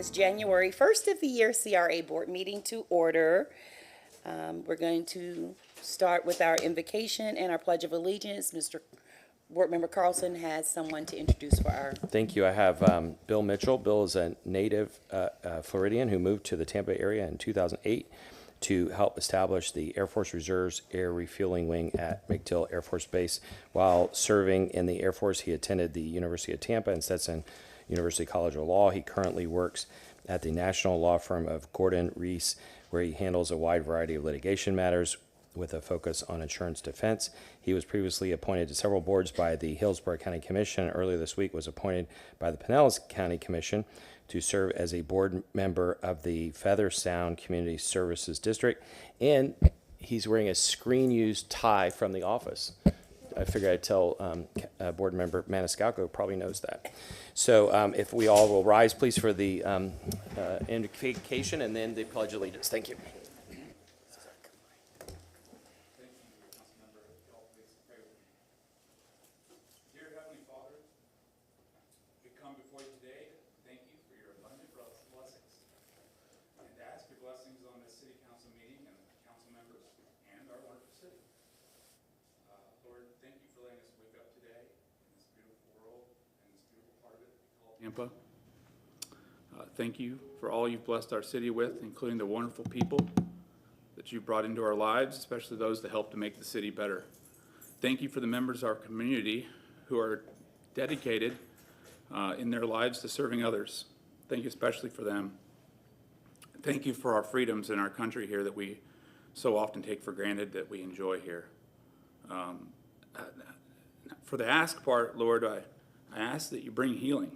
this January 1st of the year CRA board meeting to order. We're going to start with our invocation and our Pledge of Allegiance. Mr. Board Member Carlson has someone to introduce for our. Thank you. I have Bill Mitchell. Bill is a native Floridian who moved to the Tampa area in 2008 to help establish the Air Force Reserve's Air Refueling Wing at McDill Air Force Base. While serving in the Air Force, he attended the University of Tampa and Stetson University College of Law. He currently works at the national law firm of Gordon Reese, where he handles a wide variety of litigation matters with a focus on insurance defense. He was previously appointed to several boards by the Hillsborough County Commission, and earlier this week was appointed by the Pinellas County Commission to serve as a board member of the Feather Sound Community Services District. And he's wearing a screen-used tie from the office. I figured I'd tell board member Maniscalco probably knows that. So if we all will rise, please, for the invocation and then the Pledge of Allegiance. Thank you. Tampa. Thank you for all you've blessed our city with, including the wonderful people that you've brought into our lives, especially those that help to make the city better. Thank you for the members of our community who are dedicated in their lives to serving others. Thank you especially for them. Thank you for our freedoms in our country here that we so often take for granted that we enjoy here. For the ask part, Lord, I ask that you bring healing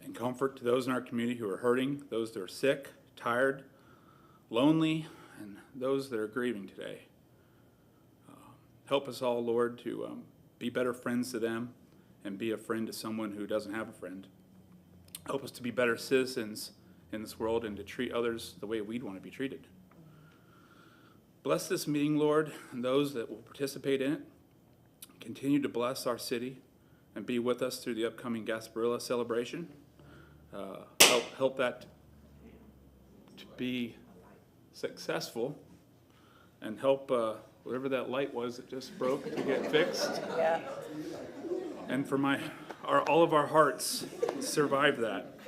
and comfort to those in our community who are hurting, those that are sick, tired, lonely, and those that are grieving today. Help us all, Lord, to be better friends to them and be a friend to someone who doesn't have a friend. Help us to be better citizens in this world and to treat others the way we'd want to be treated. Bless this meeting, Lord, and those that will participate in it. Continue to bless our city and be with us through the upcoming Gasparilla celebration. Help that to be successful, and help whatever that light was that just broke to get fixed. Yeah. And for all of our hearts survive that.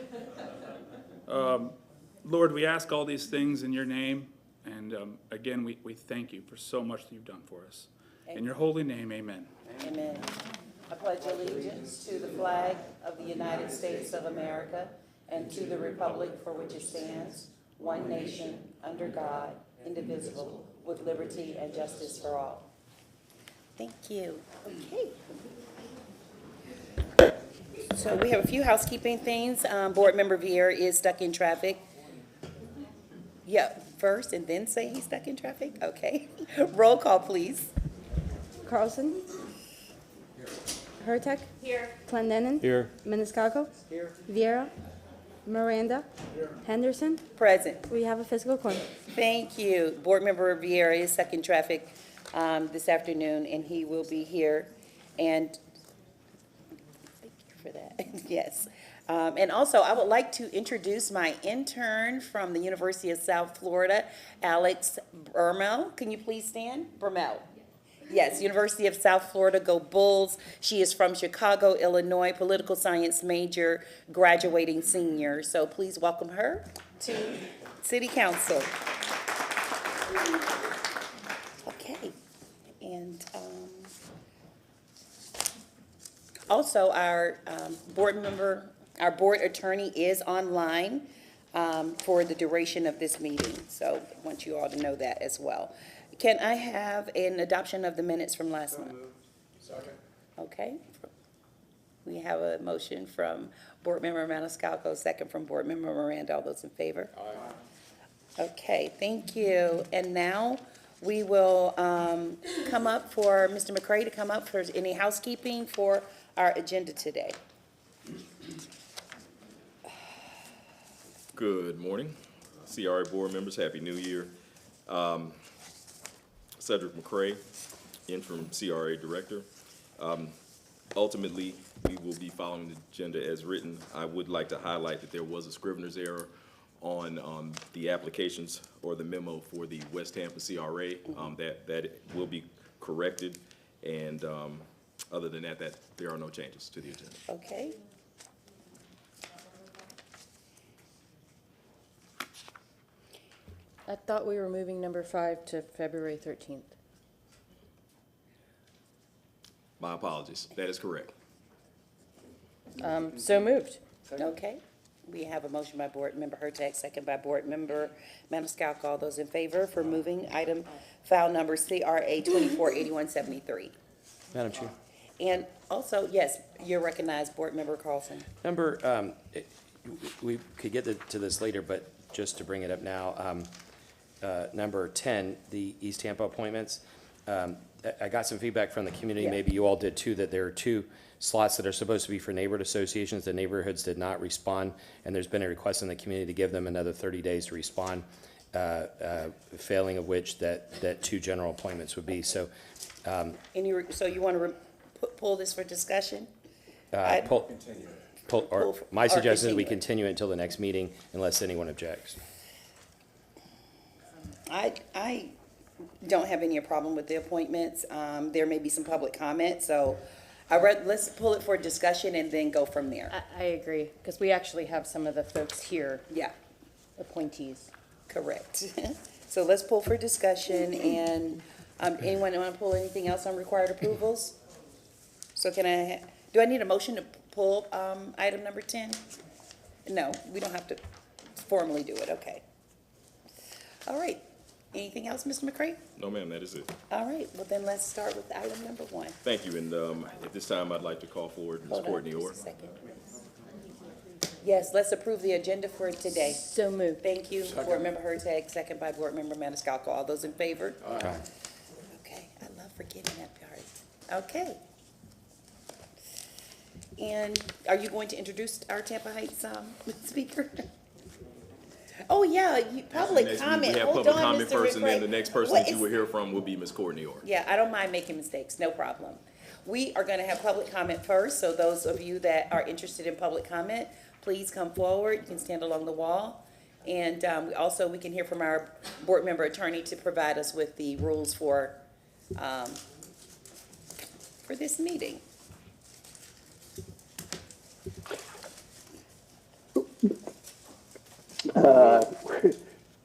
Lord, we ask all these things in your name, and again, we thank you for so much that you've done for us. In your holy name, amen. Amen. I pledge allegiance to the flag of the United States of America and to the republic for which it stands, one nation, under God, indivisible, with liberty and justice for all. Thank you. Okay. So we have a few housekeeping things. Board Member Vieira is stuck in traffic. Yeah, first and then say he's stuck in traffic? Okay. Roll call, please. Carlson? Hurtak? Here. Clendenin? Here. Maniscalco? Here. Vieira? Miranda? Here. Henderson? Present. We have a physical quorum. Thank you. Board Member Vieira is stuck in traffic this afternoon, and he will be here. And thank you for that. Yes. And also, I would like to introduce my intern from the University of South Florida, Alex Bermel. Can you please stand? Bermel. Yes, University of South Florida, go Bulls. She is from Chicago, Illinois, political science major, graduating senior. So please welcome her to City Council. Okay, and also our board attorney is online for the duration of this meeting. So I want you all to know that as well. Can I have an adoption of the minutes from last month? Second. Okay. We have a motion from Board Member Maniscalco, second from Board Member Miranda. All those in favor? Aye. Okay, thank you. And now we will come up for Mr. McCray to come up for any housekeeping for our agenda today. Good morning, CRA board members. Happy New Year. Cedric McCray, interim CRA director. ultimately, we will be following the agenda as written. I would like to highlight that there was a scrivener's error on the applications or the memo for the West Tampa CRA. That will be corrected, and other than that, there are no changes to the agenda. Okay. I thought we were moving number 5 to February 13th. My apologies. That is correct. So moved. Okay. We have a motion by Board Member Hurtak, second by Board Member Maniscalco. All those in favor for moving item file number CRA 248173. Madam Chair. And also, yes, you're recognized, Board Member Carlson. Number, we could get to this later, but just to bring it up now, number 10, the East Tampa appointments. I got some feedback from the community, Yeah. maybe you all did too, that there are 2 slots that are supposed to be for neighborhood associations. The neighborhoods did not respond, and there's been a request in the community to give them another 30 days to respond, failing of which that 2 general appointments would be. So So you want to pull this for discussion? my Or suggestion is we continue it. continue it until the next meeting unless anyone objects. I don't have any problem with the appointments. There may be some public comment, so let's pull it for discussion and then go from there. I agree, because we actually have some of the folks here, Yeah, appointees. correct. So let's pull for discussion, and anyone want to pull anything else on required approvals? So do I need a motion to pull item number 10? No, we don't have to formally do it, okay. All right, anything else, Mr. McCray? No, ma'am, that is it. All right, well then let's start with item number 1. Thank you, and at this time, I'd like to call forward Ms. Hold on Courtney just Orr. a second. Yes, let's approve the agenda for today. So moved. Thank you, Board Member Hurtak, second by Board Member Maniscalco. All those in favor? Aye. Okay, I love forgetting that part. Okay. And are you going to introduce our Tampa Heights speaker? Oh, yeah, public Next, comment. we have Hold public on, comment Mr. first, and then McCray. the next person What that you is- will hear from will be Ms. Courtney Orr. Yeah, I don't mind making mistakes, no problem. We are going to have public comment first, so those of you that are interested in public comment, please come forward. You can stand along the wall. And we can hear from our board member attorney to provide us with the rules for this meeting.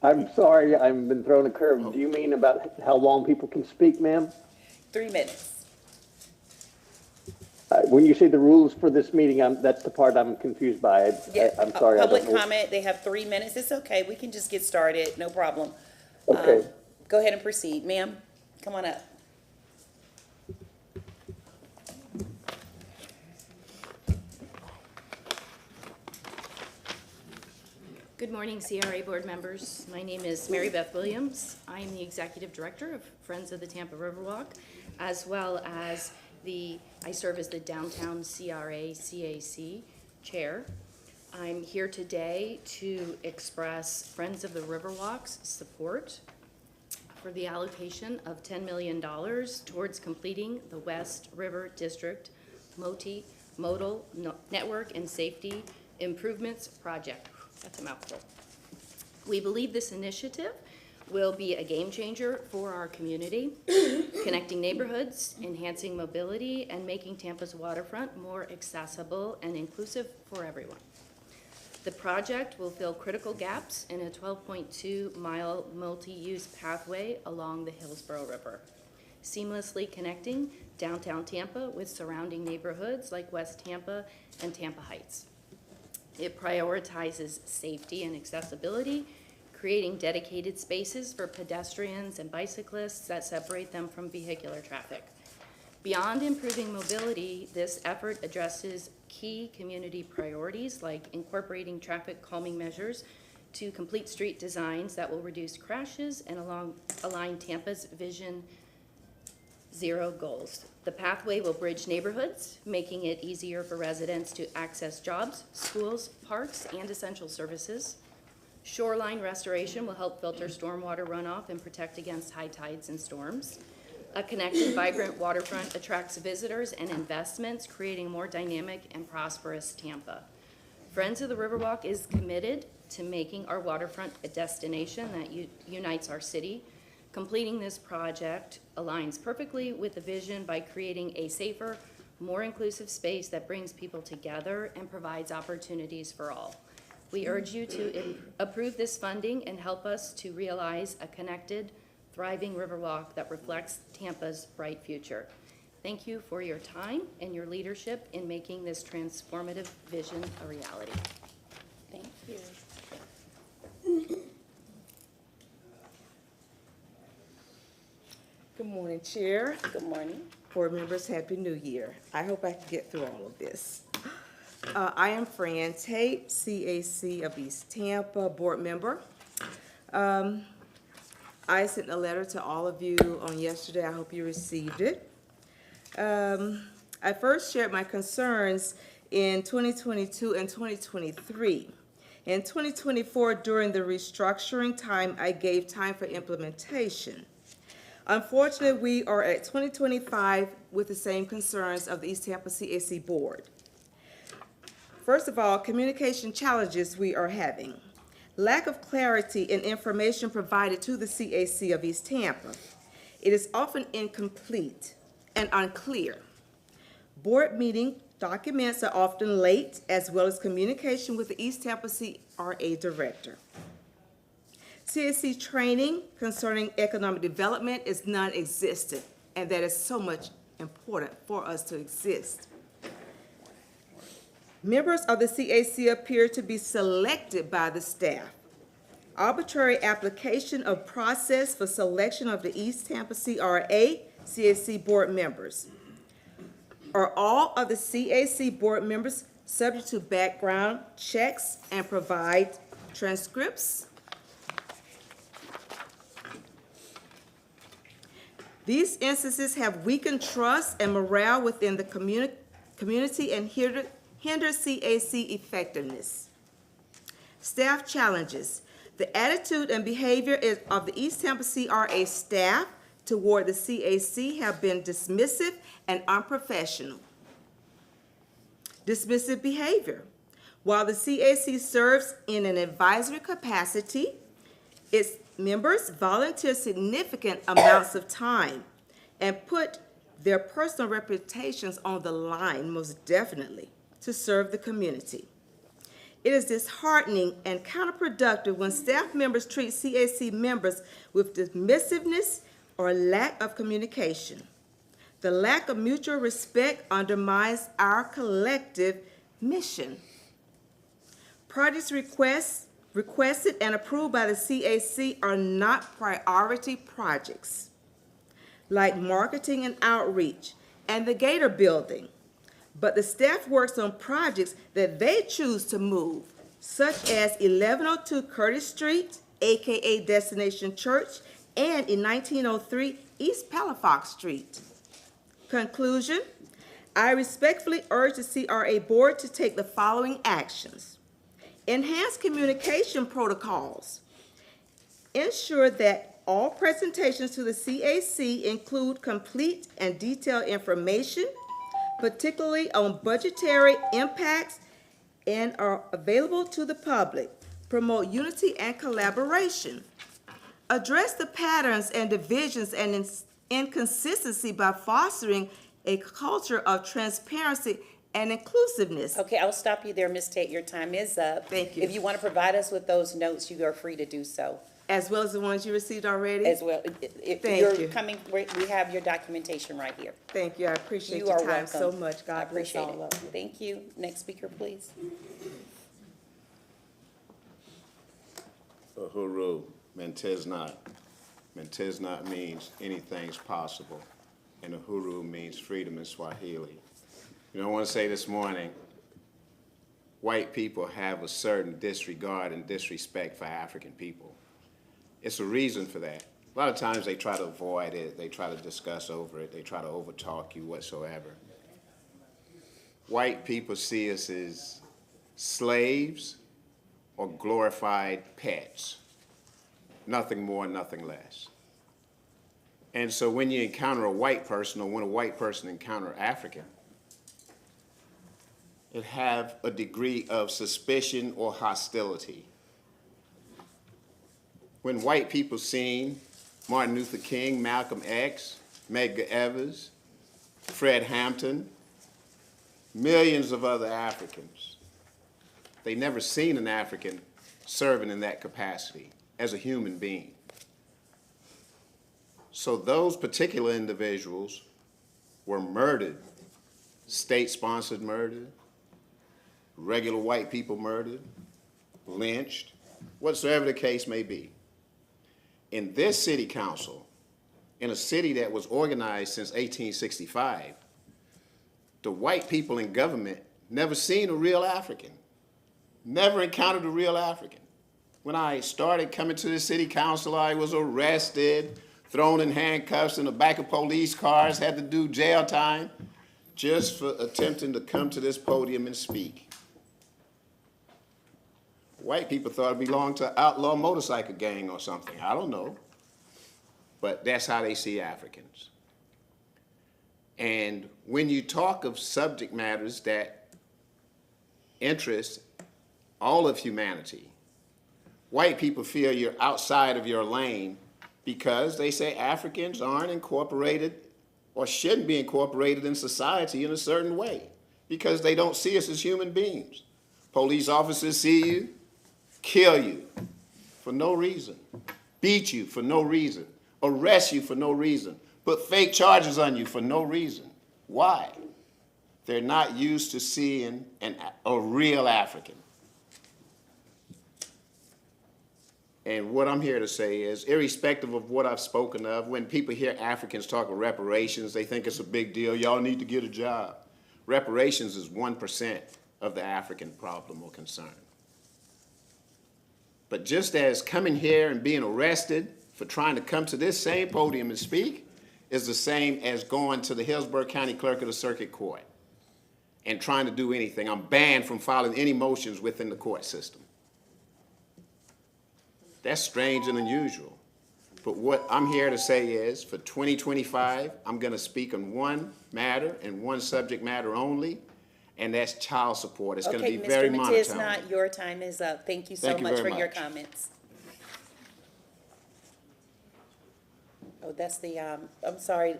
I'm sorry, I've been thrown a curve. Do you mean about how long people can speak, ma'am? 3 minutes. When you say the rules for this meeting, that's the part I'm confused by. Yeah, I'm sorry. I don't public know. comment, they have 3 minutes. It's okay, we can just get started, no problem. Okay. Go ahead and proceed. Ma'am, come on up. Good morning, CRA board members. My name is Mary Beth Williams. I am the Executive Director of Friends of the Tampa Riverwalk, as well as I serve as the Downtown CRA CAC Chair. I'm here today to express Friends of the Riverwalk's support for the allocation of $10 million towards completing the West River District Multimodal Network and Safety Improvements Project. That's a mouthful. We believe this initiative will be a game changer for our community, connecting neighborhoods, enhancing mobility, and making Tampa's waterfront more accessible and inclusive for everyone. The project will fill critical gaps in a 12.2-mile multi-use pathway along the Hillsborough River, seamlessly connecting downtown Tampa with surrounding neighborhoods like West Tampa and Tampa Heights. It prioritizes safety and accessibility, creating dedicated spaces for pedestrians and bicyclists that separate them from vehicular traffic. Beyond improving mobility, this effort addresses key community priorities like incorporating traffic calming measures to complete street designs that will reduce crashes and align Tampa's Vision Zero goals. The pathway will bridge neighborhoods, making it easier for residents to access jobs, schools, parks, and essential services. Shoreline restoration will help filter stormwater runoff and protect against high tides and storms. A connected, vibrant waterfront attracts visitors and investments, creating a more dynamic and prosperous Tampa. Friends of the Riverwalk is committed to making our waterfront a destination that unites our city. Completing this project aligns perfectly with the vision by creating a safer, more inclusive space that brings people together and provides opportunities for all. We urge you to approve this funding and help us to realize a connected, thriving Riverwalk that reflects Tampa's bright future. Thank you for your time and your leadership in making this transformative vision a reality. Thank you. Good morning, Chair. Good morning. Board members, Happy New Year. I hope I can get through all of this. I am Fran Tate, CAC of East Tampa, board member. I sent a letter to all of you on yesterday. I hope you received it. I first shared my concerns in 2022 and 2023. In 2024, during the restructuring time, I gave time for implementation. Unfortunately, we are at 2025 with the same concerns of the East Tampa CAC Board. First of all, communication challenges we are having. Lack of clarity in information provided to the CAC of East Tampa. It is often incomplete and unclear. Board meeting documents are often late, as well as communication with the East Tampa CRA Director. CAC training concerning economic development is non-existent, and that is so much important for us to exist. Members of the CAC appear to be selected by the staff. Arbitrary application of process for selection of the East Tampa CRA CAC board members. Are all of the CAC board members subject to background checks and provide transcripts? These instances have weakened trust and morale within the community and hinder CAC effectiveness. Staff challenges. The attitude and behavior of the East Tampa CRA staff toward the CAC have been dismissive and unprofessional. Dismissive behavior. While the CAC serves in an advisory capacity, its members volunteer significant amounts of time and put their personal reputations on the line, most definitely, to serve the community. It is disheartening and counterproductive when staff members treat CAC members with dismissiveness or lack of communication. The lack of mutual respect undermines our collective mission. Projects requested and approved by the CAC are not priority projects, like marketing and outreach and the Gator building, but the staff works on projects that they choose to move, such as 1102 Curtis Street, AKA Destination Church, and in 1903 East Palafox Street. Conclusion, I respectfully urge the CRA Board to take the following actions. Enhance communication protocols. Ensure that all presentations to the CAC include complete and detailed information, particularly on budgetary impacts, and are available to the public. Promote unity and collaboration. Address the patterns and divisions and inconsistency by fostering a culture of transparency and inclusiveness. Okay, I'll stop you there, Ms. Tate. Your time is up. Thank you. If you want to provide us with those notes, you are free to do so As well as the ones you received already? as well. If Thank you're you. coming, we have your documentation right here. Thank you, I appreciate You your are time welcome. so much. I God bless appreciate all it. of you. Thank you. Next speaker, please. Uhuru, Mentesnat. Mentesnat means anything's possible, and Uhuru means freedom in Swahili. You know, I want to say this morning, white people have a certain disregard and disrespect for African people. It's a reason for that. A lot of times they try to avoid it, they try to discuss over it, they try to overtalk you whatsoever. White people see us as slaves or glorified pets. Nothing more, nothing less. And so when you encounter a white person or when a white person encounter African, it have a degree of suspicion or hostility. When white people seen Martin Luther King, Malcolm X, Medgar Evers, Fred Hampton, millions of other Africans, they never seen an African serving in that capacity as a human being. So those particular individuals were murdered, state-sponsored murder, regular white people murdered, lynched, whatsoever the case may be. In this city council, in a city that was organized since 1865, the white people in government never seen a real African, never encountered a real African. When I started coming to the city council, I was arrested, thrown in handcuffs in the back of police cars, had to do jail time just for attempting to come to this podium and speak. White people thought it belonged to an outlaw motorcycle gang or something. I don't know. But that's how they see Africans. And when you talk of subject matters that interest all of humanity, white people feel you're outside of your lane because they say Africans aren't incorporated or shouldn't be incorporated in society in a certain way because they don't see us as human beings. Police officers see you, kill you for no reason, beat you for no reason, arrest you for no reason, put fake charges on you for no reason. Why? They're not used to seeing a real African. And what I'm here to say is, irrespective of what I've spoken of, when people hear Africans talk of reparations, they think it's a big deal. Y'all need to get a job. Reparations is 1% of the African problem or concern. But just as coming here and being arrested for trying to come to this same podium and speak is the same as going to the Hillsborough County Clerk of the Circuit Court and trying to do anything. I'm banned from filing any motions within the court system. That's strange and unusual. But what I'm here to say is, for 2025, I'm going to speak on one matter and one subject matter only, and that's child support. It's going to be very monotone. Okay, Mr. Matizna, your time is up. Thank you so much for your comments. Oh, that's the, I'm sorry.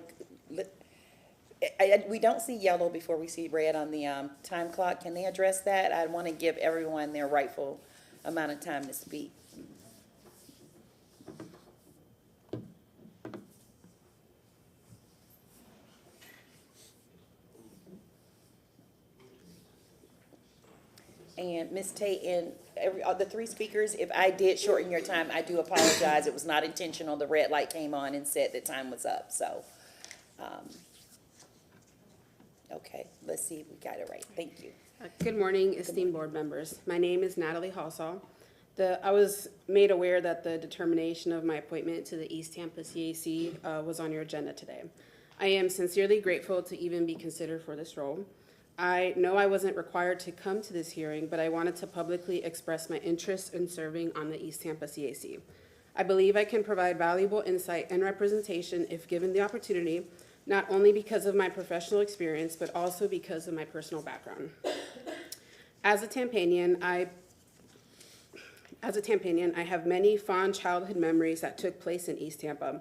We don't see yellow before we see red on the time clock. Can they address that? I want to give everyone their rightful amount of time to speak. And Ms. Tate and the three speakers, if I did shorten your time, I do apologize. It was not intentional. The red light came on and said that time was up, so. Okay, let's see if we got it right. Thank you. Good morning, esteemed board members. My name is Natalie Halsall. I was made aware that the determination of my appointment to the East Tampa CAC was on your agenda today. I am sincerely grateful to even be considered for this role. I know I wasn't required to come to this hearing, but I wanted to publicly express my interest in serving on the East Tampa CAC. I believe I can provide valuable insight and representation if given the opportunity, not only because of my professional experience, but also because of my personal background. As a Tampanian, I have many fond childhood memories that took place in East Tampa,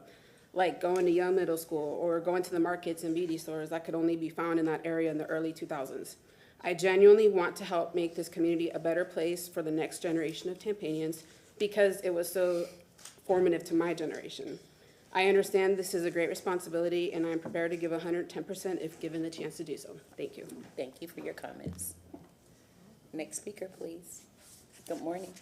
like going to Young Middle School or going to the markets and beauty stores that could only be found in that area in the early 2000s. I genuinely want to help make this community a better place for the next generation of Tampanians because it was so formative to my generation. I understand this is a great responsibility and I'm prepared to give 110% if given the chance to do so. Thank you. Thank you for your comments. Next speaker, please. Good morning.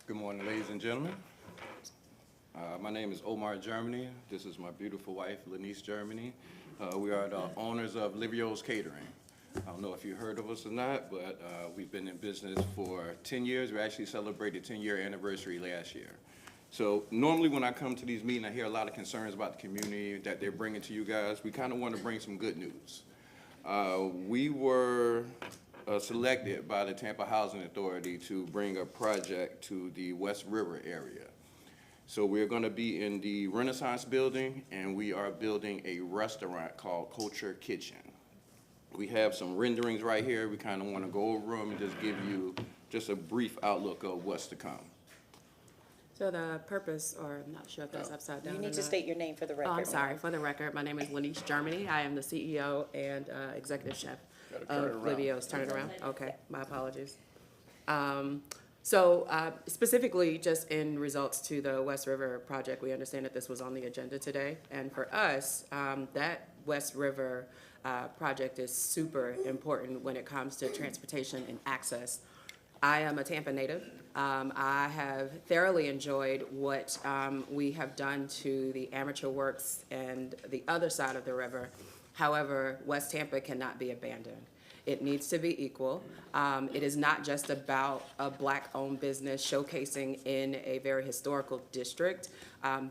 Good morning, ladies and gentlemen. My name is Omar Germany. This is my beautiful wife, Lenice Germany. We are the owners of Livio's Catering. I don't know if you heard of us or not, but we've been in business for 10 years. We actually celebrated 10-year anniversary last year. So normally when I come to these meetings, I hear a lot of concerns about the community that they're bringing to you guys. We kind of want to bring some good news. We were selected by the Tampa Housing Authority to bring a project to the West River area. So we're going to be in the Renaissance Building, and we are building a restaurant called Culture Kitchen. We have some renderings right here. We kind of want to go over them and just give you just a brief outlook of what's to come. So the purpose, or I'm not sure if that's upside down You or need to not. state your name for the record. Oh, I'm sorry, for the record, my name is Lanice Germany. I am the CEO and executive chef of Livio's. Turn it around? Okay, my apologies. So specifically, just in results to the West River project, we understand that this was on the agenda today. And for us, that West River project is super important when it comes to transportation and access. I am a Tampa native. I have thoroughly enjoyed what we have done to the amateur works and the other side of the river. However, West Tampa cannot be abandoned. It needs to be equal. It is not just about a Black-owned business showcasing in a very historical district,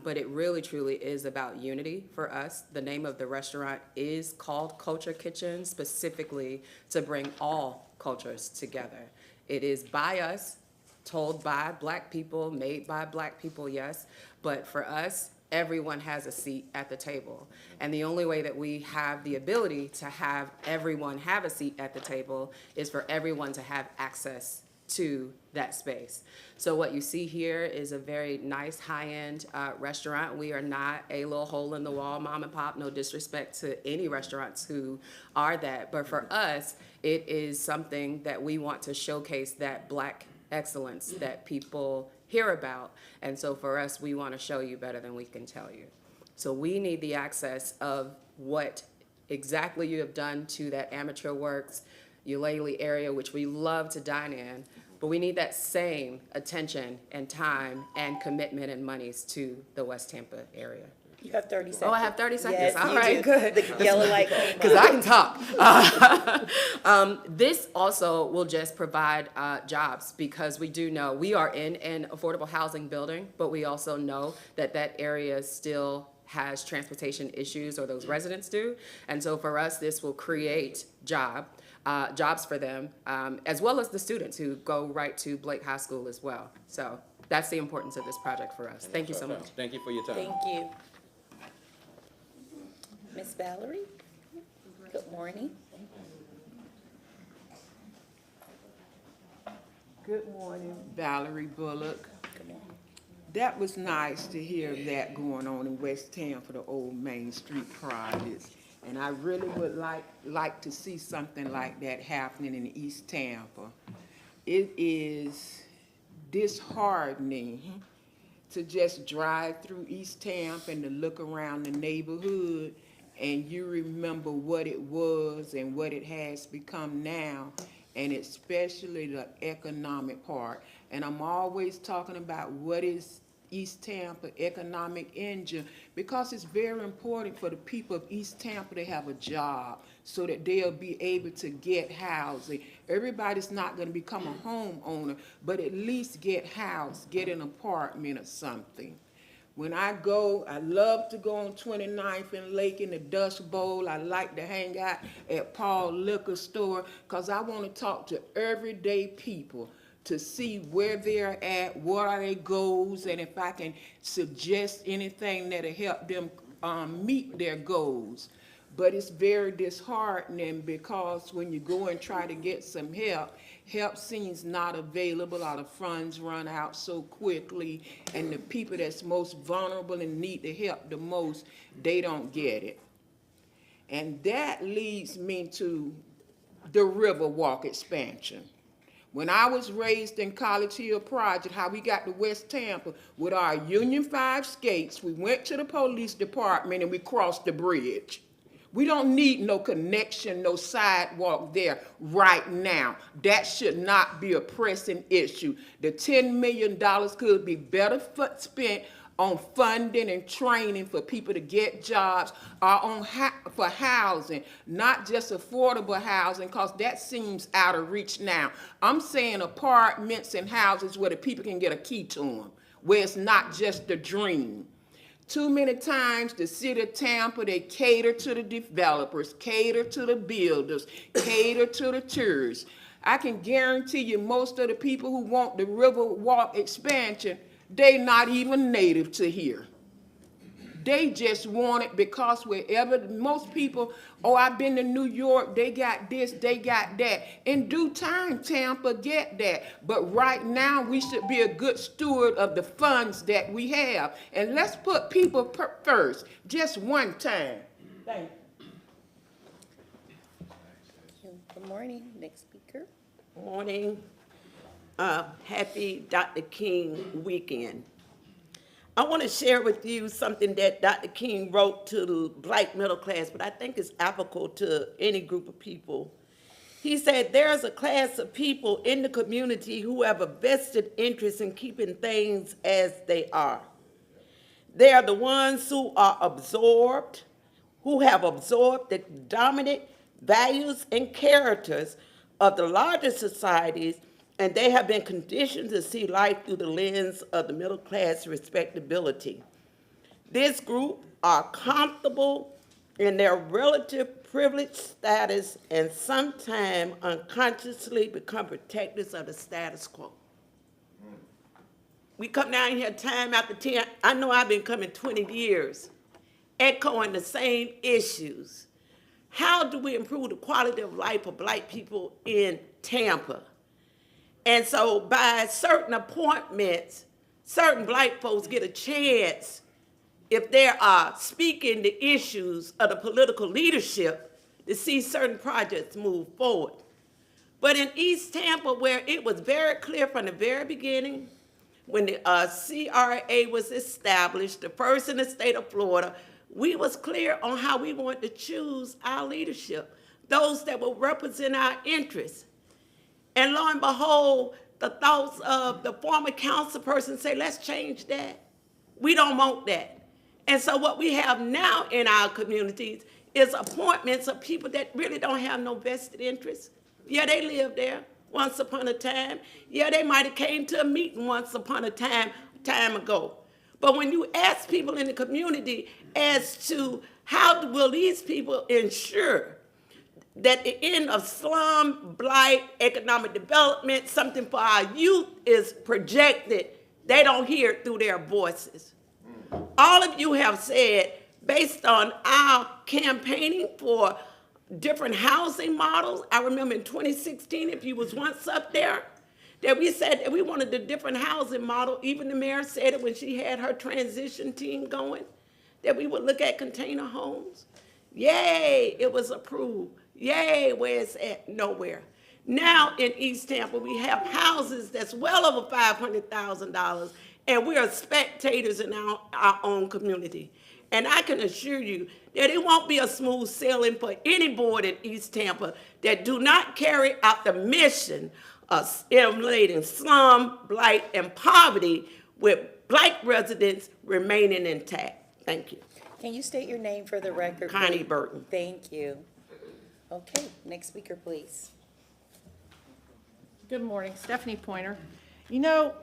but it really truly is about unity for us. The name of the restaurant is called Culture Kitchen, specifically to bring all cultures together. It is by us, told by Black people, made by Black people, yes, but for us, everyone has a seat at the table. And the only way that we have the ability to have everyone have a seat at the table is for everyone to have access to that space. So what you see here is a very nice high-end restaurant. We are not a little hole in the wall mom and pop, no disrespect to any restaurants who are that. But for us, it is something that we want to showcase that Black excellence that people hear about. And so for us, we want to show you better than we can tell you. So we need the access of what exactly you have done to that Amateur Works, Eulalie area, which we love to dine in, but we need that same attention and time and commitment and monies to the West Tampa area. You have 30 seconds. Oh, I have 30 seconds. Yes, All you right, do. good. The yellow light came Because on. I can talk. This also will just provide jobs, because we do know we are in an affordable housing building, but we also know that that area still has transportation issues, or those residents do. And so for us, this will create jobs for them, as well as the students who go right to Blake High School as well. So that's the importance of this project for us. Thank you so much. Thank you for your time. Thank you. Miss Valerie, good morning. Good morning, Valerie Bullock. Good morning. That was nice to hear that going on in West Tampa for the old Main Street projects. And I really would like to see something like that happening in East Tampa. It is disheartening to just drive through East Tampa and to look around the neighborhood, and you remember what it was and what it has become now, and especially the economic part. And I'm always talking about what is East Tampa economic engine, because it's very important for the people of East Tampa to have a job so that they'll be able to get housing. Everybody's not going to become a homeowner, but at least get housed, get an apartment or something. When I go, I love to go on 29th and Lake in the Dust Bowl. I like to hang out at Paul Liquor Store, because I want to talk to everyday people to see where they're at, what are their goals, and if I can suggest anything that'll help them meet their goals. But it's very disheartening, because when you go and try to get some help, help seems not available, or the funds run out so quickly, and the people that's most vulnerable and need the help the most, they don't get it. And that leads me to the Riverwalk expansion. When I was raised in College Hill Project, how we got to West Tampa with our Union 5 skates, we went to the police department and we crossed the bridge. We don't need no connection, no sidewalk there right now. That should not be a pressing issue. The $10 million could be better spent on funding and training for people to get jobs, or for housing, not just affordable housing, because that seems out of reach now. I'm saying apartments and houses where the people can get a key to them, where it's not just a dream. Too many times the city of Tampa, they cater to the developers, cater to the builders, cater to the tourists. I can guarantee you most of the people who want the Riverwalk expansion, they not even native to here. They just want it because wherever, most people, oh, I've been to New York, they got this, they got that. In due time, Tampa get that. But right now, we should be a good steward of the funds that we have. And let's put people first, just one time. Thank you. Good morning. Next speaker. Morning. Happy Dr. King weekend. I want to share with you something that Dr. King wrote to the Black middle class, but I think it's applicable to any group of people. He said, there's a class of people in the community who have a vested interest in keeping things as they are. They are the ones who are absorbed, who have absorbed the dominant values and characters of the larger societies, and they have been conditioned to see life through the lens of the middle class respectability. This group are comfortable in their relative privilege status and sometimes unconsciously become protectors of the status quo. We come down here time after time. I know I've been coming 20 years, echoing the same issues. How do we improve the quality of life of Black people in Tampa? And so by certain appointments, certain Black folks get a chance, if they are speaking the issues of the political leadership, to see certain projects move forward. But in East Tampa, where it was very clear from the very beginning, when the CRA was established, the first in the state of Florida, we was clear on how we wanted to choose our leadership, those that will represent our interests. And lo and behold, the thoughts of the former council person say, let's change that. We don't want that. And so what we have now in our communities is appointments of people that really don't have no vested interest. Yeah, they live there once upon a time. Yeah, they might have came to a meeting once upon a time ago. But when you ask people in the community as to how will these people ensure that the end of slum, blight, economic development, something for our youth is projected, they don't hear it through their voices. All of you have said, based on our campaigning for different housing models, I remember in 2016, if you was once up there, that we said that we wanted a different housing model. Even the mayor said it when she had her transition team going, that we would look at container homes. Yay, it was approved. Yay, where it's at? Nowhere. Now in East Tampa, we have houses that's well over $500,000, and we are spectators in our own community. And I can assure you that it won't be a smooth sailing for any board in East Tampa that do not carry out the mission of eliminating slum, blight, and poverty with Black residents remaining intact. Thank you. Can you state your name for the record? Connie please? Burton. Thank you. Okay, next speaker, please. Good morning, Stephanie Pointer. You know,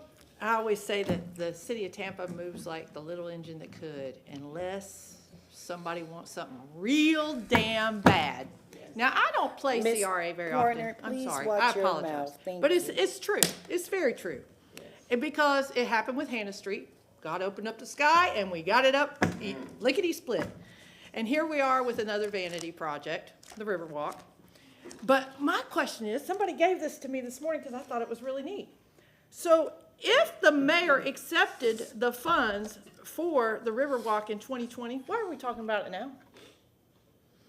I always say that the city of Tampa moves like the little engine that could, unless somebody wants something real damn bad. Now, I don't play Ms. CRA very Pointer, often. I'm please sorry, watch I your apologize. mouth. Thank But you. it's true, it's very true. And because it happened with Hannah Street, God opened up the sky and we got it up lickety-split. And here we are with another vanity project, the Riverwalk. But my question is, somebody gave this to me this morning because I thought it was really neat. So if the mayor accepted the funds for the Riverwalk in 2020, why are we talking about it now?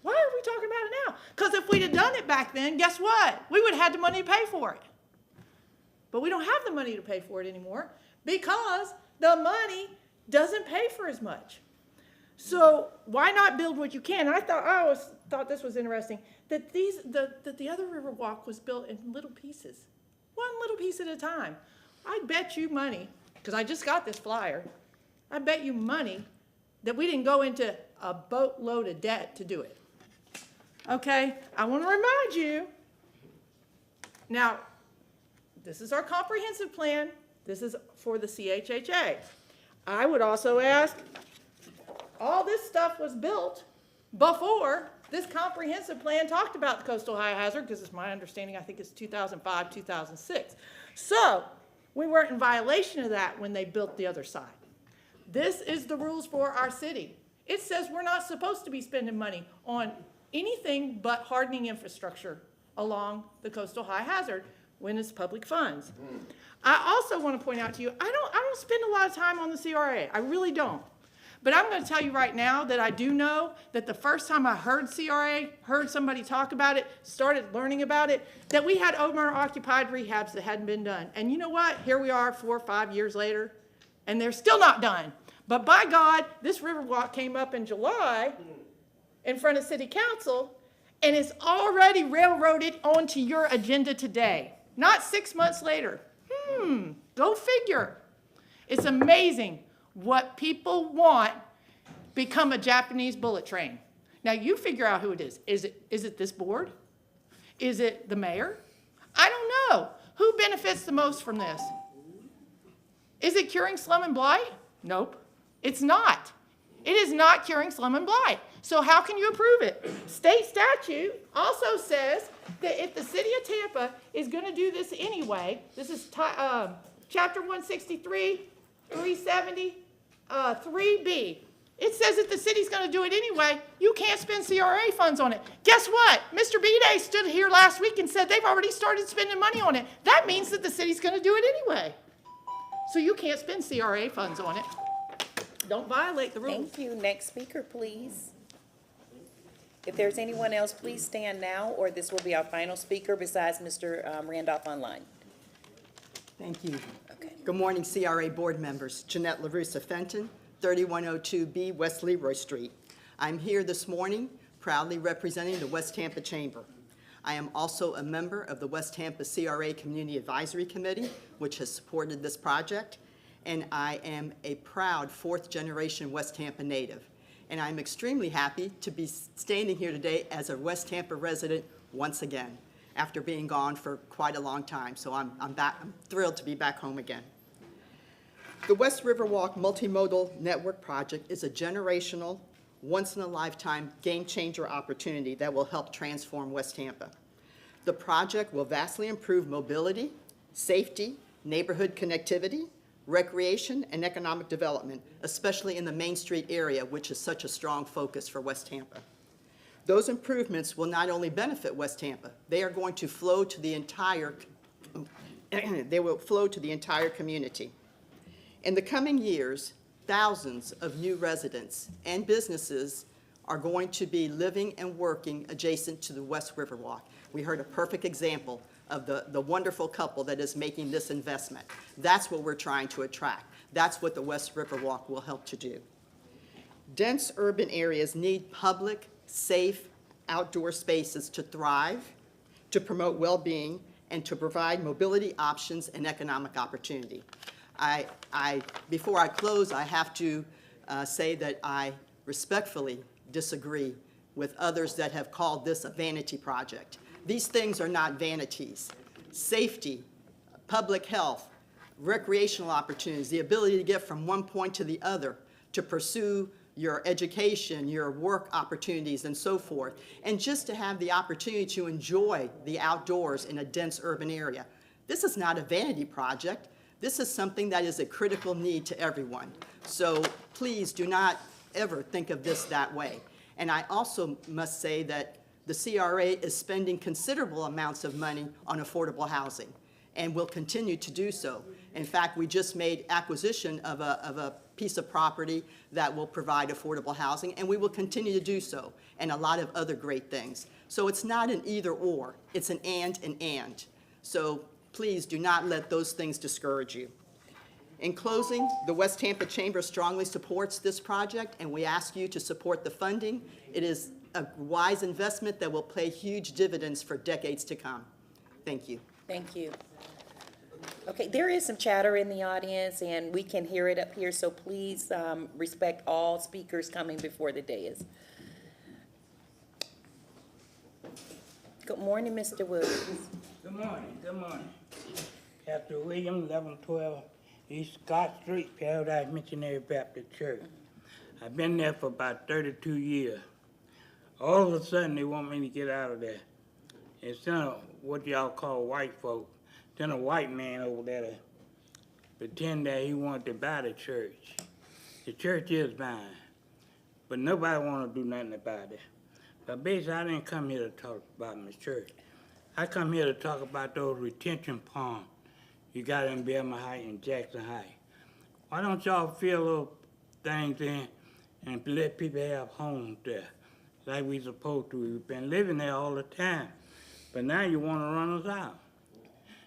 Why are we talking about it now? Because if we'd have done it back then, guess what? We would have had the money to pay for it. But we don't have the money to pay for it anymore because the money doesn't pay for as much. So why not build what you can? And I always thought this was interesting, that the other Riverwalk was built in little pieces, one little piece at a time. I bet you money, because I just got this flyer, I bet you money that we didn't go into a boatload of debt to do it. Okay, I want to remind you, now, this is our comprehensive plan. This is for the CHHA. I would also ask all this stuff was built before this comprehensive plan talked about the coastal high hazard, because it's my understanding, I think it's 2005, 2006. So we weren't in violation of that when they built the other side. This is the rules for our city. It says we're not supposed to be spending money on anything but hardening infrastructure along the coastal high hazard when it's public funds. I also want to point out to you, I don't spend a lot of time on the CRA. I really don't. But I'm going to tell you right now that I do know that the first time I heard CRA, heard somebody talk about it, started learning about it, that we had owner-occupied rehabs that hadn't been done. And you know what? Here we are 4 or 5 years later, and they're still not done. But by God, this Riverwalk came up in July in front of City Council, and it's already railroaded onto your agenda today, not 6 months later. Go figure. It's amazing what people want become a Japanese bullet train. Now you figure out who it is. Is it this board? Is it the mayor? I don't know. Who benefits the most from this? Is it curing slum and blight? Nope, it's not. It is not curing slum and blight. So how can you approve it? State statute also says that if the city of Tampa is going to do this anyway, this is chapter 163, 370, 3B. It says if the city's going to do it anyway, you can't spend CRA funds on it. Guess what? Mr. B-Day stood here last week and said they've already started spending money on it. That means that the city's going to do it anyway. So you can't spend CRA funds on it. Don't violate the rules. Thank you. Next speaker, please. If there's anyone else, please stand now, or this will be our final speaker besides Mr. Randolph online. Thank you. Okay. Good morning, CRA board members. Jeanette LaRussa Fenton, 3102B West Leroy Street. I'm here this morning proudly representing the West Tampa Chamber. I am also a member of the West Tampa CRA Community Advisory Committee, which has supported this project, and I am a proud fourth-generation West Tampa native. And I'm extremely happy to be standing here today as a West Tampa resident once again, after being gone for quite a long time. So I'm thrilled to be back home again. The West Riverwalk Multimodal Network Project is a generational, once-in-a-lifetime, game-changer opportunity that will help transform West Tampa. The project will vastly improve mobility, safety, neighborhood connectivity, recreation, and economic development, especially in the Main Street area, which is such a strong focus for West Tampa. Those improvements will not only benefit West Tampa, they are going to flow to the entire, community. In the coming years, thousands of new residents and businesses are going to be living and working adjacent to the West Riverwalk. We heard a perfect example of the wonderful couple that is making this investment. That's what we're trying to attract. That's what the West Riverwalk will help to do. Dense urban areas need public, safe, outdoor spaces to thrive, to promote well-being, and to provide mobility options and economic opportunity. Before I close, I have to say that I respectfully disagree with others that have called this a vanity project. These things are not vanities. Safety, public health, recreational opportunities, the ability to get from one point to the other, to pursue your education, your work opportunities, and so forth, and just to have the opportunity to enjoy the outdoors in a dense urban area. This is not a vanity project. This is something that is a critical need to everyone. So please do not ever think of this that way. And I also must say that the CRA is spending considerable amounts of money on affordable housing and will continue to do so. In fact, we just made acquisition of a piece of property that will provide affordable housing, and we will continue to do so, and a lot of other great things. So it's not an either or, it's an and. So please do not let those things discourage you. In closing, the West Tampa Chamber strongly supports this project, and we ask you to support the funding. It is a wise investment that will pay huge dividends for decades to come. Thank you. Thank you. Okay, there is some chatter in the audience, and we can hear it up here, so please respect all speakers coming before the dais. Good morning, Mr. Williams. Good morning, good morning. Pastor Williams, 1112 East Scott Street, Paradise Missionary Baptist Church. I've been there for about 32 years. All of a sudden, they want me to get out of there. Instead of what y'all call white folk, then a white man over there to pretend that he wanted to buy the church. The church is mine, but nobody want to do nothing about it. But basically, I didn't come here to talk about my church. I come here to talk about those retention ponds you got in Belma Heights and Jackson Heights. Why don't y'all fill those things in and let people have homes there like we supposed to? We've been living there all the time, but now you want to run us out.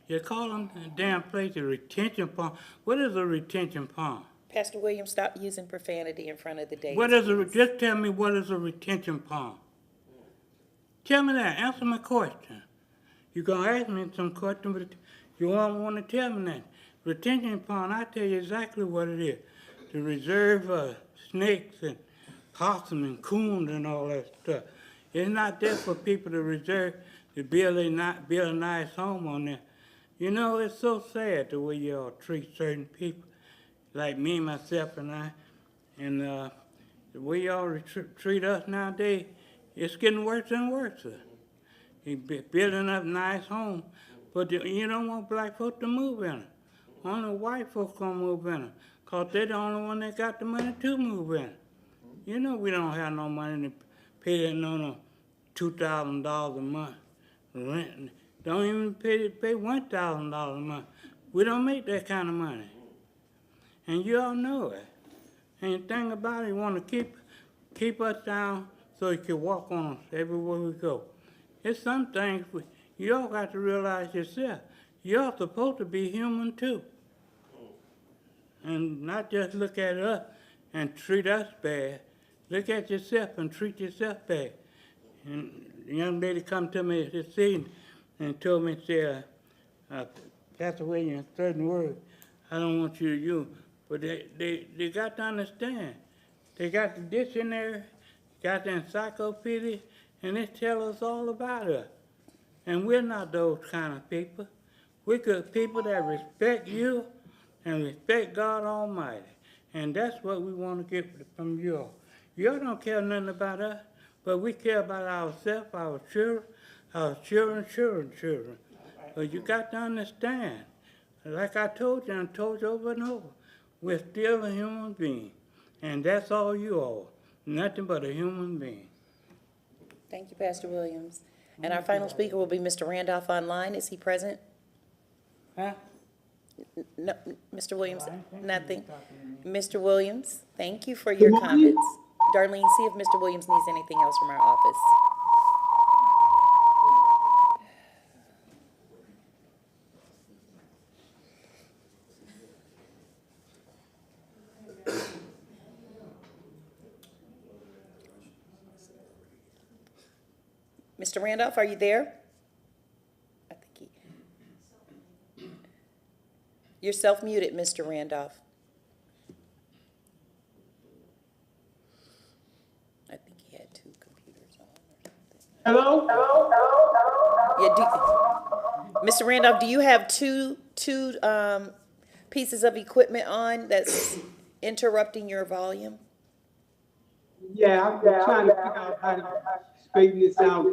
You call them a damn place a retention pond. What is a retention pond? Pastor Williams, stop using profanity in front of the dais. What is just tell me what is a retention pond? Tell me that. Answer my question. You're going to ask me some question, but you won't want to tell me that. Retention pond, I tell you exactly what it is. To reserve snakes and possum and coons and all that stuff. It's not there for people to reserve to build a nice home on there. You know, it's so sad the way y'all treat certain people, like me, myself, and I. And the way y'all treat us nowadays, it's getting worse and worse. You building up nice homes, but you don't want black folks to move in them. Only white folks gonna move in them, because they're the only one that got the money to move in. You know we don't have no money to pay that no $2,000 a month rent. Don't even pay $1,000 a month. We don't make that kind of money. And you all know it. And the thing about it, you want to keep us down so you can walk on us everywhere we go. It's some things you all got to realize yourself. You're supposed to be human too. And not just look at us and treat us bad. Look at yourself and treat yourself bad. And the young lady come to me this evening and told me, Pastor Williams, certain words I don't want you to use. But they got to understand. They got the dictionary, got the encyclopedia, and it tells us all about us. And we're not those kind of people. We're good people that respect you and respect God Almighty. And that's what we want to get from you all. You all don't care nothing about us, but we care about ourselves, our children's children. But you got to understand, like I told you and told you over and over, we're still a human being. And that's all you are, nothing but a human being. Thank you, Pastor Williams. And our final speaker will be Mr. Randolph online. Is he present? Huh? No, Mr. Williams, nothing. Mr. Williams, thank you for your comments. Darlene, see if Mr. Williams needs anything else from our office. Mr. Randolph, are you there? I think you're self-muted, Mr. Randolph. I think he had two computers on or something. Hello? Yeah, Mr. Randolph, do you have two pieces of equipment on that's interrupting your volume? Yeah, I'm trying to figure out how to straighten this out.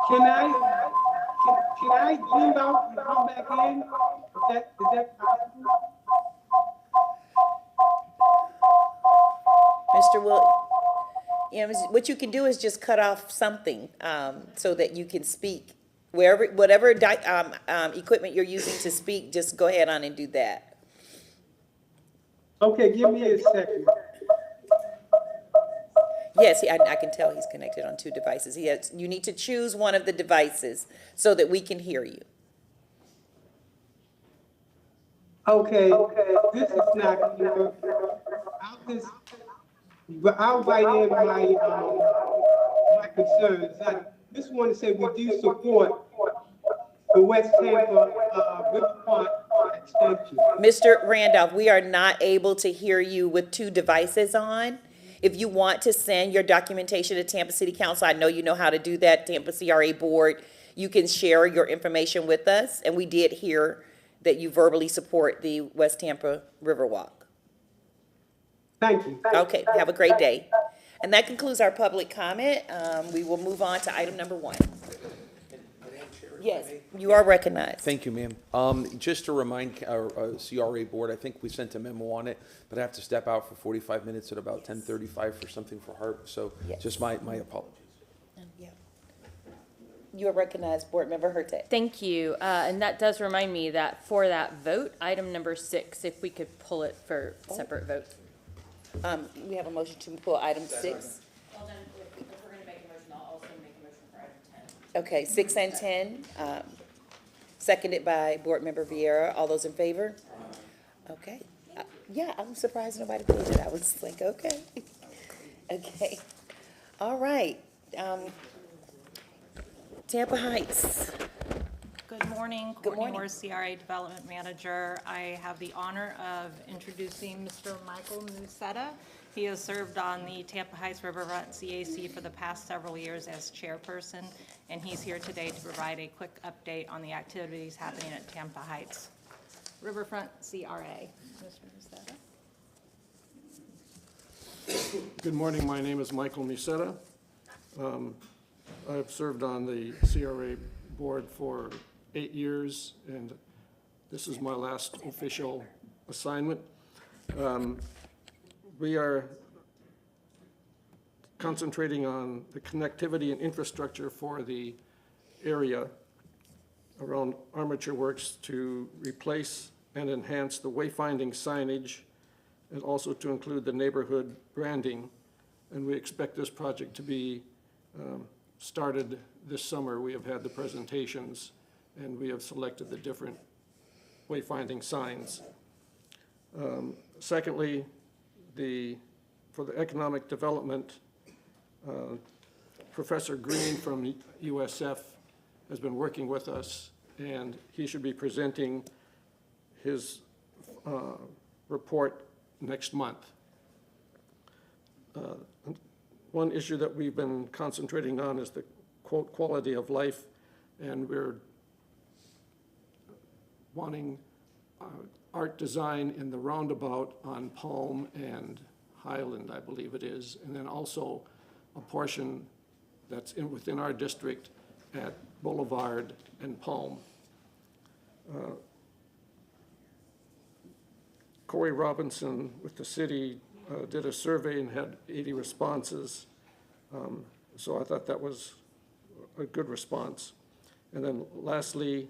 Can I zoom out and come back in? Is that possible? Mr. Williams, what you can do is just cut off something so that you can speak. Whatever equipment you're using to speak, just go ahead on and do that. Okay, give me a second. Yes, I can tell he's connected on two devices. You need to choose one of the devices so that we can hear you. Okay, this is not gonna work. I'll write in my concerns. I just want to say we do support the West Tampa Riverwalk extension. Mr. Randolph, we are not able to hear you with two devices on. If you want to send your documentation to Tampa City Council, I know you know how to do that, Tampa CRA Board, you can share your information with us. And we did hear that you verbally support the West Tampa Riverwalk. Thank you. Okay, have a great day. And that concludes our public comment. We will move on to item number 1. Yes, you are recognized. Thank you, ma'am. Just to remind our CRA board, I think we sent a memo on it, but I have to step out for 45 minutes at about 10:35 for something for Harp, so Yes. just my apologies. Yeah. You are recognized, Board Member Hurtak. Thank you. And that does remind me that for that vote, item number 6, if we could pull it for separate vote. We have a motion to pull item 6. Well, then, if we're going to make a motion, I'll also make a motion for item 10. Okay, 6 and 10, seconded by Board Member Vieira. All those in favor? Okay. Yeah, I'm surprised nobody pulled it. I was like, okay. Okay. All right. Tampa Heights. Good morning, Good Courtney morning. Morris, CRA Development Manager. I have the honor of introducing Mr. Michael Musetta. He has served on the Tampa Heights Riverfront CAC for the past several years as chairperson, and he's here today to provide a quick update on the activities happening at Tampa Heights Riverfront CRA. Mr. Musetta? Good morning, my name is Michael Musetta. I've served on the CRA board for 8 years, and this is my last official assignment. We are concentrating on the connectivity and infrastructure for the area around Armature Works to replace and enhance the wayfinding signage and also to include the neighborhood branding. And we expect this project to be started this summer. We have had the presentations and we have selected the different wayfinding signs. Secondly, for the economic development, Professor Green from USF has been working with us, and he should be presenting his report next month. One issue that we've been concentrating on is the quote quality of life, and we're wanting art design in the roundabout on Palm and Highland, I believe it is, and then also a portion that's within our district at Boulevard and Palm. Corey Robinson with the city did a survey and had 80 responses, so I thought that was a good response. And then lastly,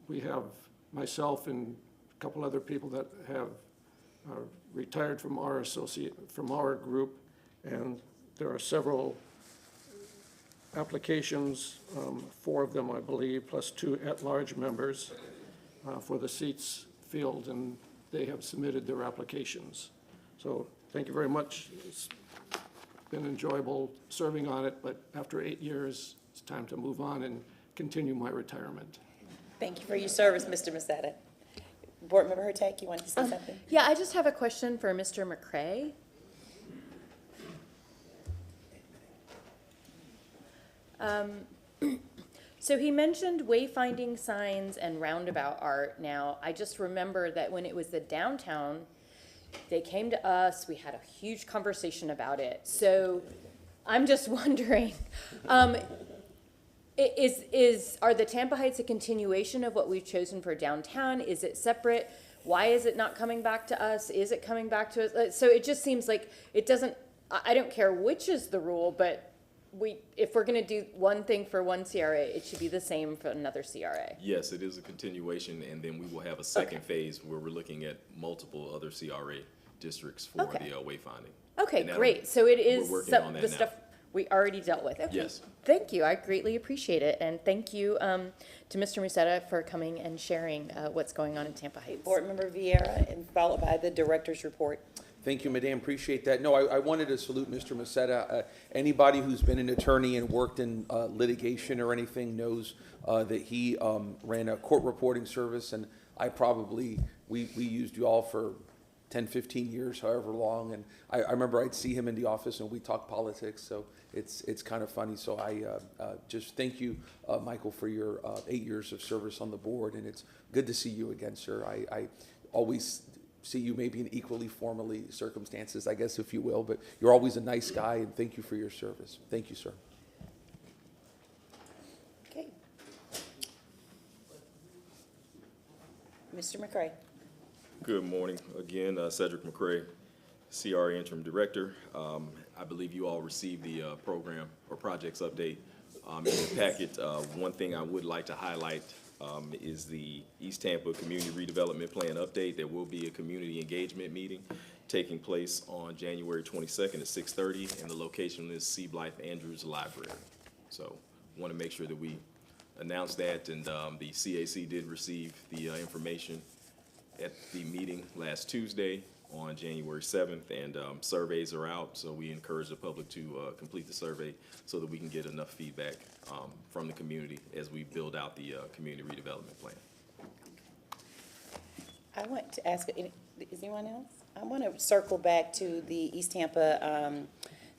we have myself and a couple other people that have retired from our group, and there are several applications, 4 of them I believe, plus 2 at-large members for the seats filled, and they have submitted their applications. So thank you very much. It's been enjoyable serving on it, but after 8 years, it's time to move on and continue my retirement. Thank you for your service, Mr. Musetta. Board Member Hurtak, you wanted to say something? Yeah, I just have a question for Mr. McCray. So he mentioned wayfinding signs and roundabout art. Now, I just remember that when it was the downtown, they came to us, we had a huge conversation about it. So I'm just wondering, are the Tampa Heights a continuation of what we've chosen for downtown? Is it separate? Why is it not coming back to us? Is it coming back to us? So it just seems like it doesn't, I don't care which is the rule, but if we're gonna do one thing for one CRA, it should be the same for another CRA. Yes, it is a continuation, and then we will have a second phase where we're looking at multiple other CRA districts for the wayfinding. Okay, And great. So it is we're working on that the now. stuff we already dealt with. Okay. Yes. Thank you. I greatly appreciate it. And thank you to Mr. Musetta for coming and sharing what's going on in Tampa Heights. Board Member Vieira, and followed by the director's report. Thank you, Madam. Appreciate that. No, I wanted to salute Mr. Musetta. Anybody who's been an attorney and worked in litigation or anything knows that he ran a court reporting service, and we used you all for 10, 15 years, however long. And I remember I'd see him in the office and we talk politics, so it's kind of funny. So I just thank you, Michael, for your 8 years of service on the board, and it's good to see you again, sir. I always see you maybe in equally formally circumstances, I guess, if you will, but you're always a nice guy, and thank you for your service. Thank you, sir. Okay. Mr. McCray. Good morning. Again, Cedric McCray, CRA Interim Director. I believe you all received the program or projects update in the packet. One thing I would like to highlight is the East Tampa Community Redevelopment Plan update. There will be a community engagement meeting taking place on January 22nd at 6:30, and the location is C. Blythe Andrews Library. So want to make sure that we announce that, and the CAC did receive the information at the meeting last Tuesday on January 7th, and surveys are out, so we encourage the public to complete the survey so that we can get enough feedback from the community as we build out the community redevelopment plan. I want to ask, is anyone else? I want to circle back to the East Tampa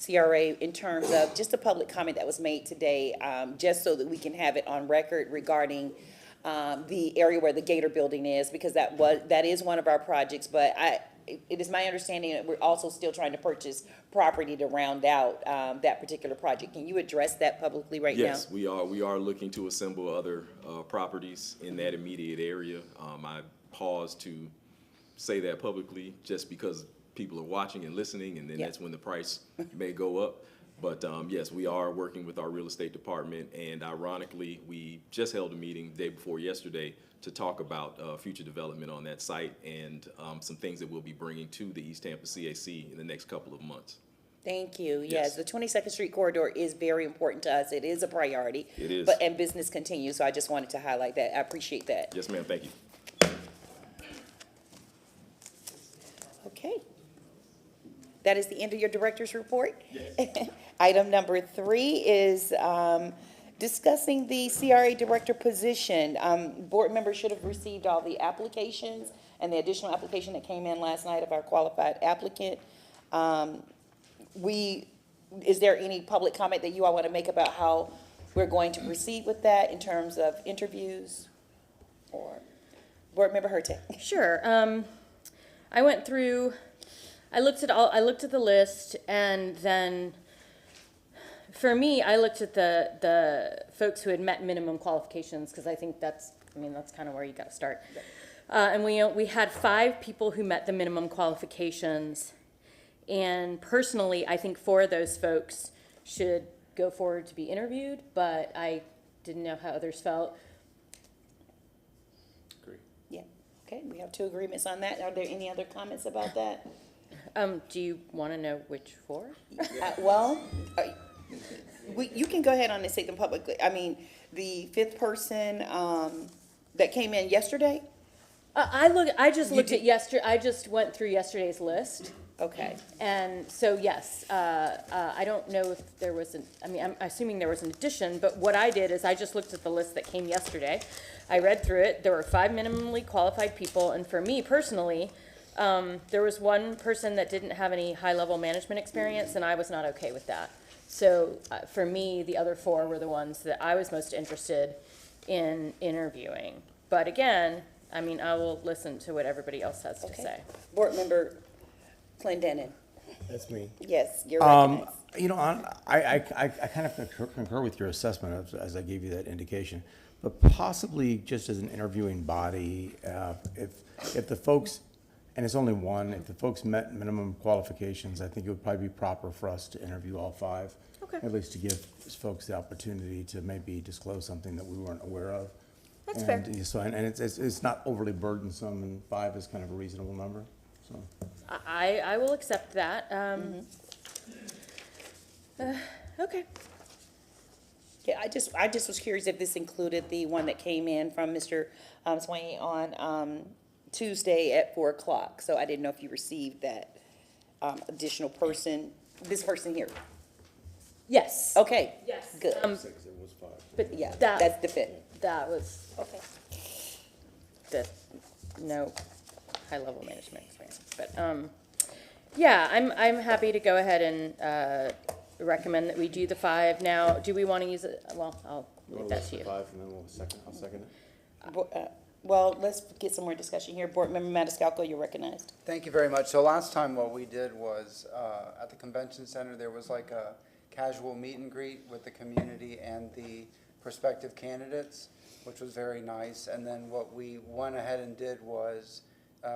CRA in terms of just a public comment that was made today, just so that we can have it on record regarding the area where the Gator building is, because that is one of our projects, but it is my understanding that we're also still trying to purchase property to round out that particular project. Can you address that publicly right now? Yes, we are looking to assemble other properties in that immediate area. I paused to say that publicly just because people are watching and listening, and then that's when the price may go up. But yes, we are working with our real estate department, and ironically, we just held a meeting the day before yesterday to talk about future development on that site and some things that we'll be bringing to the East Tampa CAC in the next couple of months. Thank you. Yes, the 22nd Street corridor is very important to us. It is a priority. It is. And business continues, so I just wanted to highlight that. I appreciate that. Yes, ma'am. Thank you. Okay. That is the end of your director's report? Yes. Item number 3 is discussing the CRA director position. Board members should have received all the applications and the additional application that came in last night of our qualified applicant. Is there any public comment that you all want to make about how we're going to proceed with that in terms of interviews? Or Board Member Hurtak? Sure. I went through, I looked at the list, and then for me, I looked at the folks who had met minimum qualifications, because I think that's kind of where you got to start. And we had 5 people who met the minimum qualifications, and personally, I think 4 of those folks should go forward to be interviewed, but I didn't know how others felt. Agree. Yeah. Okay, we have 2 agreements on that. Are there any other comments about that? Do you want to know which 4? Well, you can go ahead on and say them publicly. I mean, the 5th person that came in yesterday? I just looked at yesterday. I just went through yesterday's list. Okay. And so yes, I don't know if there was I'm assuming there was an addition, but what I did is I just looked at the list that came yesterday. I read through it. There were 5 minimally qualified people, and for me personally, there was 1 person that didn't have any high-level management experience, and I was not okay with that. So for me, the other 4 were the ones that I was most interested in interviewing. But again, I will listen to what everybody else has to say. Board Member Clendenin. That's me. Yes, you're recognized. I kind of concur with your assessment as I gave you that indication, but possibly just as an interviewing body, if the folks, and it's only 1, if the folks met minimum qualifications, I think it would probably be proper for us to interview all 5. Okay. At least to give folks the opportunity to maybe disclose something that we weren't aware of. That's fair. So, and it's not overly burdensome, and 5 is kind of a reasonable number, so. I will accept that. Okay. Yeah, I just was curious if this included the one that came in from Mr. Swain on Tuesday at 4 o'clock. So I didn't know if you received that additional person, this person here. Yes. Okay. Yes. Good. 6, it was 5. But yeah, that's the 5th. That was Okay. no high-level management experience. But yeah, I'm happy to go ahead and recommend that we do the 5 now. Do we want to use it? Well, I'll leave that to you. 5, and then I'll second it. well, let's get some more discussion here. Board Member Maniscalco, you're recognized. Thank you very much. So last time what we did was, at the convention center, there was like a casual meet and greet with the community and the prospective candidates, which was very nice. And then what we went ahead and did was,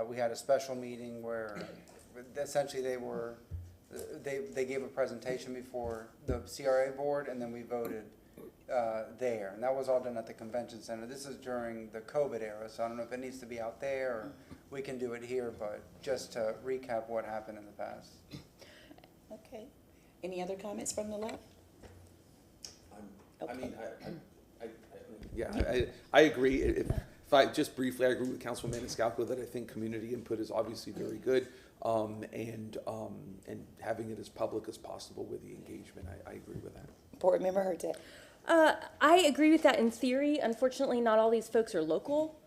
we had a special meeting where essentially they gave a presentation before the CRA board, and then we voted there. And that was all done at the convention center. This is during the COVID era, so I don't know if it needs to be out there or we can do it here, but just to recap what happened in the past. Okay. Any other comments from the left? I mean, I agree. If I, just briefly, I agree with Councilman Maniscalco that I think community input is obviously very good, and having it as public as possible with the engagement, I agree with that. Board Member Hurtak. I agree with that in theory. Unfortunately, not all these folks are local.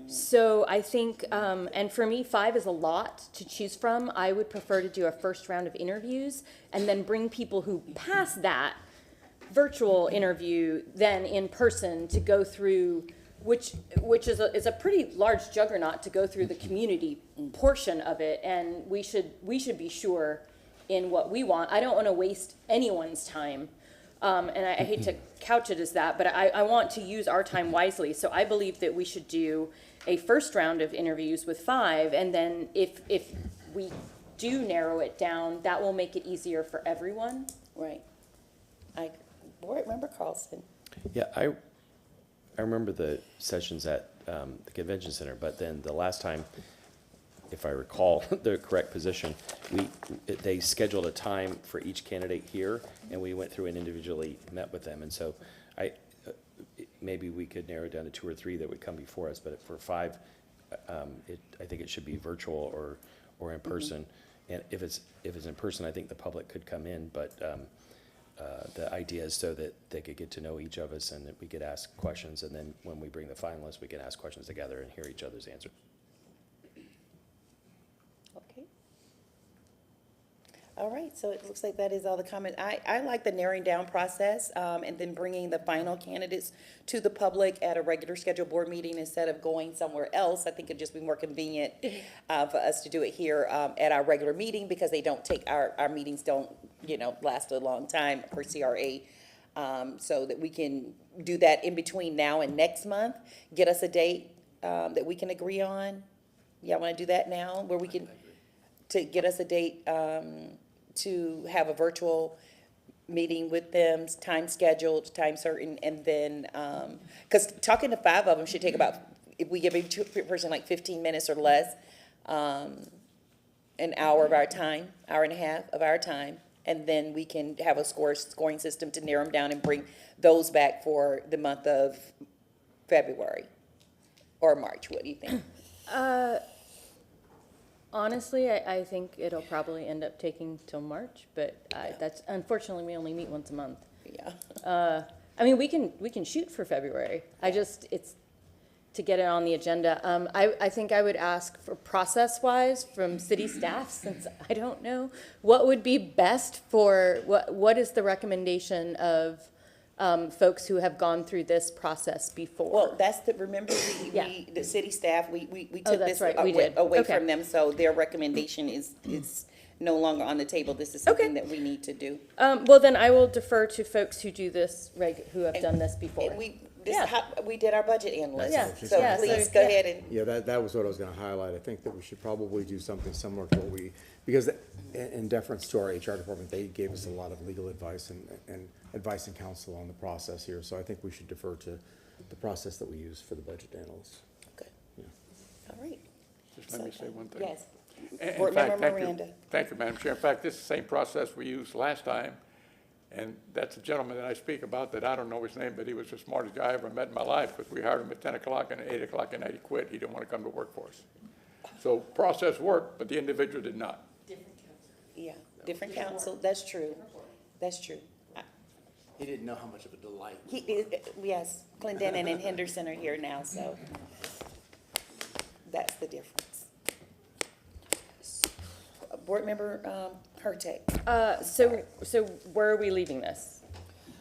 So I think, and for me, 5 is a lot to choose from. I would prefer to do a first round of interviews and then bring people who pass that virtual interview then in person to go through, which is a pretty large juggernaut to go through the community portion of it. And we should be sure in what we want. I don't want to waste anyone's time. And I hate to couch it as that, but I want to use our time wisely. So I believe that we should do a first round of interviews with 5, and then if we do narrow it down, that will make it easier for everyone. Right. Board Member Carlson. Yeah, I remember the sessions at the convention center, but then the last time, if I recall the correct position, they scheduled a time for each candidate here, and we went through and individually met with them. And so maybe we could narrow it down to 2 or 3 that would come before us, but for 5, I think it should be virtual or in person. And if it's in person, I think the public could come in, but the idea is so that they could get to know each of us and that we could ask questions, and then when we bring the finalists, we can ask questions together and hear each other's answers. Okay. All right, so it looks like that is all the comment. I like the narrowing down process, and then bringing the final candidates to the public at a regular scheduled board meeting instead of going somewhere else. I think it'd just be more convenient for us to do it here at our regular meeting, because they don't take, our meetings don't, last a long time for CRA. So that we can do that in between now and next month, get us a date that we can agree on. Y'all want to do that now, where we can, to get us a date to have a virtual meeting with them, time scheduled, time certain, and then, because talking to 5 of them should take about, if we give a person like 15 minutes or less, an hour of our time, hour and a half of our time, and then we can have a scoring system to narrow them down and bring those back for the month of February or March. What do you think? Honestly, I think it'll probably end up taking till March, but that's, unfortunately, we only meet once a month. Yeah. I mean, we can shoot for February. It's to get it on the agenda. I think I would ask for process-wise from city staff, since I don't know, what would be best for, what is the recommendation of folks who have gone through this process before? Well, that's remember, the city staff, we took this away Okay. from them, so their recommendation is no longer on the table. This is something that we need to do. Well, then I will defer to folks who do this, who have done this before. And we did our budget analyst, That's so please go ahead and. Yeah, that was what I was gonna highlight. I think that we should probably do something similar to what because in deference to our HR department, they gave us a lot of legal advice and advice and counsel on the process here. So I think we should defer to the process that we use for the budget analysts. Okay. All right. Just let me say one thing. Yes. In Board fact, Member Miranda. Thank you, Madam Chair. In fact, this is the same process we used last time. And that's a gentleman that I speak about that I don't know his name, but he was the smartest guy I ever met in my life, because we hired him at 10 o'clock and at 8 o'clock at night he quit. He didn't want to come to work for us. So process worked, but the individual did not. Yeah, different council, that's true. That's true. He didn't know how much of a delight. Yes, Clendenin and Henderson are here now, so that's the difference. Board Member Hurtak. So where are we leaving this?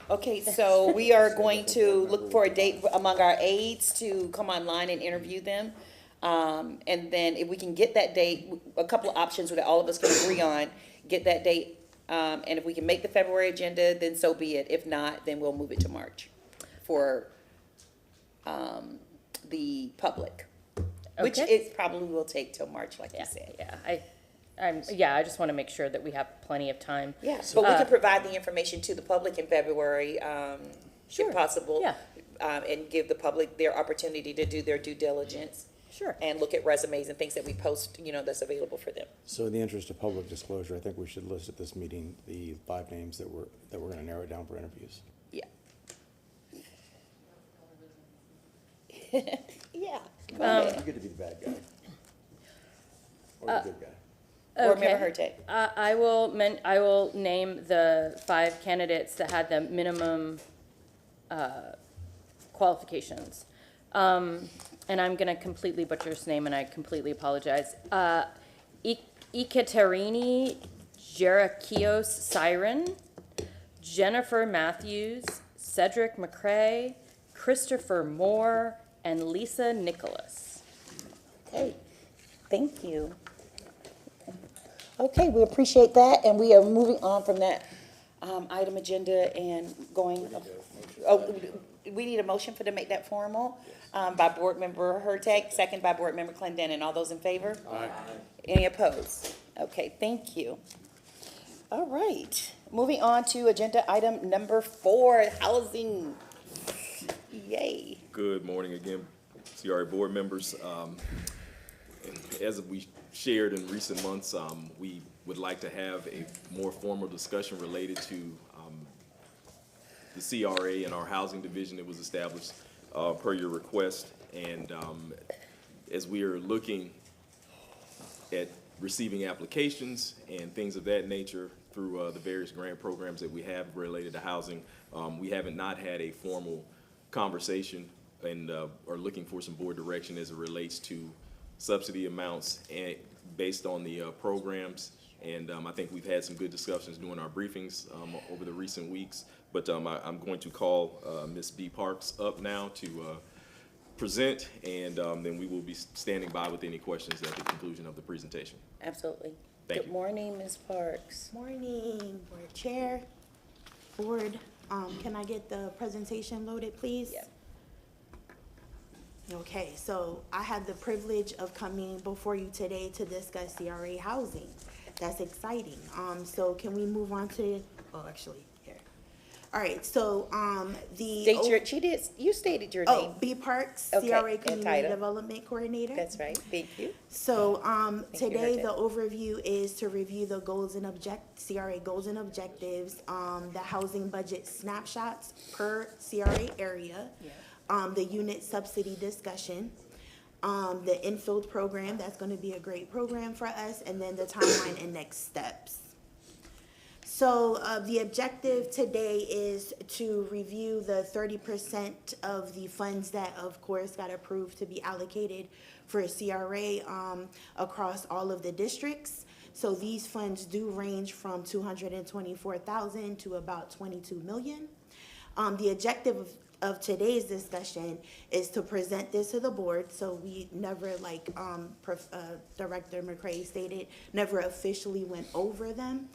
Okay, so we are going to look for a date among our aides to come online and interview them. And then if we can get that date, a couple of options that all of us can agree on, get that date. And if we can make the February agenda, then so be it. If not, then we'll move it to March for the public. Which Okay. it probably will take till March, like you said. I just want to make sure that we have plenty of time. Yeah, but we can provide the information to the public in February, Sure. if possible. Yeah. And give the public their opportunity to do their due diligence. Sure. And look at resumes and things that we post, that's available for them. So in the interest of public disclosure, I think we should list at this meeting the 5 names that we're gonna narrow down for interviews. Yeah. Yeah. Go ahead. You get to be the bad guy. Or the good guy. Board Member Hurtak. I will name the 5 candidates that had the minimum qualifications. And I'm gonna completely butcher his name, and I completely apologize. Ekaterini Gerakios Siren, Jennifer Matthews, Cedric McCrae, Christopher Moore, and Lisa Nicholas. Okay, thank you. Okay, we appreciate that, and we are moving on from that item agenda and going. We need a motion to make that formal by Board Member Hurtak, second by Board Member Clendenin. All those in favor? Aye. Any opposed? Okay, thank you. All right, moving on to agenda item number 4, housing. Yay. Good morning again, CRA board members. As we shared in recent months, we would like to have a more formal discussion related to the CRA and our housing division that was established per your request. And as we are looking at receiving applications and things of that nature through the various grant programs that we have related to housing, we haven't not had a formal conversation and are looking for some board direction as it relates to subsidy amounts and based on the programs. And I think we've had some good discussions during our briefings over the recent weeks. But I'm going to call Ms. B. Parks up now to present, and then we will be standing by with any questions at the conclusion of the presentation. Absolutely. Thank Good morning, Ms. Parks. Morning, Board Chair, Board. Can I get the presentation loaded, please? Yep. Okay, so I had the privilege of coming before you today to discuss CRA housing. That's exciting. So can we move on to, actually, here. All right, so, You stated your name. B. Parks, Okay, CRA and Community title. Development Coordinator. That's right, thank you. So, you, today Hurtak. the overview is to review the goals and CRA goals and objectives, the housing budget snapshots per CRA area, the unit subsidy discussion, the infill program, that's gonna be a great program for us, and then the timeline and next steps. So, the objective today is to review the 30% of the funds that, of course, got approved to be allocated for CRA, across all of the districts. So these funds do range from 224,000 to about 22 million. The objective of today's discussion is to present this to the board, so we never, like Director McCrae stated, never officially went over them.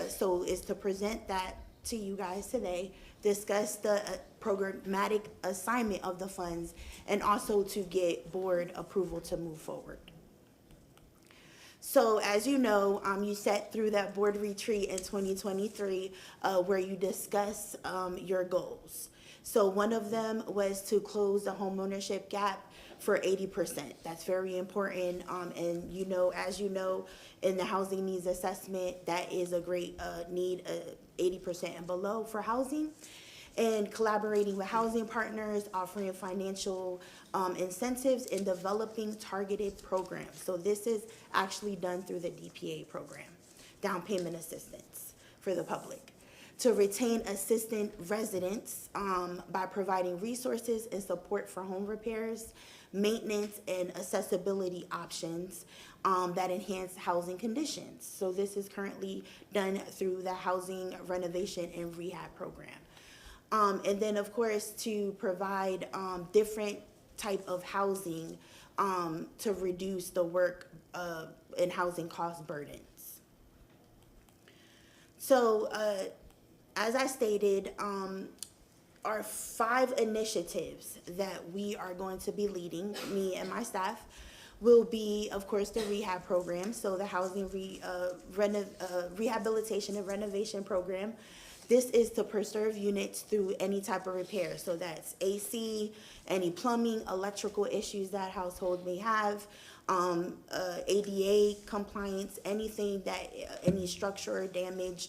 So is to present that to you guys today, discuss the programmatic assignment of the funds, and also to get board approval to move forward. So as you know, you sat through that board retreat in 2023 where you discuss your goals. So one of them was to close the homeownership gap for 80%. That's very important. And you know, as you know, in the housing needs assessment, that is a great need, 80% and below for housing. And collaborating with housing partners, offering financial incentives, and developing targeted programs. So this is actually done through the DPA program, down payment assistance for the public. to retain assistant residents by providing resources and support for home repairs, maintenance, and accessibility options that enhance housing conditions. So this is currently done through the Housing Renovation and Rehab Program. And then, of course, to provide different type of housing to reduce the work and housing cost burdens. So, as I stated, are 5 initiatives that we are going to be leading, me and my staff, will be, of course, the rehab program, so the housing rehabilitation and renovation program. This is to preserve units through any type of repair, so that's AC, any plumbing, electrical issues that household may have, ADA compliance, anything that, any structural damage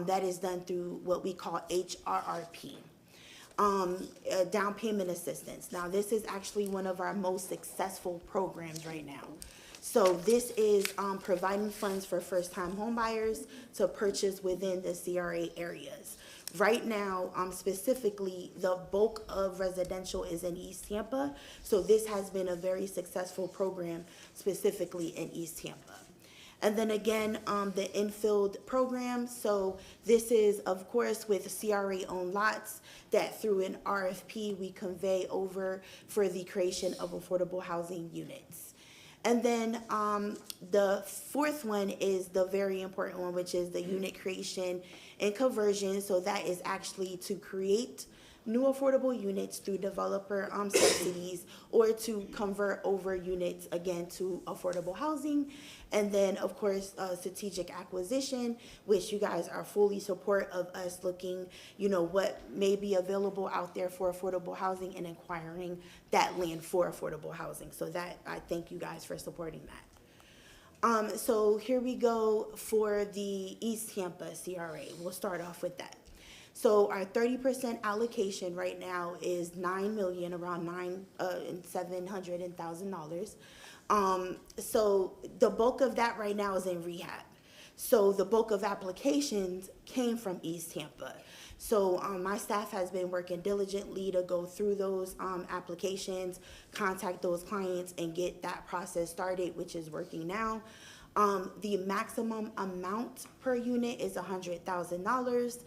that is done through what we call HRRP. Down payment assistance. Now, this is actually one of our most successful programs right now. So this is providing funds for first-time homebuyers to purchase within the CRA areas. Right now, specifically, the bulk of residential is in East Tampa. So this has been a very successful program specifically in East Tampa. And then again, the infield program. So this is, of course, with CRA-owned lots that through an RFP we convey over for the creation of affordable housing units. And then the 4th one is the very important one, which is the unit creation and conversion. So that is actually to create new affordable units through developer subsidies, or to convert over units again to affordable housing. And then, of course, strategic acquisition, which you guys are fully support of us looking, you know, what may be available out there for affordable housing and acquiring that land for affordable housing. So that, I thank you guys for supporting that. So here we go for the East Tampa CRA. We'll start off with that. So our 30% allocation right now is $9 million, around $9,700,000. So the bulk of that right now is in rehab. So the bulk of applications came from East Tampa. So my staff has been working diligently to go through those applications, contact those clients, and get that process started, which is working now. The maximum amount per unit is $100,000.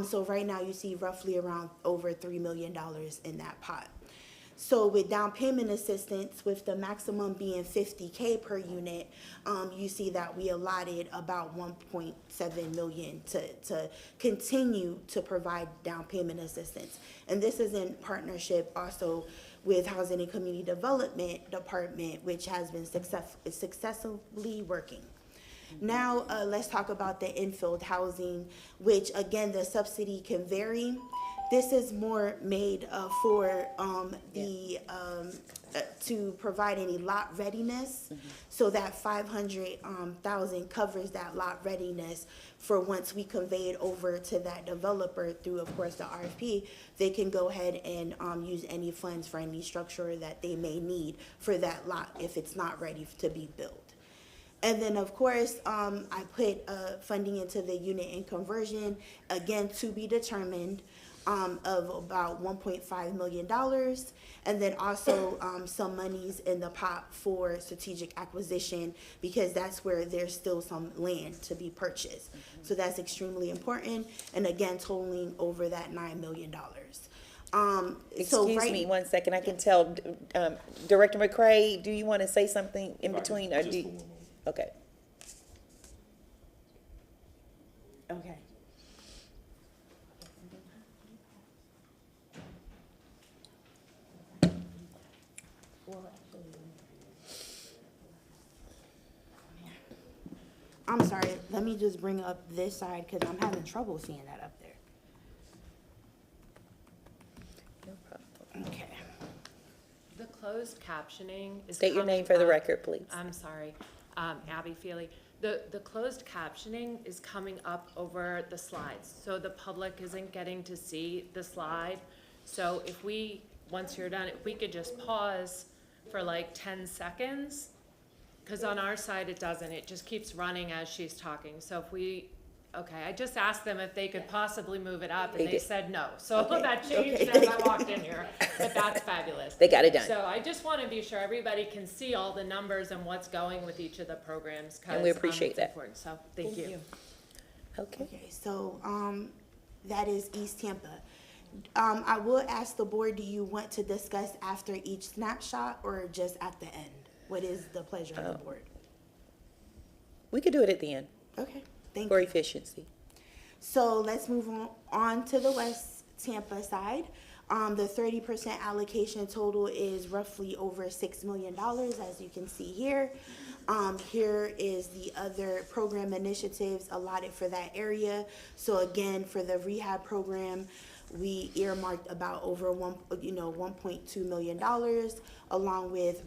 So right now you see roughly around over $3 million in that pot. So with down payment assistance, with the maximum being $50K per unit, you see that we allotted about $1.7 million to continue to provide down payment assistance. And this is in partnership also with Housing and Community Development Department, which has been successfully working. Now, let's talk about the infield housing, which again, the subsidy can vary. This is more made for to provide any lot readiness, so that 500,000 covers that lot readiness for once we convey it over to that developer through, of course, the RFP. They can go ahead and use any funds for any structure that they may need for that lot if it's not ready to be built. And then, of course, I put funding into the unit and conversion, again, to be determined, of about $1.5 million. And then also some monies in the pot for strategic acquisition, because that's where there's still some land to be purchased. So that's extremely important. And again, totaling over that $9 million. Excuse me 1 second. I can tell, Director McCray, do you want to say something in between? Or do you? Okay. Okay. I'm sorry, let me just bring up this side because I'm having trouble seeing that up there. No problem. Okay. The closed captioning is. State your name for the record, please. I'm sorry, Abby Feely. The closed captioning is coming up over the slides, so the public isn't getting to see the slide. So if we, once you're done, if we could just pause for like 10 seconds, because on our side it doesn't, it just keeps running as she's talking. So if we Okay, I just asked them if they could possibly move it up, They and they did. said no. So Okay. that changed Okay. as I walked in here, but that's fabulous. They got it done. So I just want to be sure everybody can see all the numbers and what's going with each of the programs. And we appreciate it's that. important. So thank you. Okay. Okay, so, that is East Tampa. I will ask the board, do you want to discuss after each snapshot or just at the end? What is the pleasure of the board? We could do it at the end Okay, thank for you. efficiency. So let's move on to the West Tampa side. The 30% allocation total is roughly over $6 million, as you can see here. Here is the other program initiatives allotted for that area. So again, for the rehab program, we earmarked about over $1.2 million, along with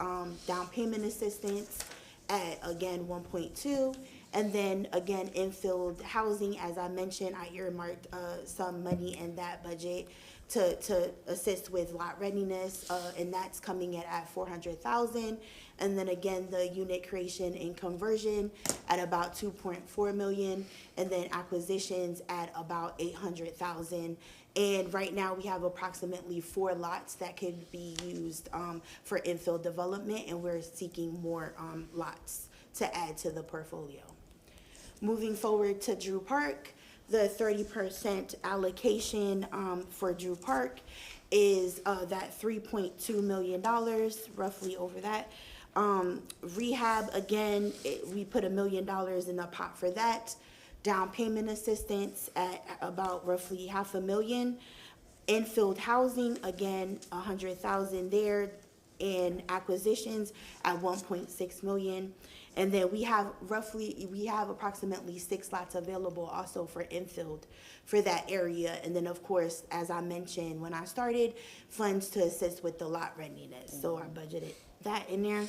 down payment assistance at again 1.2, and then again infill housing. As I mentioned, I earmarked some money in that budget to assist with lot readiness, and that's coming in at $400,000. And then again, the unit creation and conversion at about $2.4 million, and then acquisitions at about $800,000. And right now, we have approximately 4 lots that could be used for infill development, and we're seeking more lots to add to the portfolio. Moving forward to Drew Park, the 30% allocation for Drew Park is that $3.2 million, roughly over that. Rehab, again, we put $1 million in the pot for that. Down payment assistance at about roughly $500,000. Infilled housing, again, $100,000 there. And acquisitions at $1.6 million. And then we have approximately 6 lots available also for infilled for that area. And then, of course, as I mentioned when I started, funds to assist with the lot readiness. So I budgeted that in there.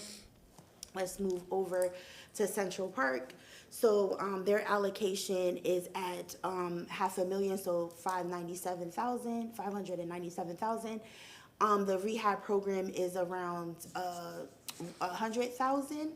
Let's move over to Central Park. So their allocation is at $500,000, so $597,000. The rehab program is around $100,000.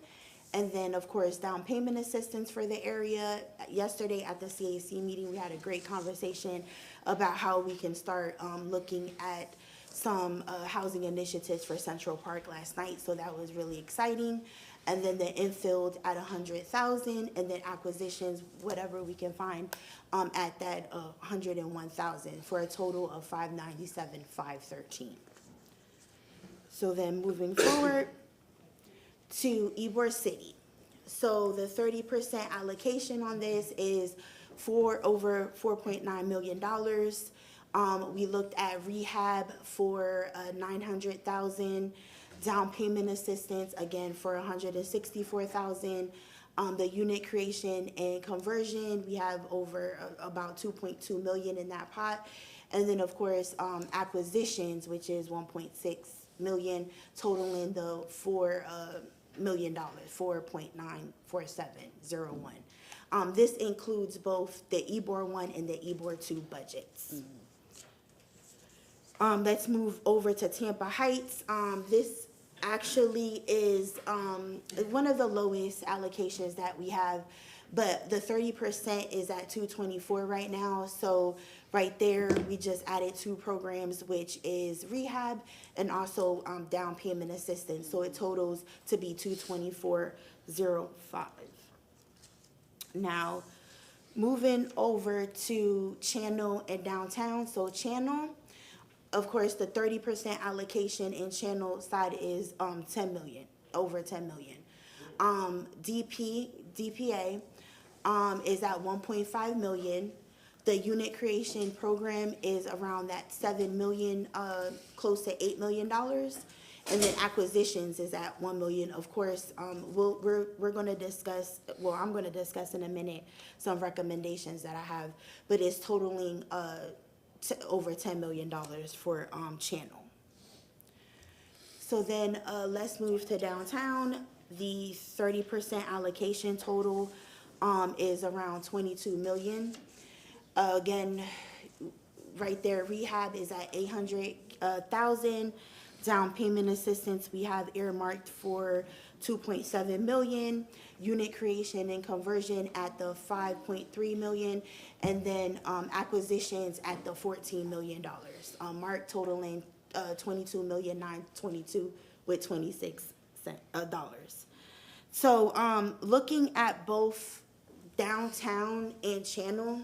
And then, of course, down payment assistance for the area. Yesterday at the CAC meeting, we had a great conversation about how we can start looking at some housing initiatives for Central Park last night. So that was really exciting. And then the infilled at $100,000, and then acquisitions, whatever we can find, at that $101,000 for a total of $597,513. So then moving forward to Ybor City. So the 30% allocation on this is over $4.9 million. We looked at rehab for $900,000, down payment assistance again for $164,000. The unit creation and conversion, we have over about $2.2 million in that pot. And then, of course, acquisitions, which is $1.6 million, totaling the $4 million, 4.94701. This includes both the Ybor 1 and the Ybor 2 budgets. Let's move over to Tampa Heights. This actually is one of the lowest allocations that we have, but the 30% is at $224 right now. So right there, we just added 2 programs, which is rehab and also down payment assistance. So it totals to be $224.05. Now, moving over to Channel and downtown. So Channel, of course, the 30% allocation in Channel side is $10 million, over $10 million. DPA is at $1.5 million. The unit creation program is around that $7 million, close to $8 million. And then acquisitions is at $1 million. Of course, we're going to discuss, well, I'm going to discuss in a minute some recommendations that I have, but it's totaling over $10 million for Channel. So then let's move to downtown. The 30% allocation total is around $22 million. Again, right there, rehab is at $800,000. Down payment assistance we have earmarked for 2.7 million, unit creation and conversion at the 5.3 million, and then acquisitions at the $14 million. Mark totaling 22,922 with 26 dollars. So looking at both downtown and channel,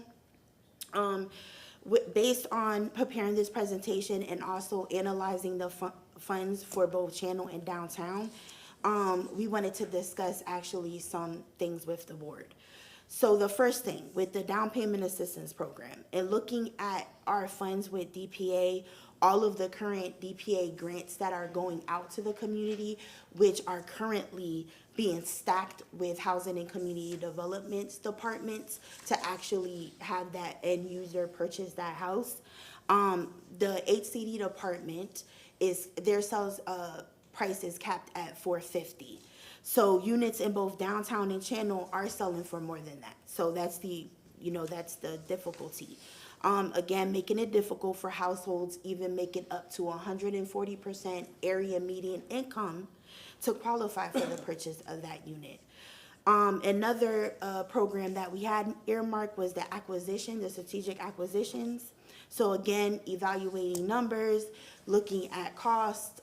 based on preparing this presentation and also analyzing the funds for both channel and downtown, we wanted to discuss actually some things with the board. So the first thing, with the down payment assistance program and looking at our funds with DPA, all of the current DPA grants that are going out to the community, which are currently being stacked with housing and community development departments to actually have that end user purchase that house. The HCD department their sales price is capped at $450. So units in both downtown and channel are selling for more than that. So that's the difficulty. Again, making it difficult for households, even making up to 140% area median income to qualify for the purchase of that unit. Another program that we had earmarked was the strategic acquisitions. So again, evaluating numbers, looking at costs,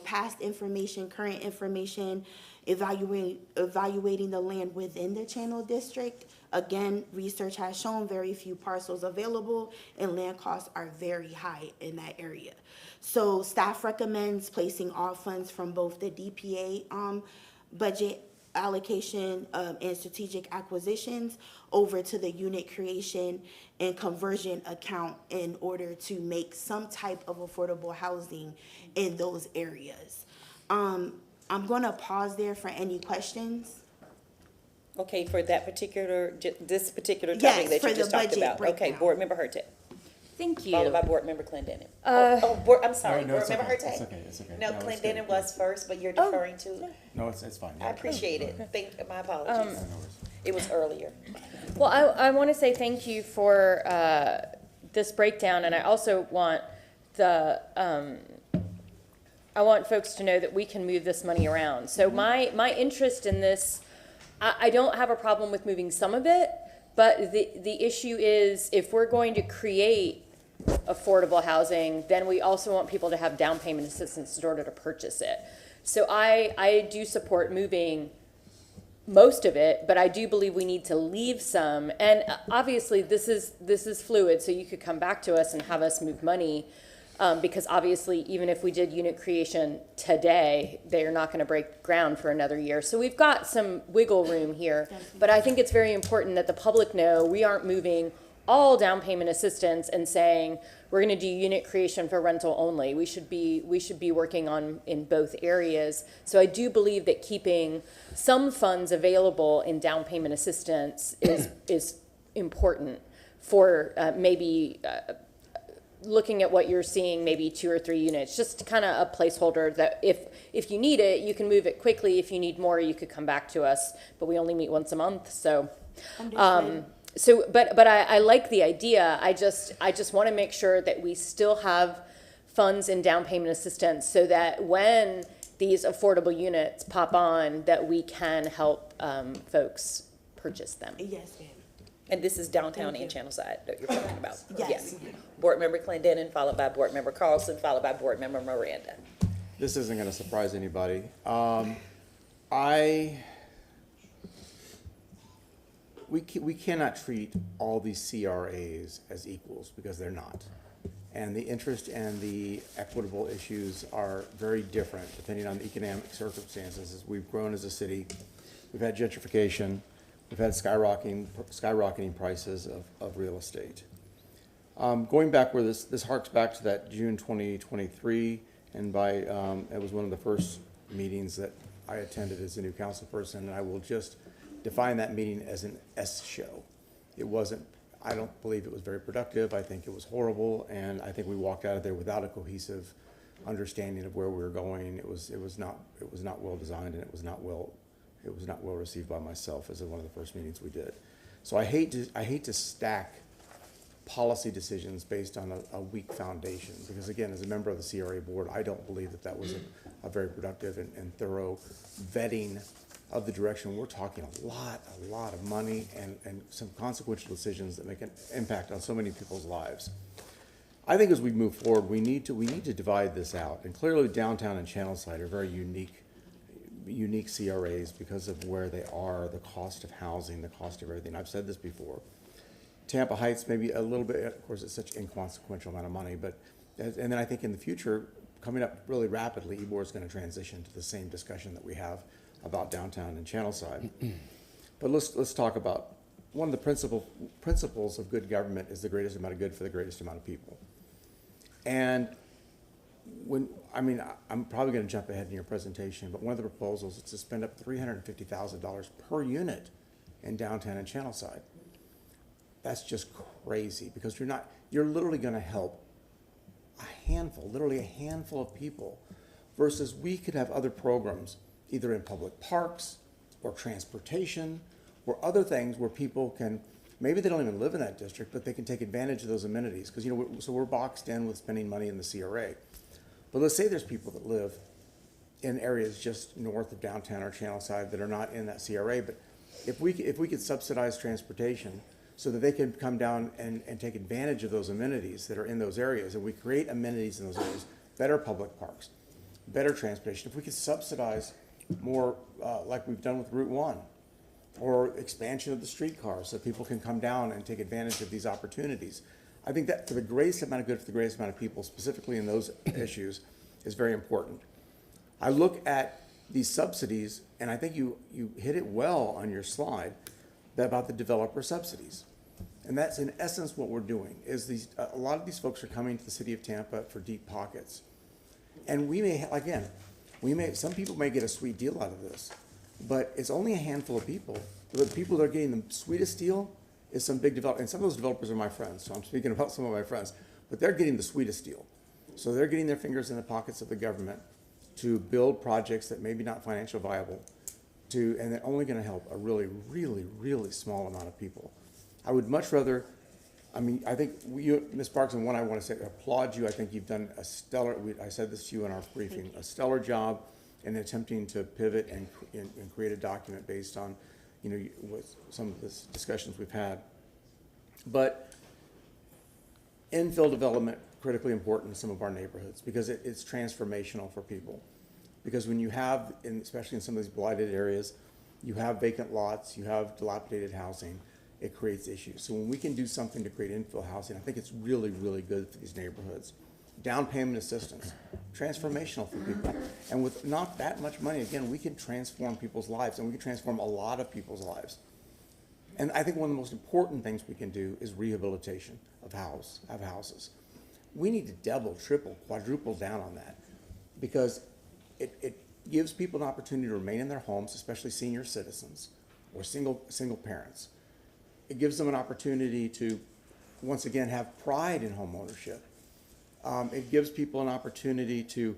past information, current information, evaluating the land within the channel district. Again, research has shown very few parcels available and land costs are very high in that area. So staff recommends placing all funds from both the DPA budget allocation and strategic acquisitions over to the unit creation and conversion account in order to make some type of affordable housing in those areas. I'm going to pause there for any questions. Okay, for that particular, this particular topic Yes, that for you the just talked budget about. Okay, breakdown. Board Member Hurtak. Thank you. Followed by Board Member Clendenin. I'm sorry, No, Board it's Member okay. Hurtak. It's okay, it's okay. No, No, it's Clendenin good. was first, but you're deferring to, No, it's fine. I appreciate it. My apologies. It was earlier. Well, I want to say thank you for this breakdown, and I also want I want folks to know that we can move this money around. So my interest in this, I don't have a problem with moving some of it, but the issue is if we're going to create affordable housing, then we also want people to have down payment assistance in order to purchase it. So I do support moving most of it, but I do believe we need to leave some. And obviously this is fluid, so you could come back to us and have us move money. Because obviously, even if we did unit creation today, they're not going to break ground for another year. So we've got some wiggle room here. But I think it's very important that the public know we aren't moving all down payment assistance and saying we're going to do unit creation for rental only. We should be working on in both areas. So I do believe that keeping some funds available in down payment assistance is important for maybe. Looking at what you're seeing, maybe 2 or 3 units, just kind of a placeholder that if you need it, you can move it quickly. If you need more, you could come back to us, but we only meet once a month. So, but I like the idea. I just want to make sure that we still have funds in down payment assistance so that when these affordable units pop on, that we can help folks purchase them. Yes, ma'am. And this is downtown and channel side that you're talking about? Yes. Board Member Clendenin, followed by Board Member Carlson, followed by Board Member Miranda. This isn't going to surprise anybody. We cannot treat all these CRAs as equals because they're not. And the interest and the equitable issues are very different depending on the economic circumstances. As we've grown as a city, we've had gentrification, we've had skyrocketing prices of real estate. Going back where this harks back to that June 2023, and it was one of the first meetings that I attended as a new council person, and I will just define that meeting as an S show. I don't believe it was very productive. I think it was horrible, and I think we walked out of there without a cohesive understanding of where we were going. It was not well designed, and it was not well received by myself as one of the first meetings we did. So I hate to stack policy decisions based on a weak foundation. Because again, as a member of the CRA board, I don't believe that that was a very productive and thorough vetting of the direction. We're talking a lot of money and some consequential decisions that make an impact on so many people's lives. I think as we move forward, we need to divide this out. And clearly downtown and Channelside are very unique CRAs because of where they are, the cost of housing, the cost of everything. I've said this before. Tampa Heights, maybe a little bit, of course, it's such an inconsequential amount of money, but, and then I think in the future, coming up really rapidly, EBOR is going to transition to the same discussion that we have about downtown and Channelside. But let's talk about one of the principles of good government is the greatest amount of good for the greatest amount of people. And I'm probably going to jump ahead in your presentation, but one of the proposals is to spend up $350,000 per unit in downtown and Channelside. That's just crazy because you're literally going to help literally a handful of people versus we could have other programs either in public parks or transportation or other things where people can, maybe they don't even live in that district, but they can take advantage of those amenities because, so we're boxed in with spending money in the CRA. But let's say there's people that live in areas just north of downtown or Channelside that are not in that CRA, but if we could subsidize transportation so that they can come down and take advantage of those amenities that are in those areas, and we create amenities in those areas, better public parks, better transportation. If we could subsidize more like we've done with Route 1, or expansion of the streetcars so people can come down and take advantage of these opportunities. I think that for the greatest amount of good for the greatest amount of people, specifically in those issues, is very important. I look at these subsidies, and I think you hit it well on your slide about the developer subsidies. And that's in essence what we're doing, is a lot of these folks are coming to the city of Tampa for deep pockets. And we may, again, some people may get a sweet deal out of this, but it's only a handful of people. The people that are getting the sweetest deal is some big developers, and some of those developers are my friends, so I'm speaking about some of my friends, but they're getting the sweetest deal. So they're getting their fingers in the pockets of the government to build projects that may be not financially viable, and they're only going to help a really, really, really small amount of people. I would much rather, I think you, Ms. Parks, and one I want to say, applaud you. I think you've done a stellar, I said this to you in our briefing, a stellar job in attempting to pivot and create a document based on, with some of the discussions we've had. But infill development, critically important in some of our neighborhoods because it's transformational for people. Because when you have, especially in some of these blighted areas, you have vacant lots, you have dilapidated housing, it creates issues. So when we can do something to create infill housing, I think it's really, really good for these neighborhoods. Down payment assistance, transformational for people. And with not that much money, again, we can transform people's lives, and we can transform a lot of people's lives. And I think one of the most important things we can do is rehabilitation of houses. We need to double, triple, quadruple down on that because it gives people an opportunity to remain in their homes, especially senior citizens or single parents. It gives them an opportunity to, once again, have pride in home ownership. It gives people an opportunity to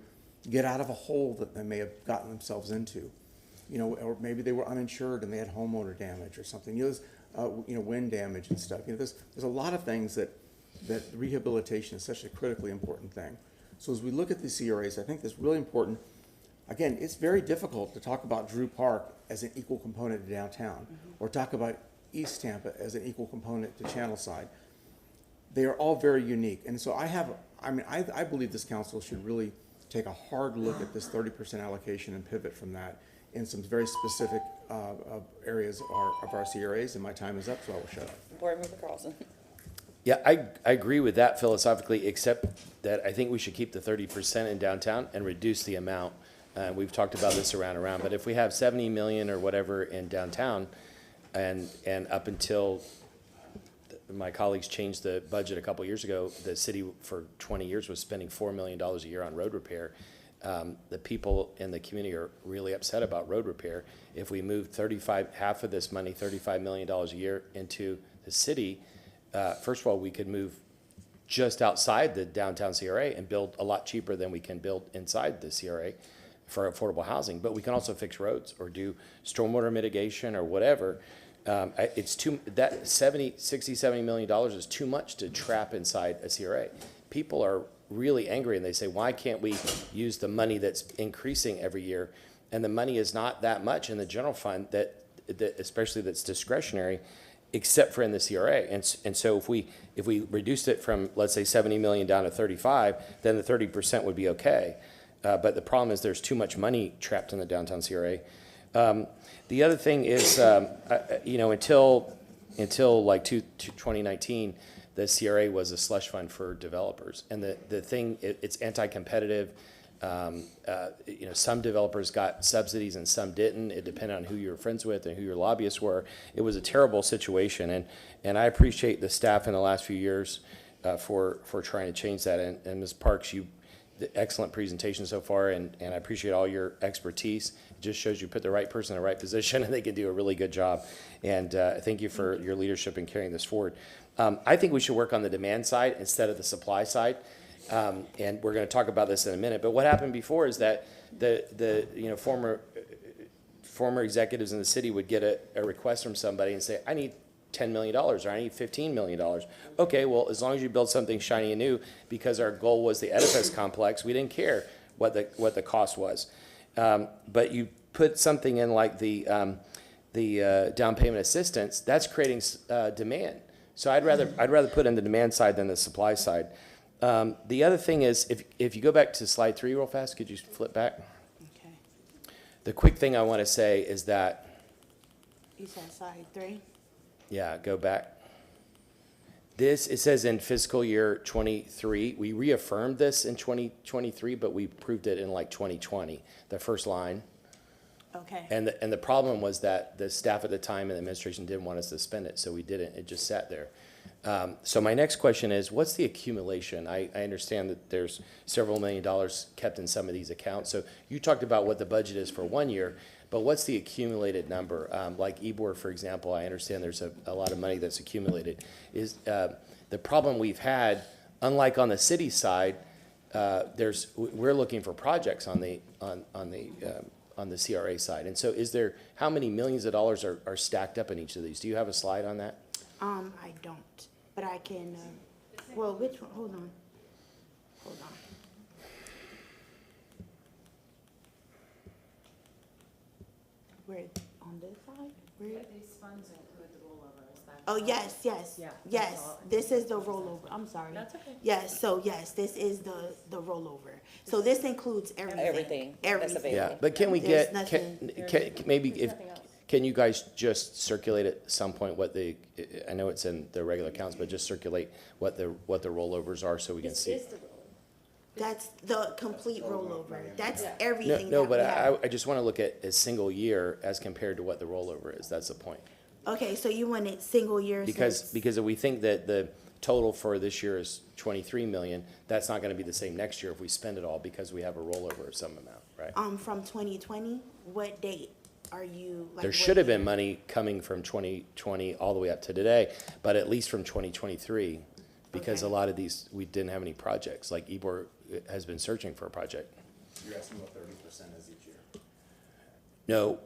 get out of a hole that they may have gotten themselves into, or maybe they were uninsured and they had homeowner damage or something. Wind damage and stuff. There's a lot of things that rehabilitation is such a critically important thing. So as we look at the CRAs, I think it's really important. Again, it's very difficult to talk about Drew Park as an equal component to downtown, or talk about East Tampa as an equal component to Channelside. They are all very unique, and so I believe this council should really take a hard look at this 30% allocation and pivot from that in some very specific areas of our CRAs, and my time is up, so I will shut up. Board Member Carlson. Yeah, I agree with that philosophically, except that I think we should keep the 30% in downtown and reduce the amount. We've talked about this around, but if we have 70 million or whatever in downtown, and up until my colleagues changed the budget a couple years ago, the city for 20 years was spending $4 million a year on road repair. The people in the community are really upset about road repair. If we moved half of this money, $35 million a year into the city, first of all, we could move just outside the downtown CRA and build a lot cheaper than we can build inside the CRA for affordable housing. But we can also fix roads or do stormwater mitigation or whatever. It's too, that $70 million is too much to trap inside a CRA. People are really angry and they say, why can't we use the money that's increasing every year? And the money is not that much in the general fund that especially that's discretionary, except for in the CRA. And so if we reduced it from, let's say, 70 million down to 35, then the 30% would be okay. But the problem is there's too much money trapped in the downtown CRA. The other thing is, until like 2019, the CRA was a slush fund for developers. And the thing, it's anti-competitive. Some developers got subsidies and some didn't. It depended on who you were friends with and who your lobbyists were. It was a terrible situation. And I appreciate the staff in the last few years for trying to change that. And Ms. Parks, the excellent presentation so far, and I appreciate all your expertise. It just shows you put the right person in the right position and they can do a really good job. And thank you for your leadership in carrying this forward. I think we should work on the demand side instead of the supply side. And we're going to talk about this in a minute. But what happened before is that the former executives in the city would get a request from somebody and say, I need $10 million or I need $15 million. Okay, well, as long as you build something shiny and new, because our goal was the edifice complex, we didn't care what the cost was. But you put something in like the down payment assistance, that's creating demand. So I'd rather put in the demand side than the supply side. The other thing is, if you go back to slide 3 real fast, could you flip back? Okay. The quick thing I want to say is that, You said slide 3? yeah, go back. It says in fiscal year 23, we reaffirmed this in 2023, but we proved it in like 2020, the first line. Okay. And the problem was that the staff at the time and the administration didn't want us to spend it, so we didn't. It just sat there. So my next question is, what's the accumulation? I understand that there's several $1 million kept in some of these accounts. So you talked about what the budget is for 1 year, but what's the accumulated number? Like Ybor, for example, I understand there's a lot of money that's accumulated. Is the problem we've had, unlike on the city side, we're looking for projects on the CRA side. And so how many millions of dollars are stacked up in each of these? Do you have a slide on that? I don't, but I can, well, which one, hold on. Where, on this side? Where? These funds include the rollover, is that? Oh, yes, Yeah, yes, that's all. this is the rollover, I'm sorry. That's okay. Yes, this is the rollover. So this includes everything. That's available. Yeah, but can we There's get, nothing- can you guys just circulate at some point I know it's in the regular accounts, but just circulate what the rollovers are so we can see? That's the complete rollover. That's everything No, that but we have. I just want to look at a single year as compared to what the rollover is. That's the point. Okay, so you want it single year? Because if we think that the total for this year is 23 million, that's not going to be the same next year if we spend it all because we have a rollover of some amount, right? From 2020, what date are you? There should have been money coming from 2020 all the way up to today, but at least from 2023, because a lot of these, we didn't have any projects, like Ybor has been searching for a project. You're asking what 30% is each year? No,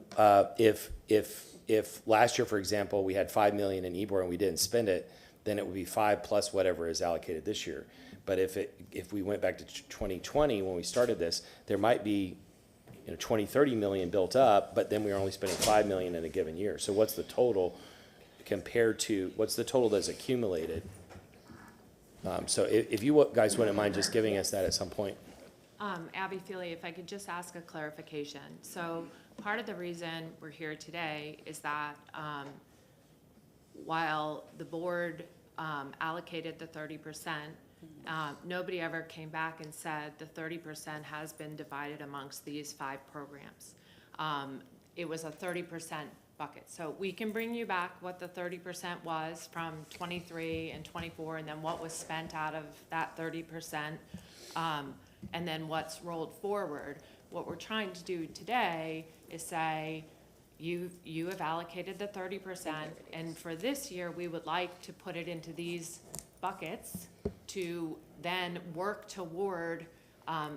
if last year, for example, we had 5 million in Ybor and we didn't spend it, then it would be 5 plus whatever is allocated this year. But if we went back to 2020 when we started this, there might be 20-30 million built up, but then we were only spending 5 million in a given year. So what's the total what's the total that's accumulated? So if you guys wouldn't mind just giving us that at some point. Abby Feely, if I could just ask a clarification. So part of the reason we're here today is that while the board allocated the 30%, nobody ever came back and said the 30% has been divided amongst these 5 programs. It was a 30% bucket. So we can bring you back what the 30% was from 23 and 24, and then what was spent out of that 30%, and then what's rolled forward. What we're trying to do today is say, you have allocated the 30%, and for this year, we would like to put it into these buckets to then work toward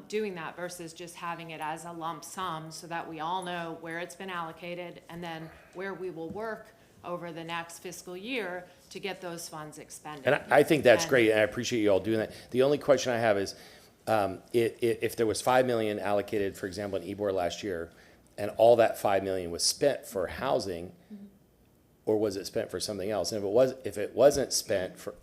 doing that versus just having it as a lump sum so that we all know where it's been allocated and then where we will work over the next fiscal year to get those funds expended. And I think that's And- great, and I appreciate you all doing that. The only question I have is, if there was 5 million allocated, for example, in Ybor last year, and all that 5 million was spent for housing, or was it spent for something else? And if it wasn't spent for,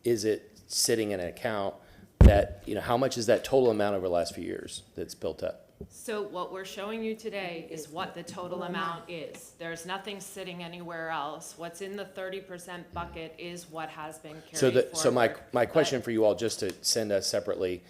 is it sitting in an account that, how much is that total amount over the last few years that's built up? So what we're showing you today is what the total amount is. There's nothing sitting anywhere else. What's in the 30% bucket is what has been carried forward. So my question for you all, just to send us separately,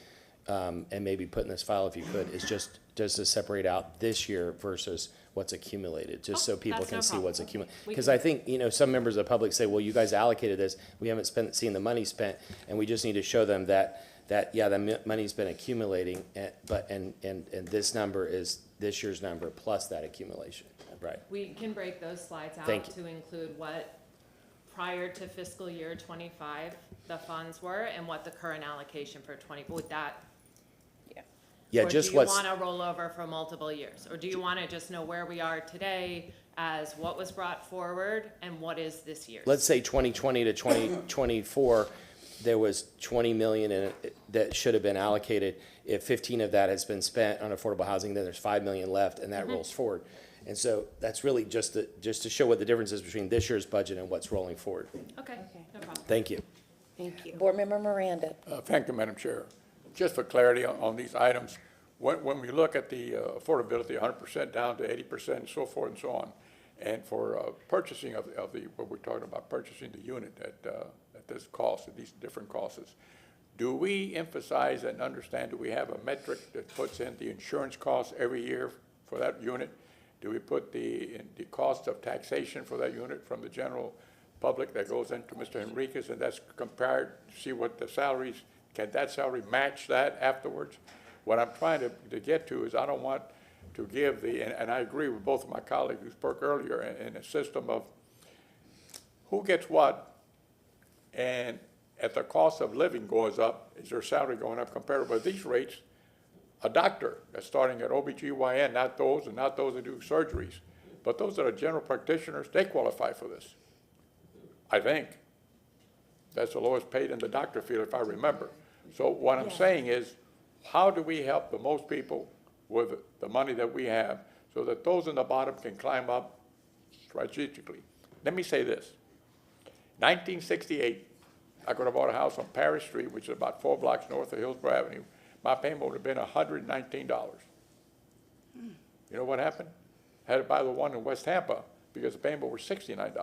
and maybe put in this file if you could, is just to separate out this year versus what's accumulated, just so people that's can no see problem. what's accumulated. We Because can- I think, some members of the public say, well, you guys allocated this, we haven't seen the money spent, and we just need to show them that the money's been accumulating, and this number is this year's number plus that accumulation, right? We can break those slides out Thank you. to include what prior to fiscal year 25 the funds were and what the current allocation for 20, would that? Yeah, Or just do you what's. want to roll over for multiple years? Or do you want to just know where we are today as what was brought forward and what is this year's? Let's say 2020 to 2024, there was 20 million in it that should have been allocated. If 15 of that has been spent on affordable housing, then there's 5 million left, and that rolls forward. And so that's really just to show what the difference is between this year's budget and what's rolling forward. Okay, no problem. Thank you. Thank you. Board Member Miranda. Thank you, Madam Chair. Just for clarity on these items, when we look at the affordability, 100% down to 80% and so forth and so on, and for purchasing of the, what we're talking about, purchasing the unit at this cost, at these different costs, do we emphasize and understand, do we have a metric that puts in the insurance costs every year for that unit? Do we put the cost of taxation for that unit from the general public that goes into Mr. Henriquez, and that's compared to see what the salaries, can that salary match that afterwards? What I'm trying to get to is I don't want to give and I agree with both of my colleagues who spoke earlier, in a system of who gets what, and if the cost of living goes up, is their salary going up comparable with these rates? A doctor that's starting at OBGYN, not those that do surgeries, but those that are general practitioners, they qualify for this. I think. That's the lowest paid in the doctor field, if I remember. So what I'm saying is, how do we help the most people with the money that we have so that those in the bottom can climb up strategically? Let me say this. 1968, I could have bought a house on Parish Street, which is about 4 blocks north of Hillsborough Avenue. My payment would have been $119. You know what happened? I had to buy the one in West Tampa because the payment was $69.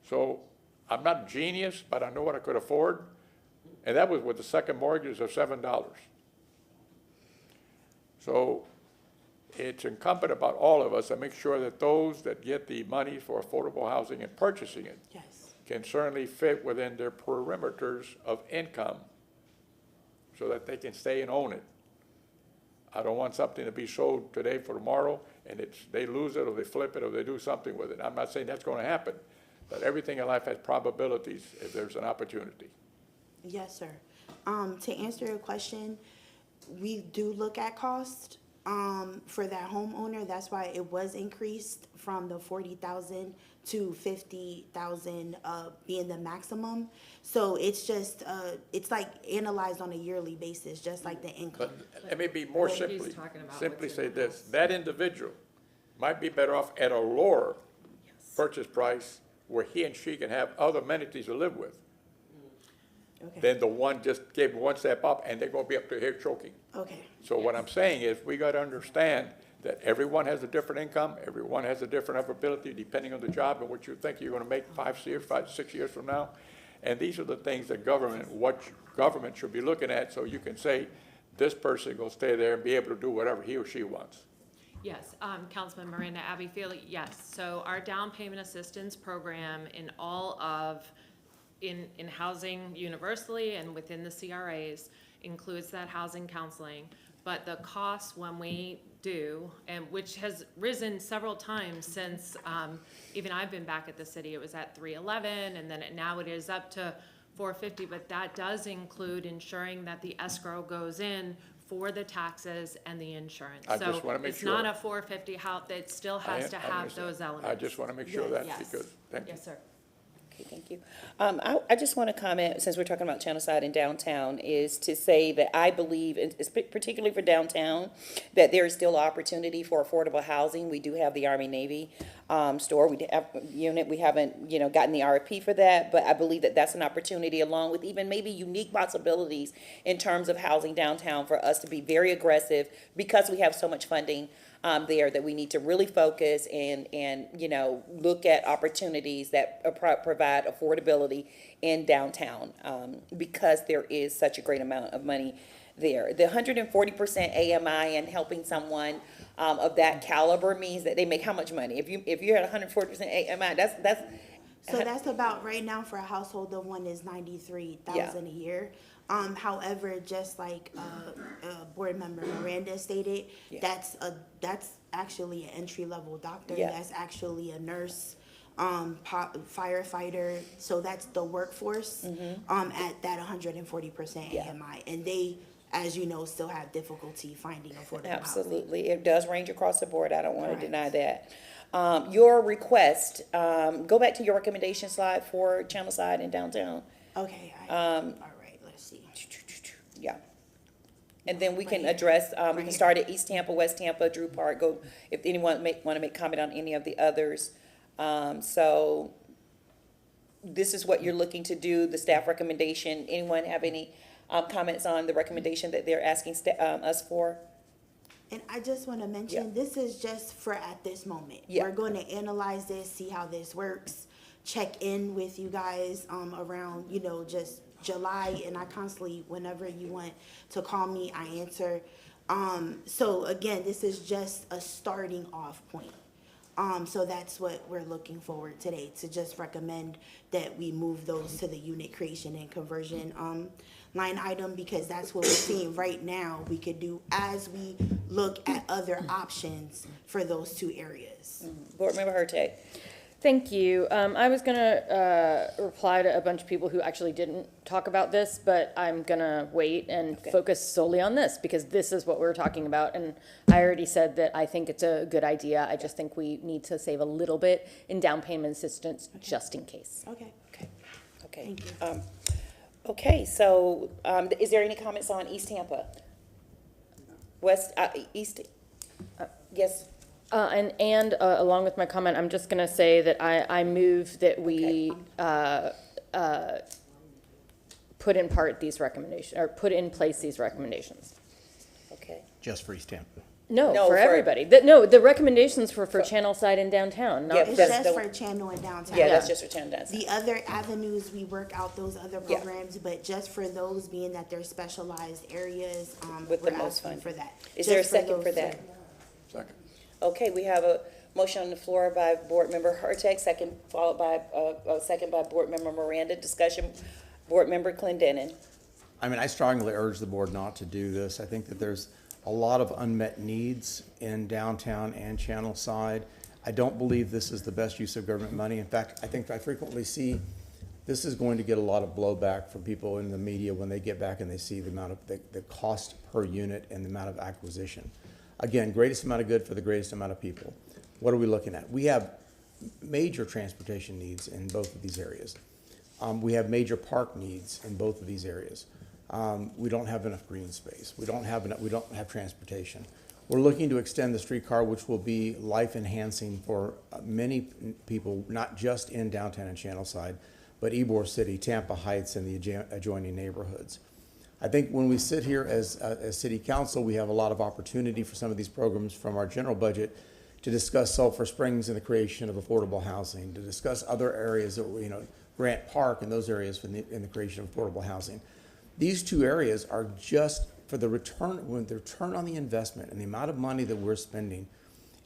So I'm not a genius, but I know what I could afford. And that was with the second mortgage of $7. So it's incumbent about all of us to make sure that those that get the money for affordable housing and purchasing it can certainly fit within their perimeters of income so that they can stay and own it. I don't want something to be sold today for tomorrow, and they lose it or they flip it or they do something with it. I'm not saying that's going to happen, but everything in life has probabilities if there's an opportunity. Yes, sir. To answer your question, we do look at cost for that homeowner. That's why it was increased from the 40,000 to 50,000 being the maximum. So it's just it's like analyzed on a yearly basis, just like the income. But let me be more simply say this. That individual might be better off at a lower purchase price where he and she can have other amenities to live with. Then the one just gave one step up and they're going to be up to here choking. Okay. So what I'm saying is we got to understand that everyone has a different income, everyone has a different ability depending on the job and what you think you're going to make 5 years, 6 years from now. And these are the things that what government should be looking at so you can say this person is going to stay there and be able to do whatever he or she wants. Yes, Councilman Miranda, Abby Feely, yes. So our down payment assistance program in all of in housing universally and within the CRAs includes that housing counseling. But the cost when we do, and which has risen several times since even I've been back at the city, it was at $311 and then now it is up to $450, but that does include ensuring that the escrow goes in for the taxes and the insurance. I just wanna make So it's not sure. a 450 house, it still I has to have understand. those elements. I just want to make sure that, Yes. because, thank you. Yes, sir. Okay, thank you. I just want to comment, since we're talking about Channelside and downtown, is to say that I believe, and particularly for downtown, that there is still opportunity for affordable housing. We do have the Army Navy store, we have unit, we haven't, gotten the RFP for that, but I believe that that's an opportunity, along with even maybe unique possibilities in terms of housing downtown, for us to be very aggressive, because we have so much funding there, that we need to really focus and look at opportunities that provide affordability in downtown, because there is such a great amount of money there. The 140% AMI and helping someone of that caliber means that they make how much money? If you're at 140% AMI, that's So that's about, right now for a household of one is 93,000 a year. However, just like Board Member Miranda stated, that's actually an entry-level doctor. Yeah. That's actually a nurse, firefighter. So that's the workforce at that 140% AMI, and they, as you know, still have difficulty finding affordable housing. absolutely, it does range across the board. I don't want to Correct. deny that. Your request, go back to your recommendation slide for Channelside and downtown. Okay, all right, let's see. Yeah. And then we can address, we can start at East Tampa, West Tampa, Drew Park, go, if anyone want to make comment on any of the others. So this is what you're looking to do, the staff recommendation. Anyone have any comments on the recommendation that they're asking us for? And I just want to mention, this is just for at this moment. Yeah. We're going to analyze this, see how this works, check in with you guys around, just July, and I constantly, whenever you want to call me, I answer. So again, this is just a starting off point. So that's what we're looking forward today, to just recommend that we move those to the unit creation and conversion line item, because that's what we're seeing right now we could do as we look at other options for those two areas. Board Member Hurtag. Thank you. I was gonna reply to a bunch of people who actually didn't talk about this, but I'm gonna wait and focus solely on this, because this is what we're talking about. And I already said that I think it's a good idea. I just think we need to save a little bit in down payment assistance, just in case. Okay. Okay. Thank you. Okay, so, is there any comments on East Tampa? West, East, yes? And along with my comment, I'm just gonna say that I move that we put in part these recommendations, or put in place these recommendations. Okay. Just for East Tampa. No, No, for for- everybody. The recommendations for Channelside and downtown, not Yeah, It's that's just the- for Channel and downtown. Yeah, that's just for Channel. The other avenues, we work out those other Yeah. programs, but just for those, being that they're specialized areas, With we're the most asking funding. for that. Is there a Just for second for those that? two. Second. Okay, we have a motion on the floor by Board Member Hurtag, second, followed by, second by Board Member Miranda. Discussion, Board Member Clendenin. I mean, I strongly urge the board not to do this. I think that there's a lot of unmet needs in downtown and Channelside. I don't believe this is the best use of government money. In fact, I think I frequently see this is going to get a lot of blowback from people in the media when they get back and they see the amount of, the cost per unit and the amount of acquisition. Again, greatest amount of good for the greatest amount of people. What are we looking at? We have major transportation needs in both of these areas. We have major park needs in both of these areas. We don't have enough green space. We don't have transportation. We're looking to extend the streetcar, which will be life enhancing for many people, not just in downtown and Channelside, but Ybor City, Tampa Heights, and the adjoining neighborhoods. I think when we sit here as city council, we have a lot of opportunity for some of these programs from our general budget to discuss Sulphur Springs and the creation of affordable housing, to discuss other areas that, Grant Park and those areas in the creation of affordable housing. These two areas are just for the return on the investment and the amount of money that we're spending.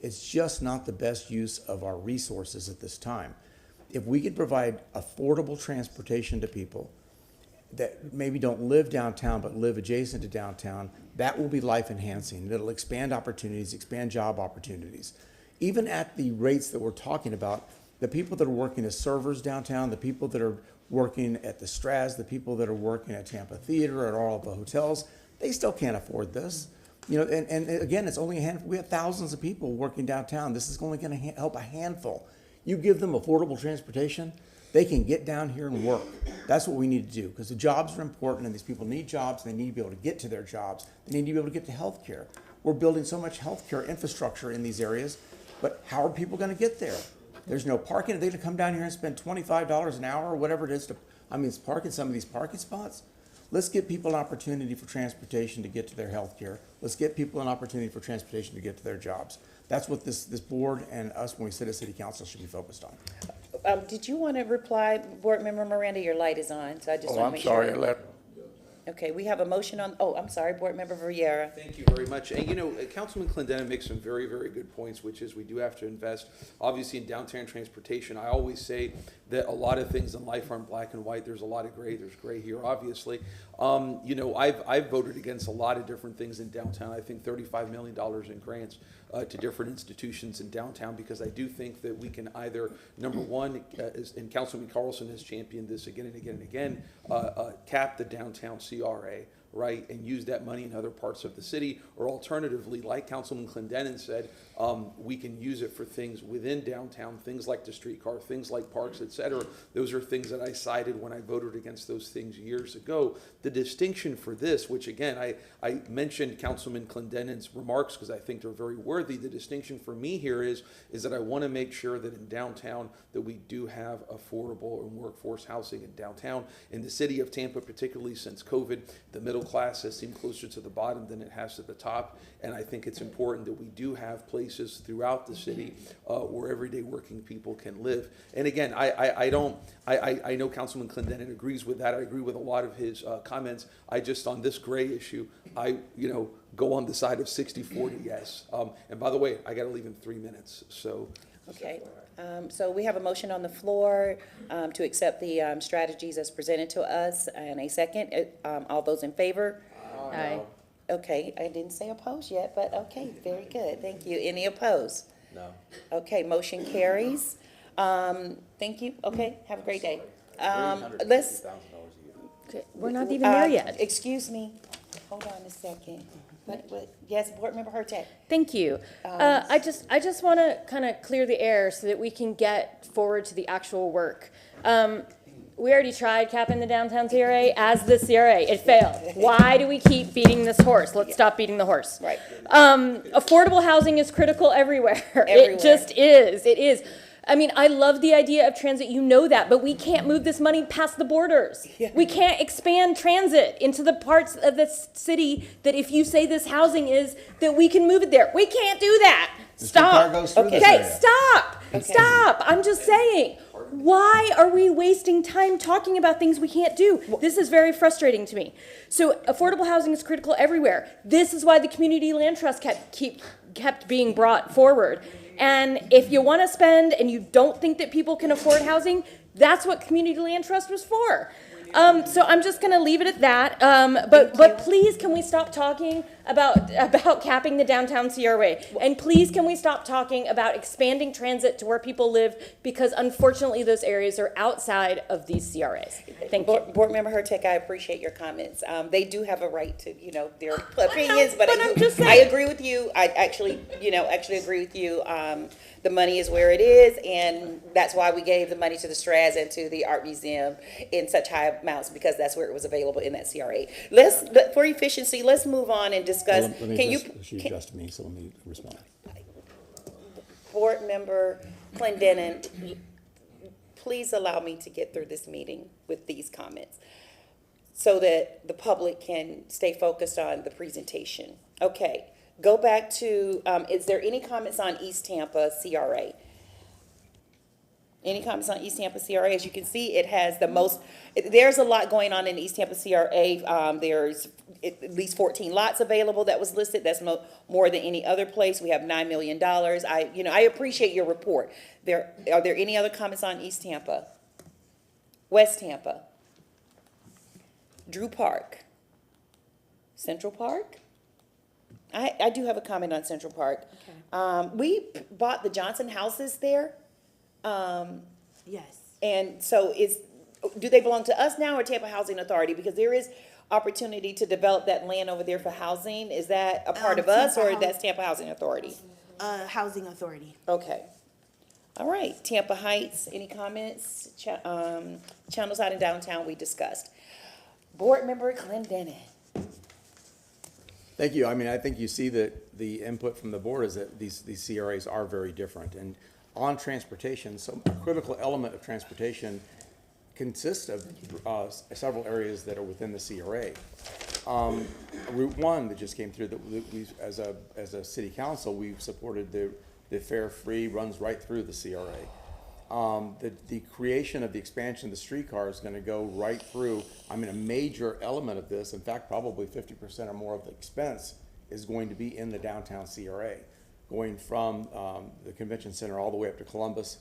It's just not the best use of our resources at this time. If we could provide affordable transportation to people that maybe don't live downtown but live adjacent to downtown, that will be life enhancing. It'll expand opportunities, expand job opportunities. Even at the rates that we're talking about, the people that are working as servers downtown, the people that are working at the Straz, the people that are working at Tampa Theater, at all of the hotels, they still can't afford this. You know, and again, it's only a handful. We have thousands of people working downtown. This is only going to help a handful. You give them affordable transportation, they can get down here and work. That's what we need to do, because the jobs are important, and these people need jobs. They need to be able to get to their jobs. They need to be able to get to health care. We're building so much healthcare infrastructure in these areas, but how are people going to get there? There's no parking. Are they going to come down here and spend $25 an hour or whatever it is to, park in some of these parking spots? Let's give people an opportunity for transportation to get to their health care. Let's get people an opportunity for transportation to get to their jobs. That's what this board and us, when we sit as city council, should be focused on. Did you want to reply, Board Member Miranda? Your light is on, so I just want to make sure. I'm sorry, Okay, we have a motion on, I'm sorry, Board Member Vieira. Thank you very much. And Councilman Clendenin makes some very, very good points, which is we do have to invest, obviously, in downtown transportation. I always say that a lot of things in life aren't black and white. There's a lot of gray. There's gray here, obviously. I've voted against a lot of different things in downtown. I think $35 million in grants to different institutions in downtown, because I do think that we can either, number one, and Councilman Carlson has championed this again and again and again, cap the downtown CRA, right, and use that money in other parts of the city, or alternatively, like Councilman Clendenin said, we can use it for things within downtown, things like the streetcar, things like parks, et cetera. Those are things that I cited when I voted against those things years ago. The distinction for this, which again, I mentioned Councilman Clendenin's remarks because I think they're very worthy. The distinction for me here is that I want to make sure that in downtown that we do have affordable and workforce housing in downtown. In the city of Tampa, particularly since COVID, the middle class has seemed closer to the bottom than it has to the top. And I think it's important that we do have places throughout the city where everyday working people can live. And again, I know Councilman Clendenin agrees with that. I agree with a lot of his comments. I just, on this gray issue, go on the side of 60-40 yes. And by the way, I got to leave in 3 minutes, so. Okay, so we have a motion on the floor to accept the strategies as presented to us, and a second. All those in favor? Aye. Okay, I didn't say opposed yet, but okay, very good, thank you. Any opposed? No. Okay, motion carries. Thank you, okay, have a great day. We're not even there yet. Excuse me, hold on a second. Yes, Board Member Hurtak. Thank you. I just want to kind of clear the air so that we can get forward to the actual work. We already tried capping the downtown CRA as the CRA. It failed. Why do we keep beating this horse? Let's stop beating the horse. Right. Affordable housing is critical everywhere. It just is. It is. I mean, I love the idea of transit, you know that, but we can't move this money past the borders. Yeah. We can't expand transit into the parts of the city that if you say this housing is, that we can move it there. We can't do that. Stop. Okay, stop. Okay. Stop. I'm just saying. Why are we wasting time talking about things we can't do? This is very frustrating to me. So affordable housing is critical everywhere. This is why the Community Land Trust kept being brought forward. And if you want to spend and you don't think that people can afford housing, that's what Community Land Trust was for. So I'm just going to leave it at that. But please, can we stop talking about capping the downtown CRA? And please, can we stop talking about expanding transit to where people live? Because unfortunately, those areas are outside of these CRAs. Thank you. Board Member Hurtak, I appreciate your comments. They do have a right to, their opinions, but I agree with you. I actually agree with you. The money is where it is, and that's why we gave the money to the Straz and to the Art Museum in such high amounts, because that's where it was available in that CRA. For efficiency, let's move on and discuss. She addressed me, so let me respond. Board Member Clendenin, please allow me to get through this meeting with these comments so that the public can stay focused on the presentation. Okay. Go back to, is there any comments on East Tampa CRA? Any comments on East Tampa CRA? As you can see, it has the most, there's a lot going on in East Tampa CRA. There's at least 14 lots available that was listed. That's more than any other place. We have $9 million. I appreciate your report. Are there any other comments on East Tampa? West Tampa? Drew Park? Central Park? I do have a comment on Central Park. Okay. We bought the Johnson houses there. Yes. And so do they belong to us now or Tampa Housing Authority? Because there is opportunity to develop that land over there for housing? Is that a part of us, or Tampa that's Tampa Housing Authority? Housing Authority. Okay. All right, Tampa Heights, any comments? Channel Side and downtown, we discussed. Board Member Clendenin. Thank you. I mean, I think you see that the input from the board is that these CRAs are very different. And on transportation, so a critical element of transportation consists of several areas that are within the CRA. Route 1 that just came through, that we, as a city council, we've supported the fare free, runs right through the CRA. The creation of the expansion of the streetcar is going to go right through. I mean, a major element of this, in fact, probably 50% or more of the expense is going to be in the downtown CRA, going from the convention center all the way up to Columbus,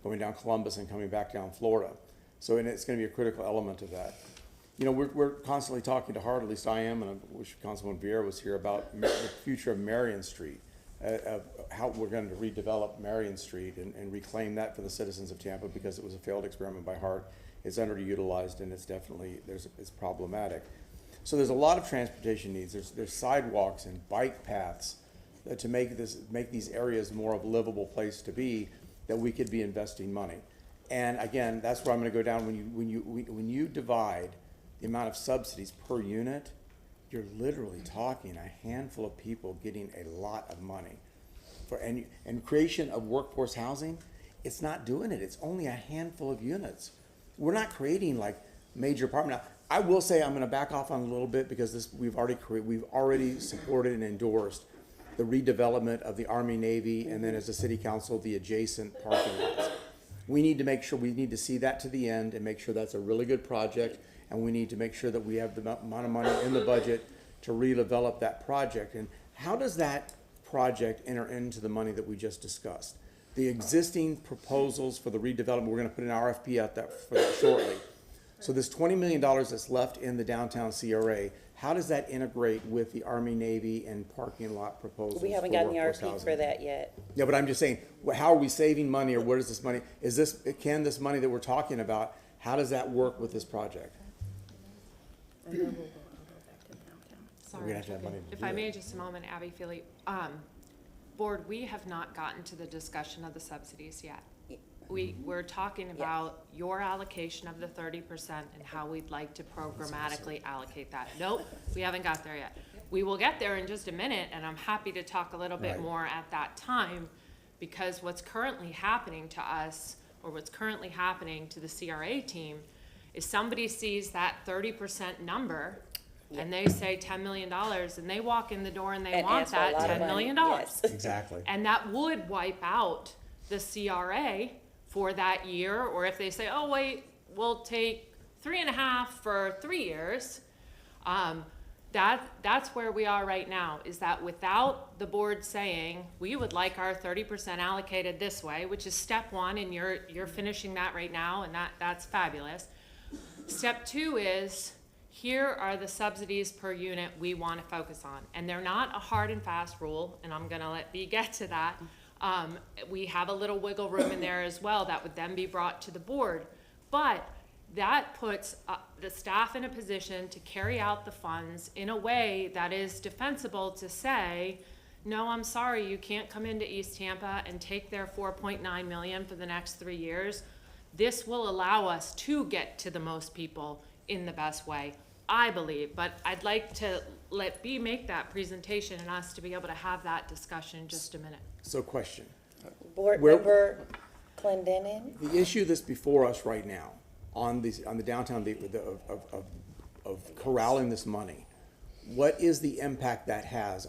going down Columbus and coming back down Florida. So, and it's going to be a critical element of that. You know, we're constantly talking to Hart, at least I am, and I wish Councilman Vieira was here, about the future of Marion Street. Of how we're going to redevelop Marion Street and reclaim that for the citizens of Tampa, because it was a failed experiment by Hart. It's underutilized, and it's definitely, it's problematic. So there's a lot of transportation needs. There's sidewalks and bike paths to make these areas more of a livable place to be, that we could be investing money. And again, that's where I'm going to go down. When you divide the amount of subsidies per unit, you're literally talking a handful of people getting a lot of money. And creation of workforce housing, it's not doing it. It's only a handful of units. We're not creating like major apartment. Now, I will say I'm going to back off on a little bit, because we've already supported and endorsed the redevelopment of the Army, Navy, and then as a city council, the adjacent parking lots. We need to see that to the end and make sure that's a really good project. And we need to make sure that we have the amount of money in the budget to redevelop that project. And how does that project enter into the money that we just discussed? The existing proposals for the redevelopment, we're going to put an RFP out for that shortly. So this $20 million that's left in the downtown CRA, how does that integrate with the Army, Navy, and parking lot proposals? We haven't for gotten the workforce RFP housing? for that yet. Yeah, but I'm just saying, how are we saving money, or what is this money? Can this money that we're talking about, how does that work with this project? Sorry, We're gonna have to have money to if do I that. may, just a moment, Abby Feely. Board, we have not gotten to the discussion of the subsidies yet. We're talking about your allocation of the 30% and how we'd like to programmatically allocate that. Nope, we haven't got there yet. We will get there in just a minute, and I'm happy to talk a little bit more at that time, because what's currently happening to us, or what's currently happening to the CRA team, is somebody sees that 30% number and they say $10 million, and they walk in the door and they And want ask for a that lot of $10 money. million. Yes. Exactly. And that would wipe out the CRA for that year, or if they say, oh, wait, we'll take 3.5 for 3 years. That's where we are right now, is that without the board saying, we would like our 30% allocated this way, which is step one, and you're finishing that right now, and that's fabulous. Step two is, here are the subsidies per unit we want to focus on. And they're not a hard and fast rule, and I'm gonna let B get to that. We have a little wiggle room in there as well that would then be brought to the board. But that puts the staff in a position to carry out the funds in a way that is defensible, to say, no, I'm sorry, you can't come into East Tampa and take their $4.9 million for the next 3 years. This will allow us to get to the most people in the best way, I believe. But I'd like to let B make that presentation and us to be able to have that discussion in just a minute. So question. Board Member Clendenin? The issue that's before us right now on the downtown, of corralling this money, what is the impact that has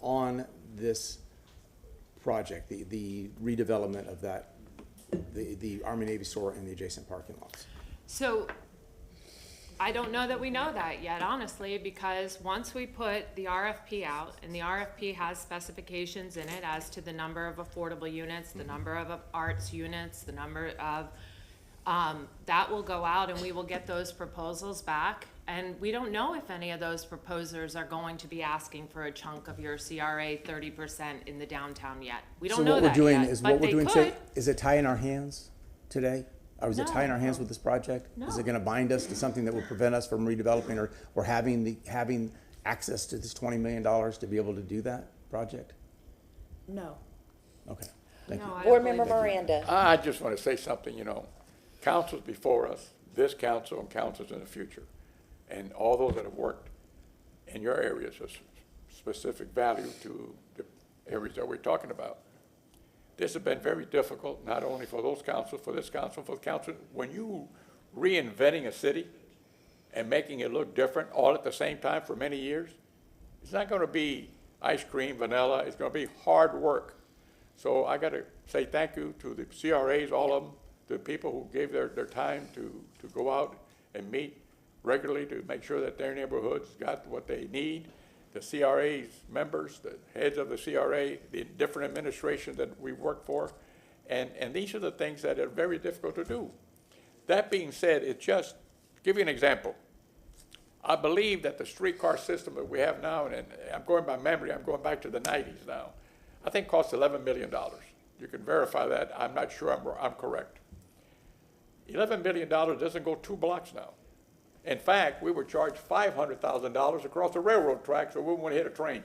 on this project, the redevelopment of that, the Army Navy store and the adjacent parking lots? So I don't know that we know that yet, honestly, because once we put the RFP out, and the RFP has specifications in it as to the number of affordable units, the number of arts units, the number of, that will go out, and we will get those proposals back. And we don't know if any of those proposers are going to be asking for a chunk of your CRA 30% in the downtown yet. We don't know that yet, but they could. Is it tie in our hands today? Or is it tying our hands with this project? Is it gonna bind us to something that will prevent us from redeveloping or having access to this $20 million to be able to do that project? No. Okay, thank you. Board Member Miranda. I just want to say something, councils before us, this council and councils in the future, and all those that have worked in your areas of specific value to the areas that we're talking about. This has been very difficult, not only for those councils, for this council, for the council. When you reinventing a city and making it look different all at the same time for many years, it's not going to be ice cream, vanilla. It's going to be hard work. So I got to say thank you to the CRAs, all of them, to the people who gave their time to go out and meet regularly to make sure that their neighborhoods got what they need. The CRA's members, the heads of the CRA, the different administrations that we work for. And these are the things that are very difficult to do. That being said, it's just, give you an example. I believe that the streetcar system that we have now, and I'm going by memory, I'm going back to the 90s now, I think costs $11 million. You can verify that. I'm not sure I'm correct. $11 million doesn't go 2 blocks now. In fact, we were charged $500,000 across the railroad track so we wouldn't want to hit a train.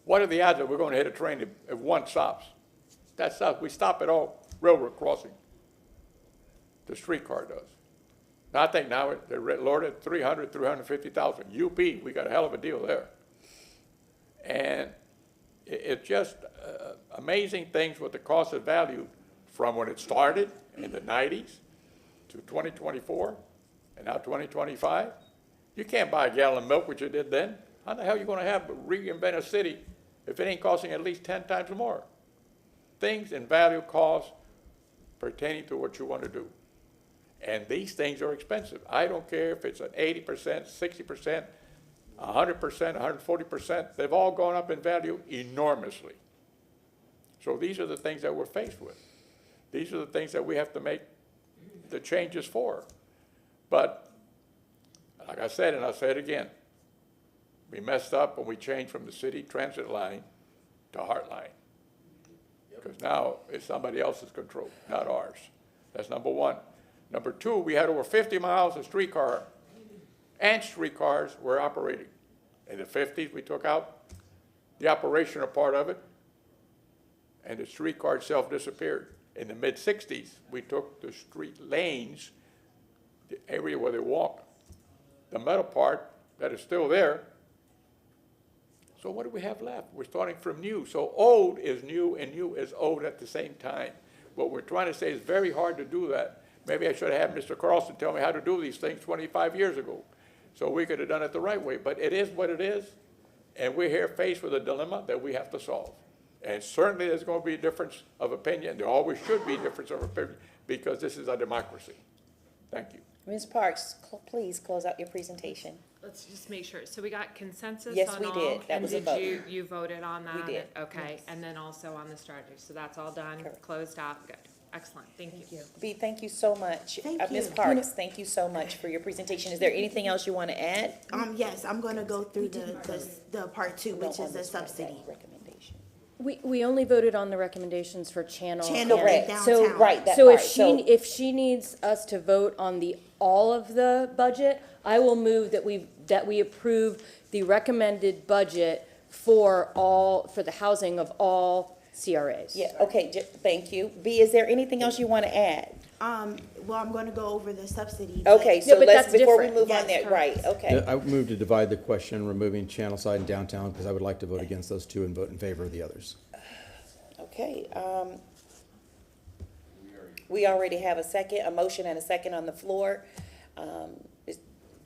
What are the odds that we're going to hit a train if one stops? That stops. We stop at all railroad crossing. The streetcar does. Now, I think now they're lowered at $300,000, $350,000. UP, we got a hell of a deal there. And it's just amazing things with the cost of value from when it started in the 90s to 2024 and now 2025. You can't buy a gallon of milk, which you did then. How the hell are you going to reinvent a city if it ain't costing at least 10 times more? Things in value cost pertaining to what you want to do. And these things are expensive. I don't care if it's an 80%, 60%, 100%, 140%. They've all gone up in value enormously. So these are the things that we're faced with. These are the things that we have to make the changes for. But like I said, and I'll say it again, we messed up when we changed from the city transit line to Heart Line. Because now it's somebody else's control, not ours. That's number one. Number two, we had over 50 miles of streetcar, and streetcars were operating. In the 50s, we took out the operational part of it, and the streetcar itself disappeared. In the mid-60s, we took the street lanes, the area where they walk, the metal part that is still there. So what do we have left? We're starting from new. So old is new and new is old at the same time. What we're trying to say is very hard to do that. Maybe I should have had Mr. Carlson tell me how to do these things 25 years ago. So we could have done it the right way. But it is what it is. And we're here faced with a dilemma that we have to solve. And certainly there's going to be a difference of opinion. There always should be a difference of opinion because this is a democracy. Thank you. Ms. Parks, please close out your presentation. Let's just make sure. So we got consensus Yes, on we all? did. That was a vote. And did you voted on that? We did. Okay, Yes. and then also on the strategy. So that's all done, closed out. Good. Excellent. Thank you. B, thank you so much. Thank Ms. you. Parks, thank you so much for your presentation. Is there anything else you want to add? Yes, I'm gonna go through the part 2, which is the subsidy. We only voted on the recommendations for Channel. Channel and- and So, downtown. Right, that so part. if she needs us to vote on all of the budget, I will move that we approve the recommended budget for the housing of all CRAs. Yeah, okay, thank you. B, is there anything else you want to add? Well, I'm gonna go over the subsidy. Okay, so but let's, that's before we different. move on Yes, there, right, okay. I move to divide the question, removing channel side and downtown, because I would like to vote against those two and vote in favor of the others. Okay, we already have a motion and a second on the floor.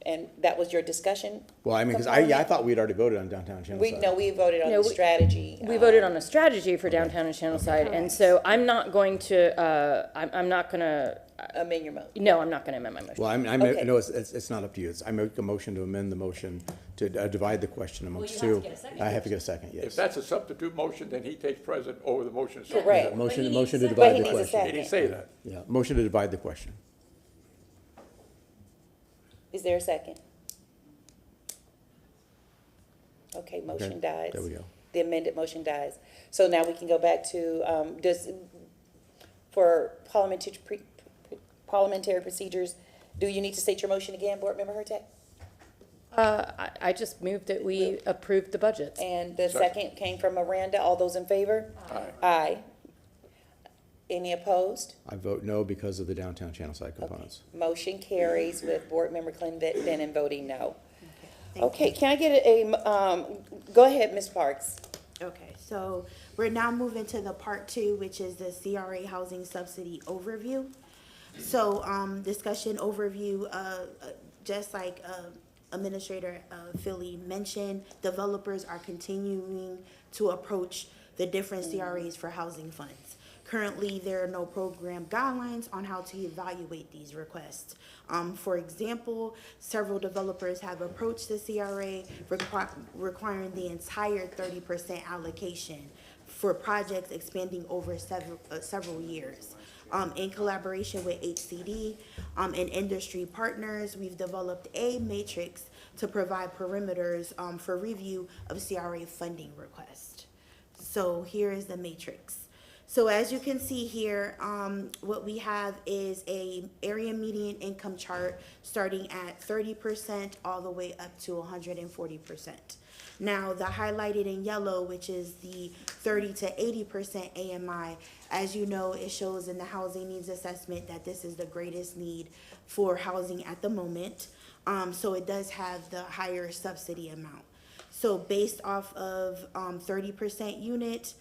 And that was your discussion? Well, I mean, because I thought we'd already voted on downtown channel side. We voted on No, the strategy. We voted on a strategy for downtown and Channel Side, and so I'm not going to, I'm not gonna. Amend your motion. No, I'm not gonna amend my motion. Well, Okay. no, it's not up to you. I make a motion to amend the motion to divide the question amongst two. I have to get a second, If yes. that's a substitute motion, then he takes precedent over the motion. Correct. Motion to But divide he the needs a question. second. Did he say that? Yeah, motion to divide the question. Is there a second? Okay, motion Okay, dies. there we go. The amended motion dies. So now we can go back to, for parliamentary procedures. Do you need to state your motion again, Board Member Hurtak? I just moved that we approved the budget. And the second came from Miranda. All those in favor? Aye. Aye. Any opposed? I vote no because of the downtown channel side components. Motion carries with Board Member Clendenin voting no. Thank Okay, can I get go ahead, Ms. Parks. Okay, so we're now moving to the part two, which is the CRA housing subsidy overview. So, discussion overview, just like, Administrator Philly mentioned, developers are continuing to approach the different CRAs for housing funds. Currently, there are no program guidelines on how to evaluate these requests. For example, several developers have approached the CRA requiring the entire 30% allocation for projects expanding over several years. In collaboration with HCD and industry partners, we've developed a matrix to provide parameters for review of CRA funding requests. So here is the matrix. So as you can see here, what we have is a area median income chart starting at 30% all the way up to 140%. Now, the highlighted in yellow, which is the 30 to 80% AMI, as you know, it shows in the housing needs assessment that this is the greatest need for housing at the moment. So it does have the higher subsidy amount. So based off of 30% unit,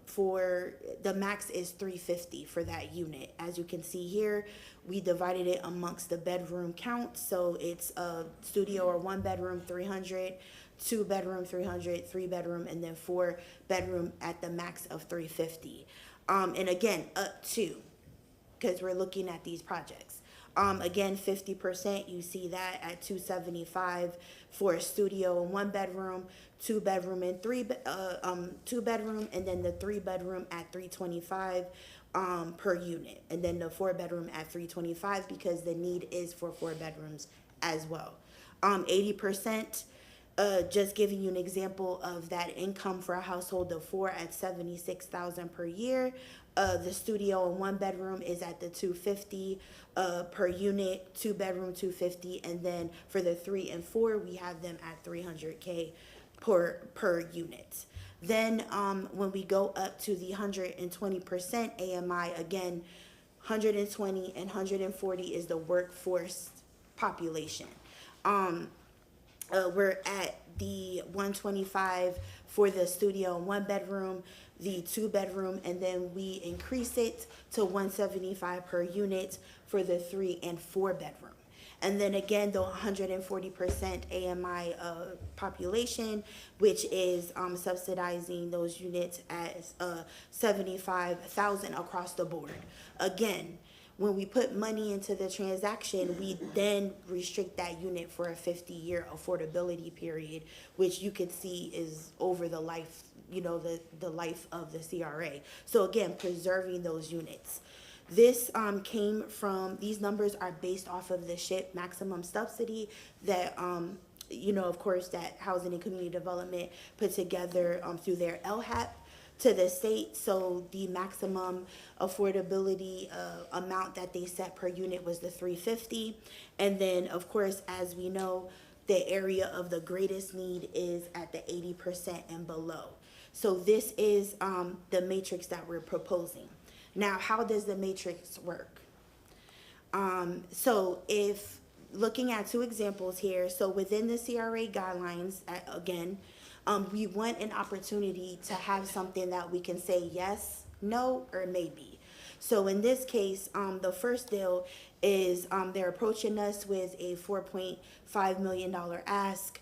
for the max is $350 for that unit. As you can see here, we divided it amongst the bedroom count. So it's a studio or 1 bedroom, 300, 2 bedroom, 300, 3 bedroom, and then 4 bedroom at the max of $350. And again, up to, because we're looking at these projects. Again, 50%, you see that at $275 for a studio and 1 bedroom, 2 bedroom and 2 bedroom, and then the 3 bedroom at $325 per unit, and then the 4 bedroom at $325 because the need is for 4 bedrooms as well. 80%. Just giving you an example of that income for a household of 4 at $76,000 per year. The studio and 1 bedroom is at the $250 per unit, 2 bedroom $250, and then for the 3 and 4 we have them at $300K per unit. Then when we go up to the 120% AMI, again 120 and 140 is the workforce population. We're at the 125 for the studio and 1 bedroom, the 2 bedroom, and then we increase it to 175 per unit for the 3 and 4 bedroom. And then again, the 140% AMI population, which is subsidizing those units as $75,000 across the board. Again, when we put money into the transaction, we then restrict that unit for a 50-year affordability period, which you could see is over the life, the life of the CRA. So again, preserving those units. This came from, these numbers are based off of the SHIP maximum subsidy that, of course, that Housing and Community Development put together through their LHAP to the state. So the maximum affordability amount that they set per unit was the $350. And then, of course, as we know, the area of the greatest need is at the 80% and below. So this is the matrix that we're proposing. Now, how does the matrix work? So if looking at 2 examples here, so within the CRA guidelines, again, we want an opportunity to have something that we can say yes, no, or maybe. So in this case, the first deal is they're approaching us with a $4.5 million ask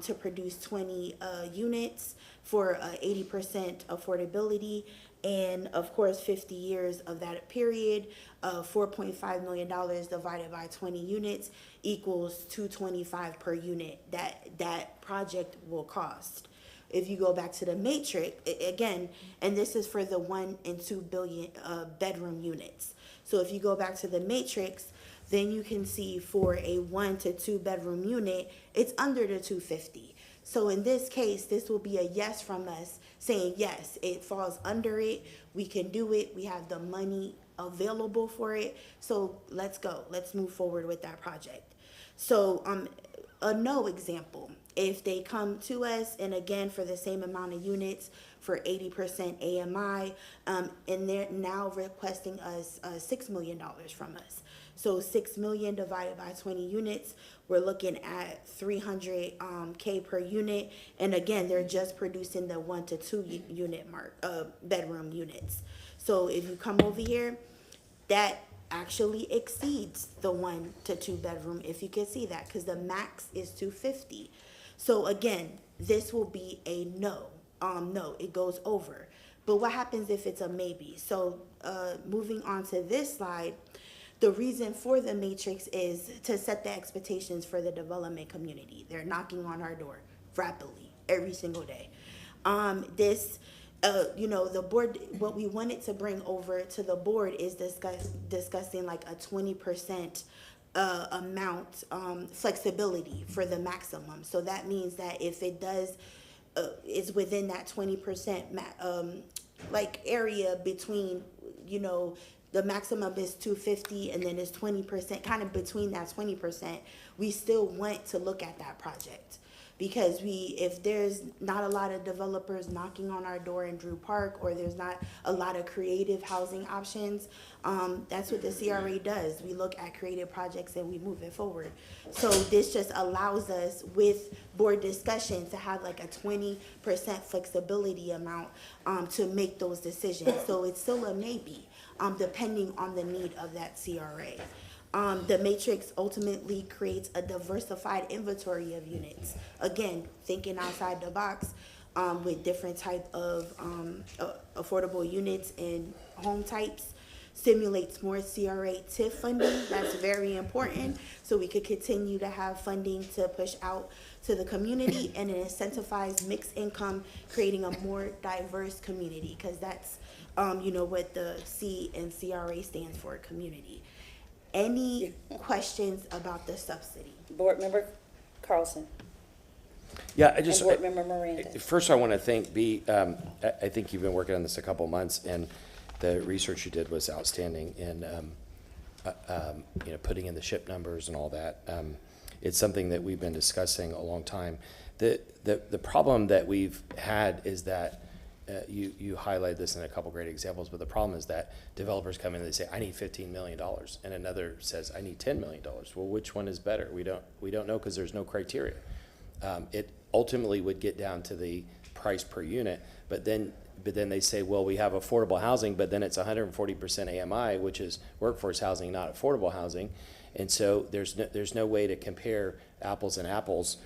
to produce 20 units for 80% affordability. And of course, 50 years of that period, $4.5 million divided by 20 units equals $225 per unit that project will cost. If you go back to the matrix, again, and this is for the 1 and 2 billion bedroom units. So if you go back to the matrix, then you can see for a 1 to 2 bedroom unit, it's under the $250. So in this case, this will be a yes from us saying, yes, it falls under it. We can do it. We have the money available for it. So let's go. Let's move forward with that project. So a no example, if they come to us and again for the same amount of units for 80% AMI, and they're now requesting us $6 million from us. So 6 million divided by 20 units, we're looking at 300 K per unit. And again, they're just producing the 1 to 2 unit bedroom units. So if you come over here, that actually exceeds the 1 to 2 bedroom, if you can see that, because the max is 250. So again, this will be a no. No, it goes over. But what happens if it's a maybe? So moving on to this slide, the reason for the matrix is to set the expectations for the development community. They're knocking on our door rapidly every single day. The board, what we wanted to bring over to the board is discussing like a 20% amount flexibility for the maximum. So that means that if it does, is within that 20% like area between, the maximum is 250 and then it's 20%, kind of between that 20%, we still want to look at that project. Because if there's not a lot of developers knocking on our door in Drew Park, or there's not a lot of creative housing options, that's what the CRA does. We look at creative projects and we move it forward. So this just allows us, with board discussion, to have like a 20% flexibility amount to make those decisions. So it's still a maybe, depending on the need of that CRA. The matrix ultimately creates a diversified inventory of units. Again, thinking outside the box with different type of affordable units and home types, stimulates more CRA TIF funding. That's very important. So we could continue to have funding to push out to the community and incentivize mixed income, creating a more diverse community, because that's what the C and CRA stands for, community. Any questions about the subsidy? Board Member Carlson. Yeah, I just. And Board Member Miranda. First, I want to thank B. I think you've been working on this a couple of months, and the research you did was outstanding in, putting in the ship numbers and all that. It's something that we've been discussing a long time. The problem that we've had is that you highlighted this in a couple great examples, but the problem is that developers come in and they say, I need $15 million, and another says, I need $10 million. Well, which one is better? We don't know, because there's no criteria. It ultimately would get down to the price per unit, but then they say, well, we have affordable housing, but then it's 140% AMI, which is workforce housing, not affordable housing. And so there's no way to compare apples and apples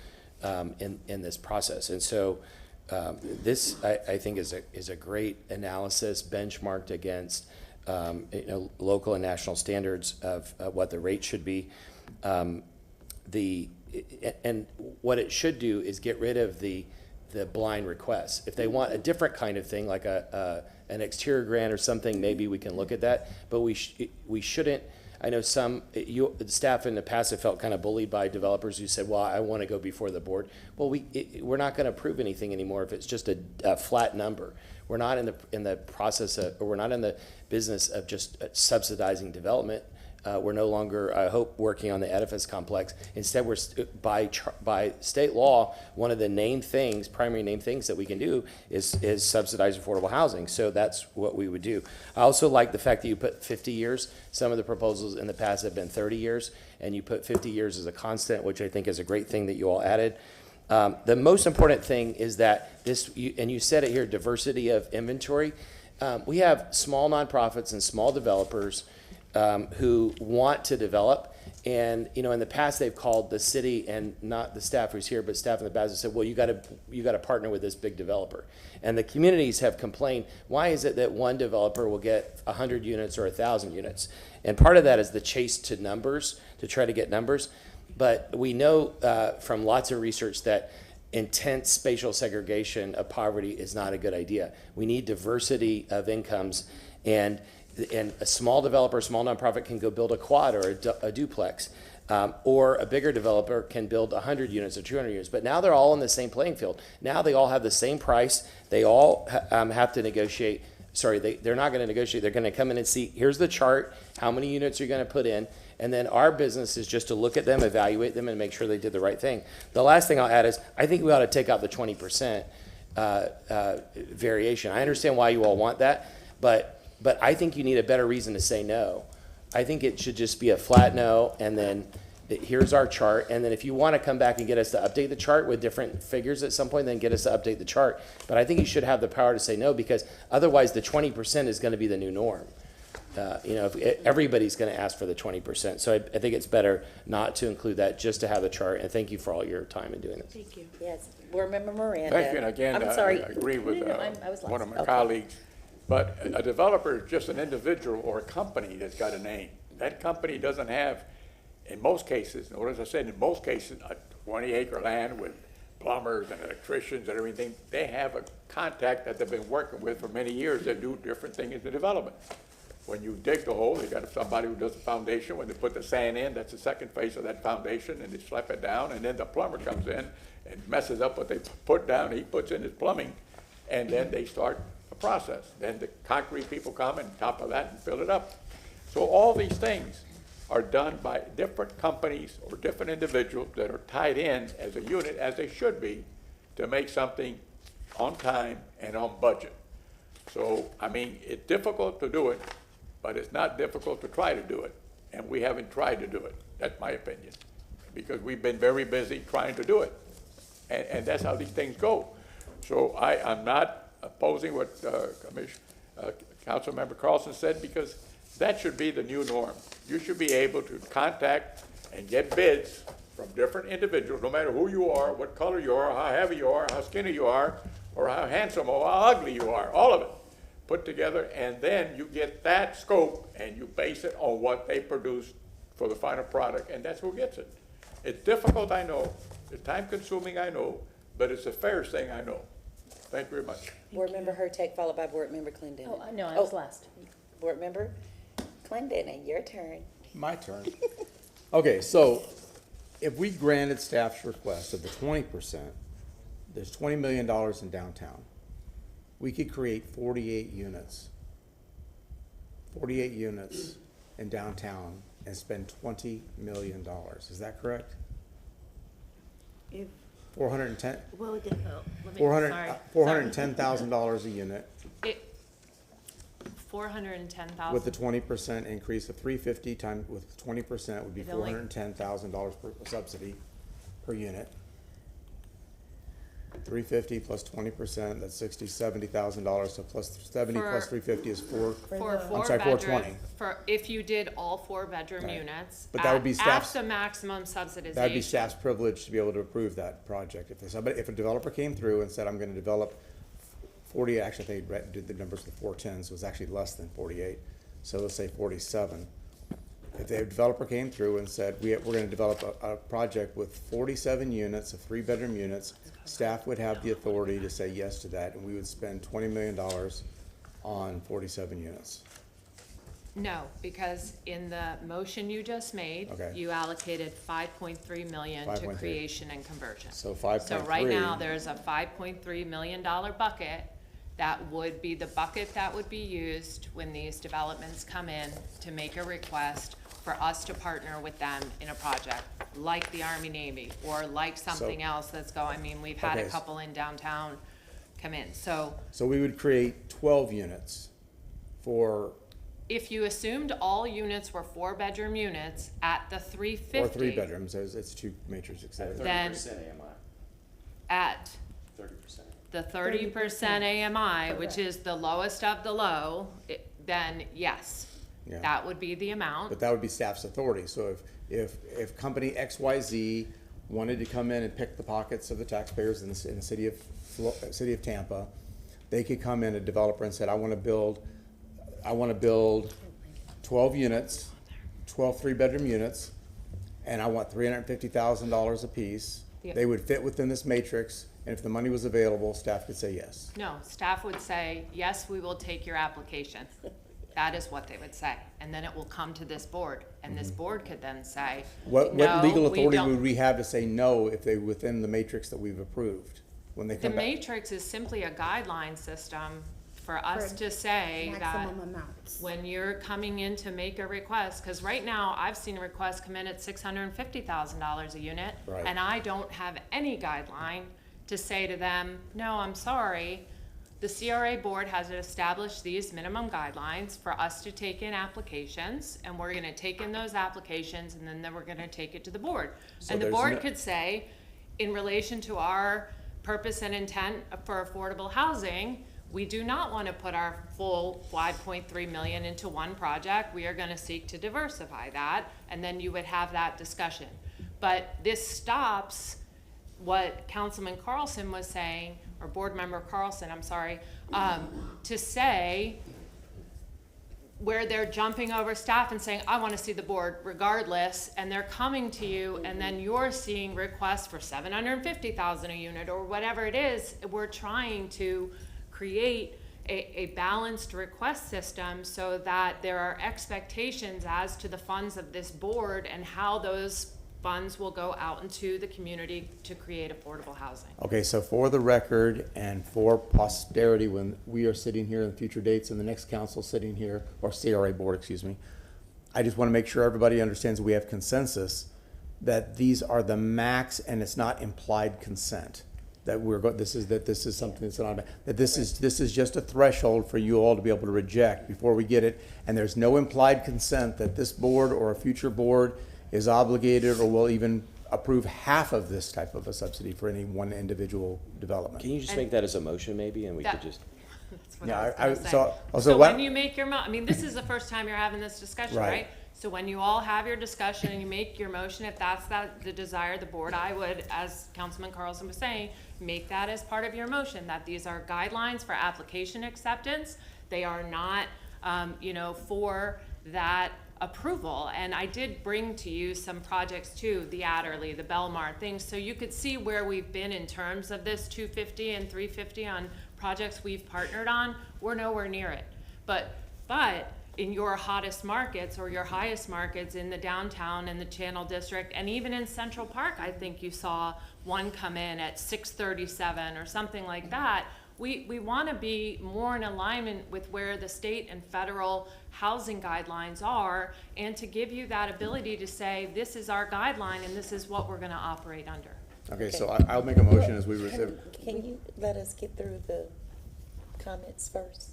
in this process. And so this, I think, is a great analysis, benchmarked against local and national standards of what the rate should be. And what it should do is get rid of the blind requests. If they want a different kind of thing, like an exterior grant or something, maybe we can look at that. But we shouldn't. I know the staff in the past have felt kind of bullied by developers who said, well, I want to go before the board. Well, we're not going to approve anything anymore if it's just a flat number. We're not in the process of, or we're not in the business of just subsidizing development. We're no longer, I hope, working on the edifice complex. Instead, we're by state law, one of the primary named things that we can do is subsidize affordable housing. So that's what we would do. I also like the fact that you put 50 years. Some of the proposals in the past have been 30 years, and you put 50 years as a constant, which I think is a great thing that you all added. The most important thing is that and you said it here, diversity of inventory. We have small nonprofits and small developers who want to develop, and in the past they've called the city, and not the staff who's here, but staff in the past have said, well, you got to partner with this big developer. And the communities have complained, why is it that one developer will get 100 units or 1,000 units? And part of that is the chase to numbers, to try to get numbers. But we know from lots of research that intense spatial segregation of poverty is not a good idea. We need diversity of incomes, and a small developer, a small nonprofit can go build a quad or a duplex, or a bigger developer can build 100 units or 200 units. But now they're all in the same playing field. Now they all have the same price. They all have to negotiate they're not gonna negotiate, they're gonna come in and see, here's the chart, how many units you're gonna put in, and then our business is just to look at them, evaluate them, and make sure they did the right thing. The last thing I'll add is, I think we ought to take out the 20% variation. I understand why you all want that, but I think you need a better reason to say no. I think it should just be a flat no, and then here's our chart, and then if you want to come back and get us to update the chart with different figures at some point, then get us to update the chart. But I think you should have the power to say no, because otherwise the 20% is going to be the new norm. If everybody's going to ask for the 20%. So I think it's better not to include that, just to have the chart. And thank you for all your time in doing this. Thank you. Yes, Board Member Miranda. Thank you, and again, I'm sorry. I agree with I was one of lost. my Okay. colleagues. But a developer is just an individual or a company that's got a name. That company doesn't have, in most cases, or as I said, in most cases, a 20-acre land with plumbers and electricians and everything. They have a contact that they've been working with for many years that do different things in development. When you dig the hole, they got somebody who does the foundation. When they put the sand in, that's the second phase of that foundation, and they slap it down, and then the plumber comes in and messes up what they put down. He puts in his plumbing, and then they start the process. Then the concrete people come and top of that and fill it up. So all these things are done by different companies or different individuals that are tied in as a unit, as they should be, to make something on time and on budget. So, I mean, it's difficult to do it, but it's not difficult to try to do it. And we haven't tried to do it. That's my opinion. Because we've been very busy trying to do it. And that's how these things go. So I'm not opposing what Councilmember Carlson said, because that should be the new norm. You should be able to contact and get bids from different individuals, no matter who you are, what color you are, how heavy you are, how skinny you are, or how handsome or how ugly you are, all of it put together, and then you get that scope and you base it on what they produce for the final product, and that's who gets it. It's difficult, I know. It's time-consuming, I know, but it's the fairest thing I know. Thank you very much. Board Member Hurtak, followed by Board Member Clendenin. Oh, no, I was last. Board Member Clendenin, your turn. My turn. Okay, so if we granted staff's request of the 20%, there's $20 million in downtown. We could create 48 units. 48 units in downtown and spend $20 million. Is that correct? If, 410, well, $410,000 a unit. 410,000. With the 20% increase of 350 times, with 20% would be It only- $410,000 per subsidy per unit. 350 plus 20%, that's $70,000, so plus 70 plus For- 350 is For I'm sorry, 4-bedroom, 420. for, if you did all 4-bedroom Right. units. But that would be at staff's- the maximum subsidization. That'd be staff's privilege to be able to approve that project. If a developer came through and said, I'm gonna develop 40, actually, I think they did the numbers with 410s, so it was actually less than 48, so let's say 47. If the developer came through and said, we're gonna develop a project with 47 units of 3-bedroom units, staff would have the authority to say yes to that, and we would spend $20 million on 47 units. No, because in the motion you just made, Okay. you allocated 5.3 million to 5.3. creation and conversion. So 5.3. So right now, there's a $5.3 million bucket that would be the bucket that would be used when these developments come in to make a request for us to partner with them in a project, like the Army Navy, or like something else that's going. I mean, we've had a Okay. couple in downtown come in. So So we would create 12 units for, if you assumed all units were 4-bedroom units at the 350. or 3 bedrooms, it's 2 matrices, et cetera. Then- 30% AMI. At 30%. the 30% AMI, which is the lowest of the low, then yes, Yeah. that would be the amount. But that would be staff's authority. So if company XYZ wanted to come in and pick the pockets of the taxpayers in the city of Tampa, they could come in, a developer, and said, I want to build 12 units, 12 3-bedroom units, and I want $350,000 apiece. Yep. They would fit within this matrix, and if the money was available, staff could say yes. No, staff would say, yes, we will take your application. That is what they would say. And then it will come to this board, and this board could then say, What no, legal we authority don't. would we have to say no if they within the matrix that we've approved? When they The come back? matrix is simply a guideline system for us For to say that maximum amounts. when you're coming in to make a request, because right now, I've seen requests come in at $650,000 a unit, Right. and I don't have any guideline to say to them, no, I'm sorry, the CRA board has established these minimum guidelines for us to take in applications, and we're gonna take in those applications, and then we're gonna take it to the board. So And the there's board no- could say, in relation to our purpose and intent for affordable housing, we do not want to put our full 5.3 million into one project. We are going to seek to diversify that, and then you would have that discussion. But this stops what Councilman Carlson was saying, or Board Member Carlson, I'm sorry, to say, where they're jumping over staff and saying, I want to see the board regardless, and they're coming to you, and then you're seeing requests for $750,000 a unit or whatever it is. We're trying to create a balanced request system so that there are expectations as to the funds of this board and how those funds will go out into the community to create affordable housing. Okay, so for the record and for posterity, when we are sitting here in future dates and the next council sitting here, or CRA board, excuse me, I just want to make sure everybody understands we have consensus that these are the max and it's not implied consent. That this is something that's not, that this is just a threshold for you all to be able to reject before we get it. And there's no implied consent that this board or a future board is obligated or will even approve half of this type of a subsidy for any one individual development. Can you just make that as a motion maybe, and we could just? That's what Yeah, I was gonna say. so When you make your I mean, this is the first time you're having this discussion, Right. right? So when you all have your discussion and you make your motion, if that's the desire of the board, I would, as Councilman Carlson was saying, make that as part of your motion, that these are guidelines for application acceptance. They are not, for that approval. And I did bring to you some projects too, the Adderley, the Belmar, things, so you could see where we've been in terms of this 250 and 350 on projects we've partnered on. We're nowhere near it. But in your hottest markets or your highest markets in the downtown and the Channel District, and even in Central Park, I think you saw one come in at 637 or something like that. We want to be more in alignment with where the state and federal housing guidelines are, and to give you that ability to say, this is our guideline and this is what we're going to operate under. Okay, so I'll make a motion as we receive. Can you let us get through the comments first?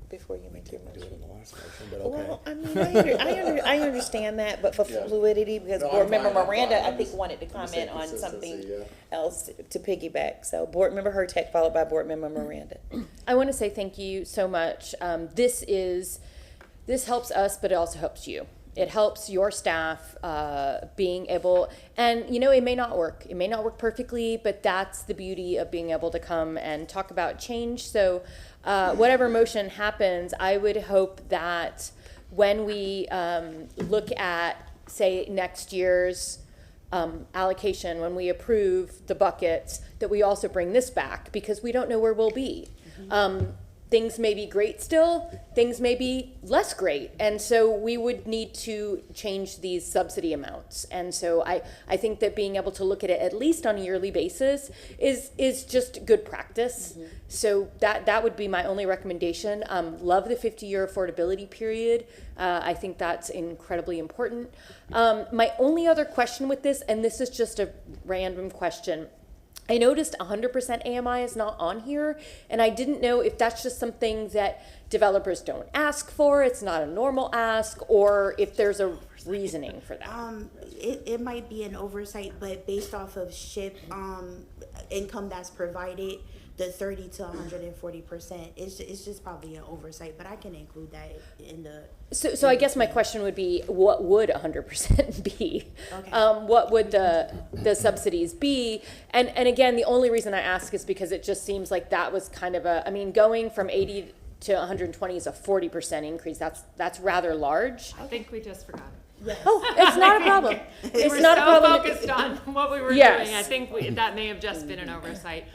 Before you make your motion. But okay. Well, I mean, I understand that, but for fluidity, because No, Board I'm Member fine, I'm Miranda, fine. I I'm think just- wanted to I'm just saying comment on something consistency, else to piggyback. So Board Member Hurtak, followed by Board Member Miranda. I want to say thank you so much. This helps us, but it also helps you. It helps your staff being able, and it may not work. It may not work perfectly, but that's the beauty of being able to come and talk about change. So whatever motion happens, I would hope that when we look at, say, next year's allocation, when we approve the buckets, that we also bring this back, because we don't know where we'll be. Things may be great still, things may be less great, and so we would need to change these subsidy amounts. And so I think that being able to look at it at least on a yearly basis is just good practice. So that would be my only recommendation. Love the 50-year affordability period. I think that's incredibly important. My only other question with this, and this is just a random question, I noticed 100% AMI is not on here, and I didn't know if that's just something that developers don't ask for, it's not a normal ask, or if there's a reasoning for that. It might be an oversight, but based off of SHIP income that's provided, the 30 to 140%, it's just probably an oversight, but I can include that in the. So I guess my question would be, what would 100% be? Okay. What would the subsidies be? And again, the only reason I ask is because it just seems like that was kind of going from 80 to 120 is a 40% increase. That's rather large. I think we just forgot it. Yes. Oh, it's not a problem. It's We're not so a problem. focused on what we were Yes. doing. I think that may have just been an oversight.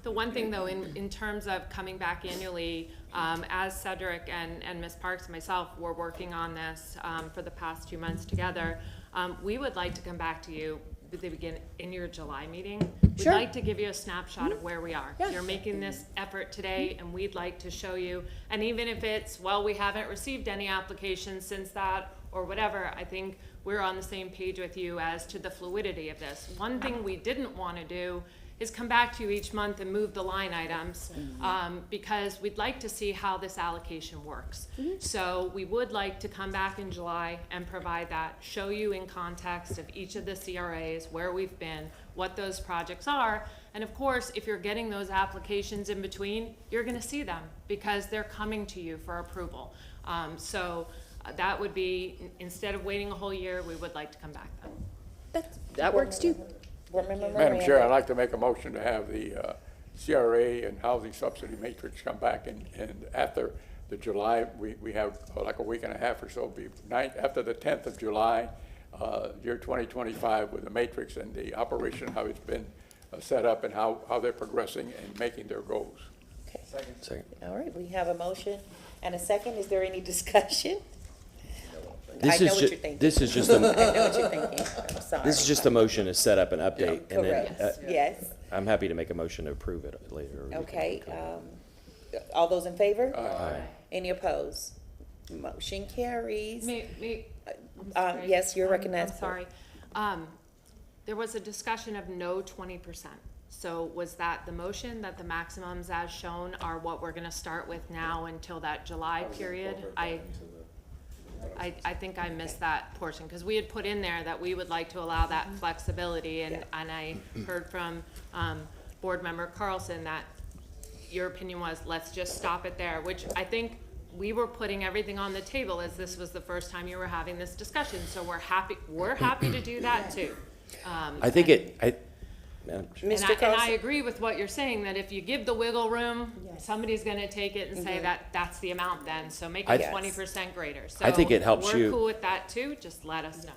The one thing though, in terms of coming back annually, as Cedric and Ms. Parks and myself were working on this for the past 2 months together, we would like to come back to you in your July meeting, we'd Sure. like to give you a snapshot of where we are. Yeah. You're making this effort today, and we'd like to show you, and even if it's, well, we haven't received any applications since that, or whatever, I think we're on the same page with you as to the fluidity of this. One thing we didn't want to do is come back to you each month and move the line items, because we'd like to see how this allocation works. So we would like to come back in July and provide that, show you in context of each of the CRAs, where we've been, what those projects are, and of course, if you're getting those applications in between, you're gonna see them, because they're coming to you for approval. That would be, instead of waiting a whole year, we would like to come back then. That works too. Board Member Madam Moran. Chair, I'd like to make a motion to have the CRA and housing subsidy matrix come back, and after the July, we have like a week and a half or so, after the 10th of July, year 2025, with the matrix and the operation, how it's been set up and how they're progressing and making their goals. Second. All right, we have a motion and a second. Is there any discussion? This I know is what ju- you're thinking. this is just I a- know what you're thinking. I'm sorry. This is just a motion to set up an update, and then Correct. Yes. I'm happy to make a motion to approve it later. Okay, all those in favor? Aye. Any opposed? Motion carries. I'm sorry. Yes, you're recognized. I'm sorry. There was a discussion of no 20%. So was that the motion, that the maximums as shown are what we're gonna start with now until that July period? I think I missed that portion, because we had put in there that we would like to allow that flexibility, and I heard from Board Member Carlson that your opinion was, let's just stop it there, which I think we were putting everything on the table as this was the first time you were having this discussion, so we're happy to do that too. I think And I agree with what you're saying, that if you give the wiggle room, somebody's gonna take it and say that that's the amount then, so make it 20% greater. So I think it helps you- we're cool with that too, just let us know.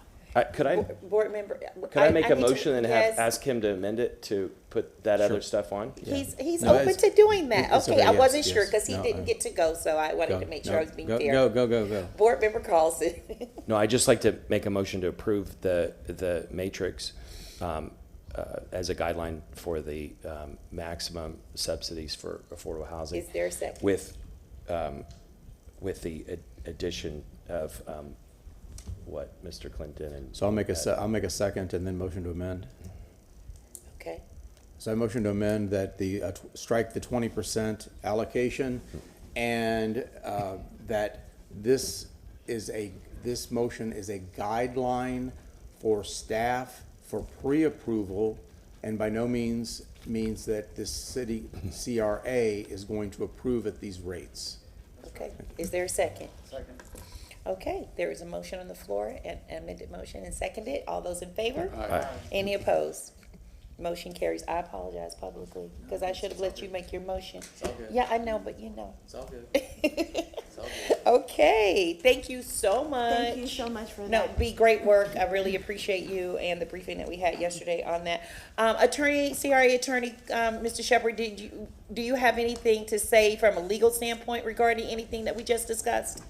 Board Member. Could I make a need to- motion and yes. ask him to amend it to put that other stuff on? He's No, open it's- to doing that. it's Okay, okay, I yes, wasn't sure, yes. because he No, didn't get to go, so I wanted to make sure I was being fair. Go. Board Member Carlson. No, I'd just like to make a motion to approve the matrix as a guideline for the maximum subsidies for affordable housing. Is there a second? With the addition of what Mr. Clinton and. So I'll make a second and then motion to amend. Okay. So I motion to amend that strike the 20% allocation, and that this motion is a guideline for staff for pre-approval, and by no means that this city CRA is going to approve at these rates. Okay, is there a second? Second. Okay, there is a motion on the floor, an amended motion and seconded. All those in favor? Aye. Any opposed? Motion carries. I apologize publicly, because I should have let you make your motion. It's all good. Yeah, I know, but you know. It's all good. It's all good. Okay, thank you so much. Thank you so much for No, that. be great work. I really appreciate you and the briefing that we had yesterday on that. CRA attorney, Mr. Shepherd, do you have anything to say from a legal standpoint regarding anything that we just discussed?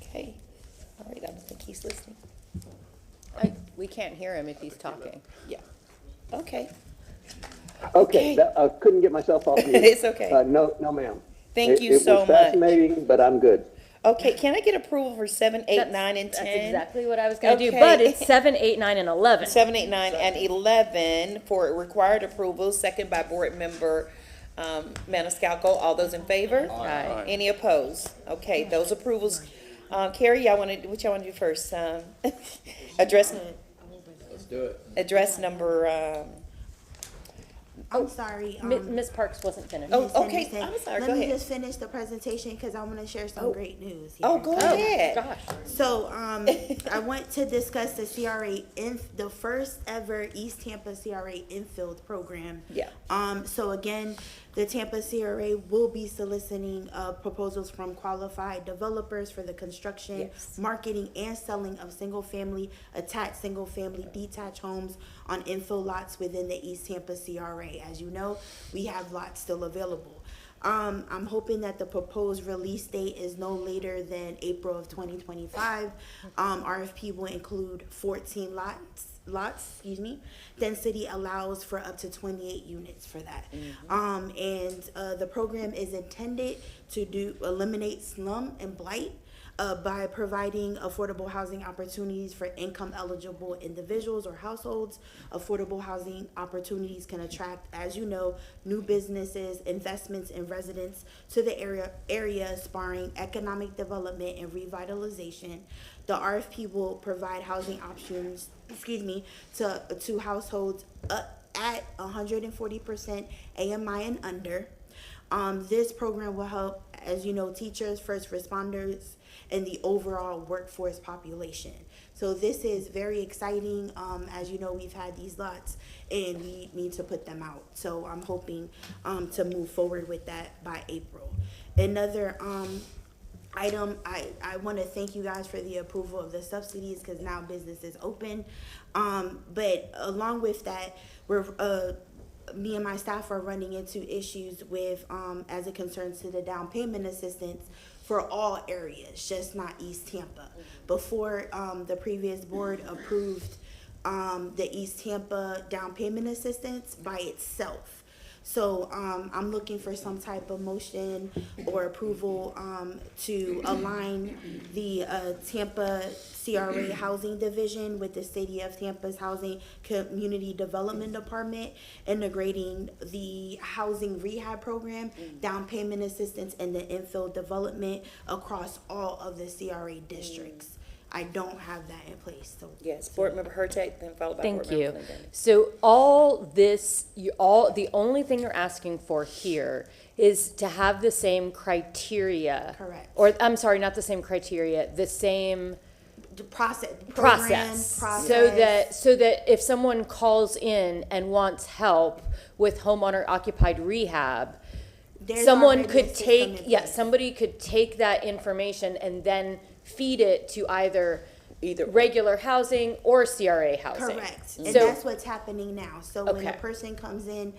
Okay, all right, I don't think he's listening. We can't hear him if he's talking. Yeah, okay. Okay, couldn't get myself off mute. It's okay. No, ma'am. Thank you so It was much. fascinating, but I'm good. Okay, can I get approval for 7, 8, 9, and 10? That's exactly what I was gonna do, Okay. but it's 7, 8, 9, and 11. 7, 8, 9, and 11 for required approval, second by Board Member Maniscalco. All those in favor? Aye. Any opposed? Okay, those approvals. Carrie, what y'all want to do first? Address. Let's do it. Address number. I'm sorry. Ms. Parks wasn't finished. Oh, okay. I'm sorry. Let Go me ahead. just finish the presentation because I want to share some great news here. Oh, go ahead. Gosh. So, I want to discuss the the first ever East Tampa CRA infield program. Yeah. So again, the Tampa CRA will be soliciting proposals from qualified developers for the construction, Yes. marketing, and selling of single-family, attached single-family detached homes on infill lots within the East Tampa CRA. As you know, we have lots still available. I'm hoping that the proposed release date is no later than April of 2025. RFP will include 14 lots, Density allows for up to 28 units for that. The program is intended to eliminate slum and blight by providing affordable housing opportunities for income eligible individuals or households. Affordable housing opportunities can attract, as you know, new businesses, investments, and residents to the area, spurring economic development and revitalization. The RFP will provide housing options, to households at 140% AMI and under. This program will help, as you know, teachers, first responders, and the overall workforce population. So this is very exciting. As you know, we've had these lots and we need to put them out. So I'm hoping to move forward with that by April. Another item, I want to thank you guys for the approval of the subsidies because now business is open. But along with that, me and my staff are running into issues with, as it concerns to the down payment assistance for all areas, just not East Tampa. Before, the previous board approved the East Tampa down payment assistance by itself. So I'm looking for some type of motion or approval to align the Tampa CRA Housing Division with the City of Tampa's Housing Community Development Department, integrating the housing rehab program, down payment assistance, and the infill development across all of the CRA districts. I don't have that in place, so. Yes, Board Member Hurtak, then followed by Thank Board Member you. Clinton. So all this, the only thing you're asking for here is to have the same criteria. Correct. Or, I'm sorry, not the same criteria, the same process. So that if someone calls in and wants help with homeowner occupied rehab, someone could take, somebody could take that information and then feed it to either regular housing or CRA housing. Correct, and that's what's happening now. So when a Okay. person comes in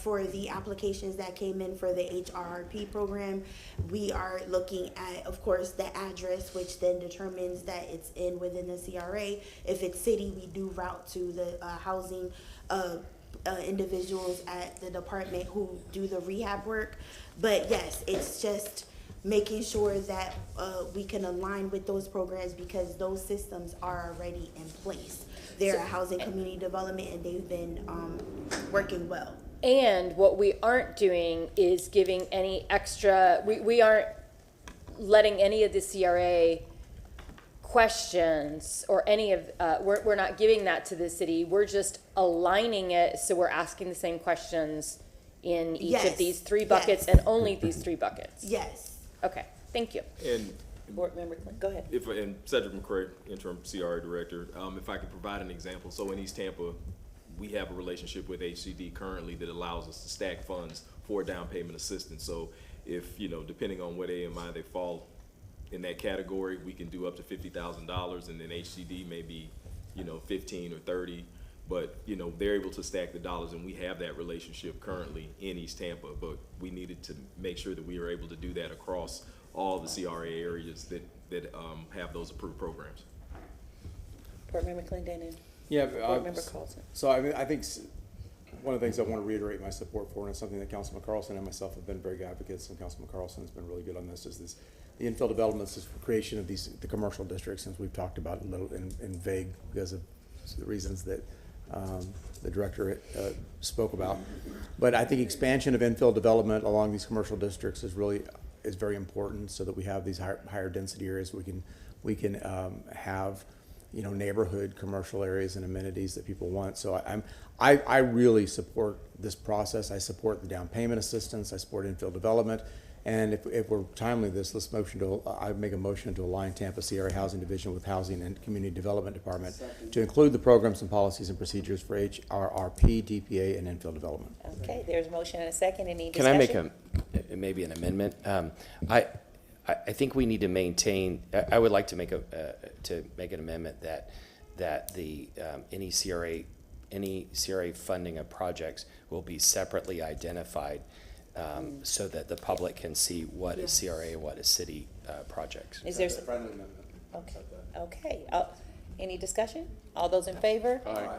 for the applications that came in for the HRRP program, we are looking at, of course, the address, which then determines that it's within the CRA. If it's city, we do route to the housing individuals at the department who do the rehab work. But yes, it's just making sure that we can align with those programs because those systems are already in place. They're a housing community development and they've been working well. And what we aren't doing is giving any extra, we aren't letting any of the CRA questions or any of, we're not giving that to the city. We're just aligning it so we're asking the same questions in each of these three buckets and only these three buckets. Yes. Okay, thank you. And Board Member Clinton, go ahead. and Cedric McCray, interim CRA director, if I could provide an example. So in East Tampa, we have a relationship with HCD currently that allows us to stack funds for down payment assistance. So if, depending on what AMI they fall in that category, we can do up to $50,000 and then HCD may be, 15 or 30. But, they're able to stack the dollars and we have that relationship currently in East Tampa. But we needed to make sure that we are able to do that across all the CRA areas that have those approved programs. Board Member Clinton and Yeah, Board Member Carlson. so I think one of the things I want to reiterate my support for, and it's something that Councilman Carlson and myself have been very good advocates, and Councilman Carlson has been really good on this, is the infill developments, is the creation of the commercial districts, since we've talked about it a little in vague because of the reasons that the director spoke about. But I think expansion of infill development along these commercial districts is very important, so that we have these higher density areas. We can have neighborhood commercial areas and amenities that people want. So I really support this process. I support the down payment assistance. I support infill development. And if we're timely this, I make a motion to align Tampa Sierra Housing Division with Housing and Community Development Department to include the programs and policies and procedures for HRRP, DPA, and infill development. Okay, there's a motion and a second. Any Can I discussion? make maybe an amendment? I think we need to maintain, I would like to make an amendment that the, any CRA funding of projects will be separately identified so that the public can see what is CRA and what is city projects. Is there? Friendly amendment. Okay, okay. Any discussion? All those in favor? Aye.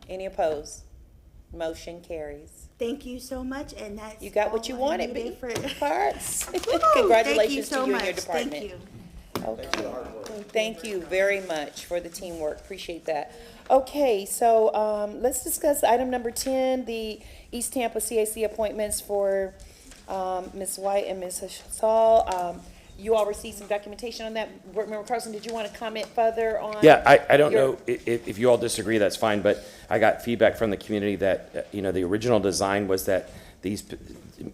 Any opposed? Motion carries. Thank you so much, and that's You got what you all I wanted, needed B. for Parts. Thank you Congratulations so to you and your much. department. Thank you. Okay. Thank you very much for the teamwork. Appreciate that. Okay, so let's discuss item number 10, the East Tampa CAC appointments for Ms. White and Ms. Saul. You all received some documentation on that. Board Member Carlson, did you want to comment further on? Yeah, I don't your- know if you all disagree, that's fine, but I got feedback from the community that, the original design was that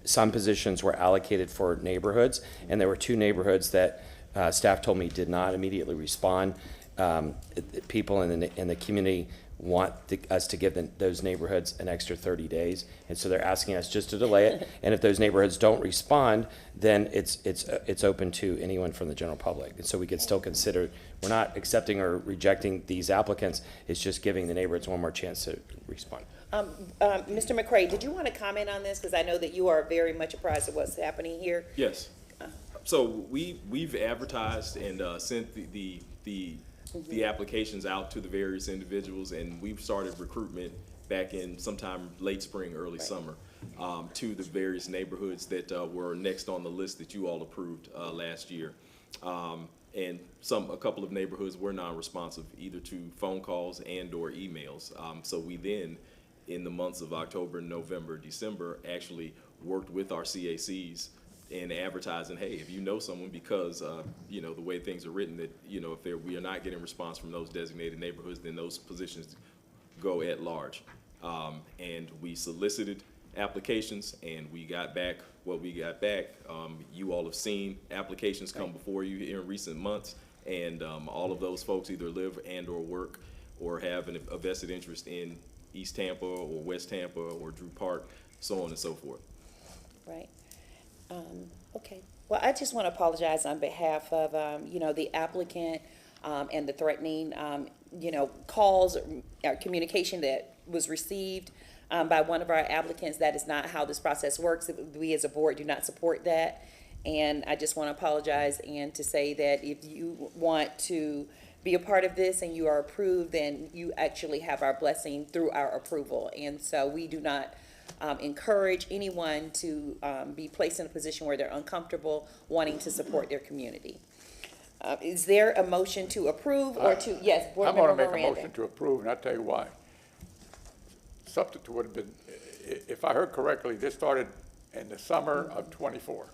some positions were allocated for neighborhoods, and there were 2 neighborhoods that staff told me did not immediately respond. People in the community want us to give those neighborhoods an extra 30 days, and so they're asking us just to delay it. And if those neighborhoods don't respond, then it's open to anyone from the general public. And so we could still consider, we're not accepting or rejecting these applicants, it's just giving the neighborhoods one more chance to respond. Mr. McCray, did you want to comment on this? Because I know that you are very much apprised of what's happening here. Yes. So we've advertised and sent the applications out to the various individuals, and we've started recruitment back in sometime late spring, early summer, to the various neighborhoods that were next on the list that you all approved last year. And a couple of neighborhoods were non-responsive either to phone calls and or emails. So we then, in the months of October, November, December, actually worked with our CACs and advertising, hey, if you know someone, because the way things are written, that if we are not getting response from those designated neighborhoods, then those positions go at large. And we solicited applications, and we got back what we got back. You all have seen applications come before you in recent months, and all of those folks either live and or work or have a vested interest in East Tampa or West Tampa or Drew Park, so on and so forth. Right. Okay. Well, I just want to apologize on behalf of, the applicant and the threatening, calls or communication that was received by one of our applicants. That is not how this process works. We as a board do not support that. And I just want to apologize and to say that if you want to be a part of this and you are approved, then you actually have our blessing through our approval. And so we do not encourage anyone to be placed in a position where they're uncomfortable wanting to support their community. Is there a motion to approve or to, yes, Board I'm Member going to make a Miranda. motion to approve, and I'll tell you why. Substitute would have been, if I heard correctly, this started in the summer of '24.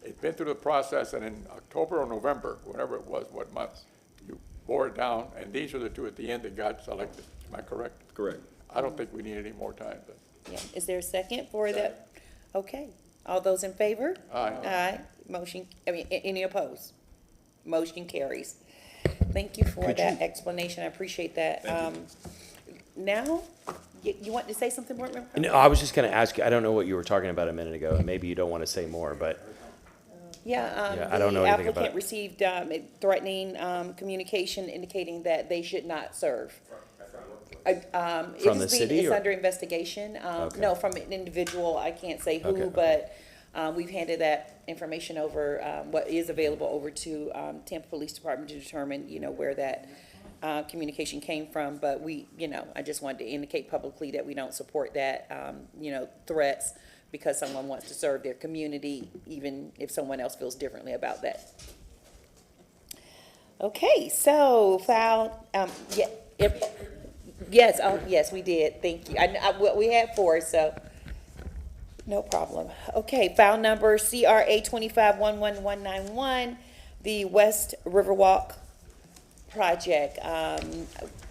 It's been through the process, and in October or November, whatever it was, what month, you bore it down, and these are the 2 at the end that got selected. Am I correct? Correct. I don't think we need any more time. But Yeah. Is there a second for that? Okay. All those in favor? Aye. Aye. Any opposed? Motion carries. Thank you for that explanation. I appreciate that. Now, you want to say something, Board Member? No, I was just going to ask you, I don't know what you were talking about a minute ago, and maybe you don't want to say more, but Yeah, I don't know the anything about applicant received threatening communication indicating that they should not serve. From the city, It's or- under investigation. Okay. No, from an individual, I can't say who, Okay. but we've handed that information over, what is available over to Tampa Police Department to determine, where that communication came from. But I just wanted to indicate publicly that we don't support that, threats because someone wants to serve their community, even if someone else feels differently about that. Okay, so yes, we did, thank you. We had 4, so, no problem. Okay, file number CRA 2511191, the West Riverwalk project.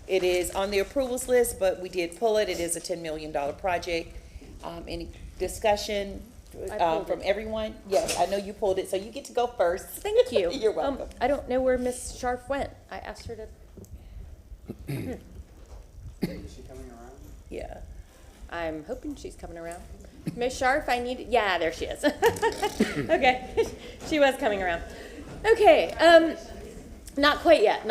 It is on the approvals list, but we did pull it. It is a $10 million project. Any discussion from everyone? Yes, I know you pulled it, so you get to go first. Thank you. You're welcome. I don't know where Ms. Scharf went. I asked her to. Is she coming around? Yeah. I'm hoping she's coming around. Ms. Scharf, yeah, there she is. Okay, she was coming around. Okay, not quite yet.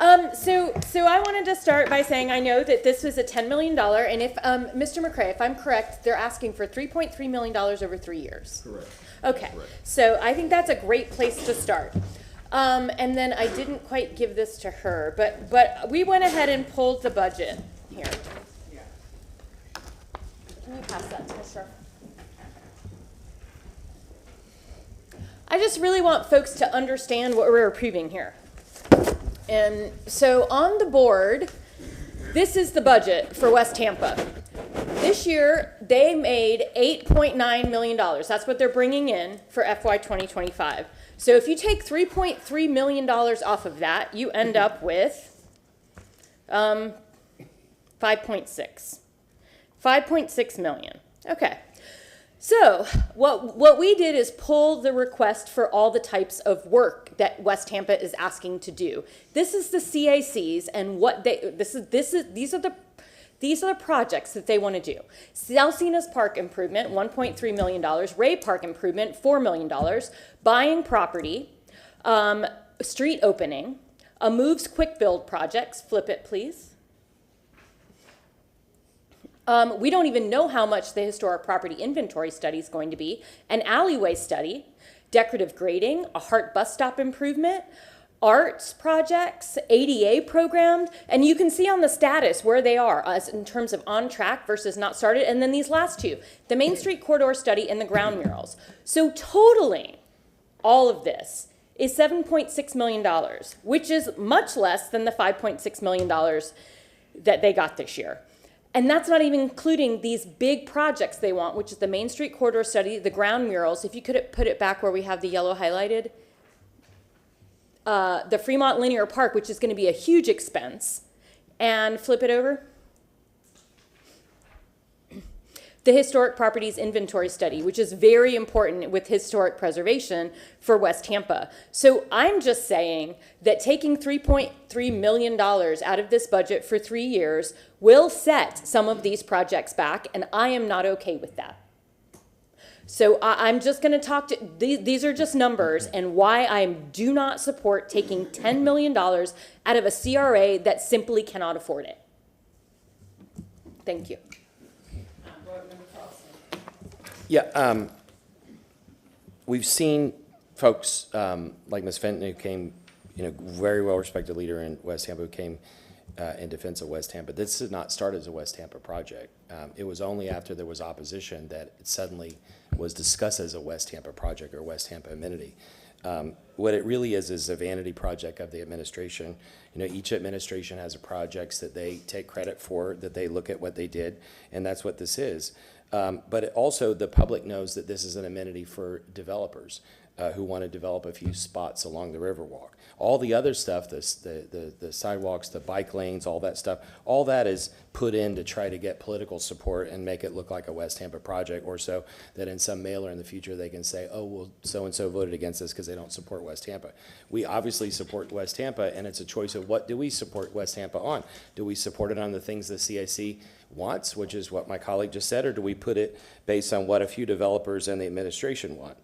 So I wanted to start by saying I know that this was a $10 million, and if, Mr. McCray, if I'm correct, they're asking for $3.3 million over 3 years. Correct. Okay, so I think that's a great place to start. And then I didn't quite give this to her, but we went ahead and pulled the budget here. Can you pass that to Mr.? I just really want folks to understand what we're approving here. And so on the board, this is the budget for West Tampa. This year, they made $8.9 million. That's what they're bringing in for FY 2025. So if you take $3.3 million off of that, you end up with 5.6 million. Okay. So what we did is pull the request for all the types of work that West Tampa is asking to do. This is the CACs and what these are the projects that they want to do. Salsina's Park improvement, $1.3 million. Ray Park improvement, $4 million. Buying property, street opening, a Moves Quick Build projects. Flip it, please. We don't even know how much the historic property inventory study is going to be. An alleyway study, decorative grading, a Hart bus stop improvement, arts projects, ADA programs, and you can see on the status where they are as in terms of on track versus not started. And then these last two, the Main Street corridor study and the ground murals. So totaling all of this is $7.6 million, which is much less than the $5.6 million that they got this year. And that's not even including these big projects they want, which is the Main Street corridor study, the ground murals. If you could put it back where we have the yellow highlighted, the Fremont Linear Park, which is going to be a huge expense, and flip it over. The historic properties inventory study, which is very important with historic preservation for West Tampa. So I'm just saying that taking $3.3 million out of this budget for 3 years will set some of these projects back, and I am not okay with that. So I'm just going to talk to, these are just numbers and why I do not support taking $10 million out of a CRA that simply cannot afford it. Thank you. Yeah, we've seen folks like Ms. Fenton, who came, very well-respected leader in West Tampa, who came in defense of West Tampa. This did not start as a West Tampa project. It was only after there was opposition that it suddenly was discussed as a West Tampa project or West Tampa amenity. What it really is a vanity project of the administration. Each administration has projects that they take credit for, that they look at what they did, and that's what this is. But also the public knows that this is an amenity for developers who want to develop a few spots along the Riverwalk. All the other stuff, the sidewalks, the bike lanes, all that stuff, all that is put in to try to get political support and make it look like a West Tampa project, or so that in some mailer in the future they can say, oh, well, so-and-so voted against us because they don't support West Tampa. We obviously support West Tampa, and it's a choice of what do we support West Tampa on? Do we support it on the things the CIC wants, which is what my colleague just said, or do we put it based on what a few developers and the administration want?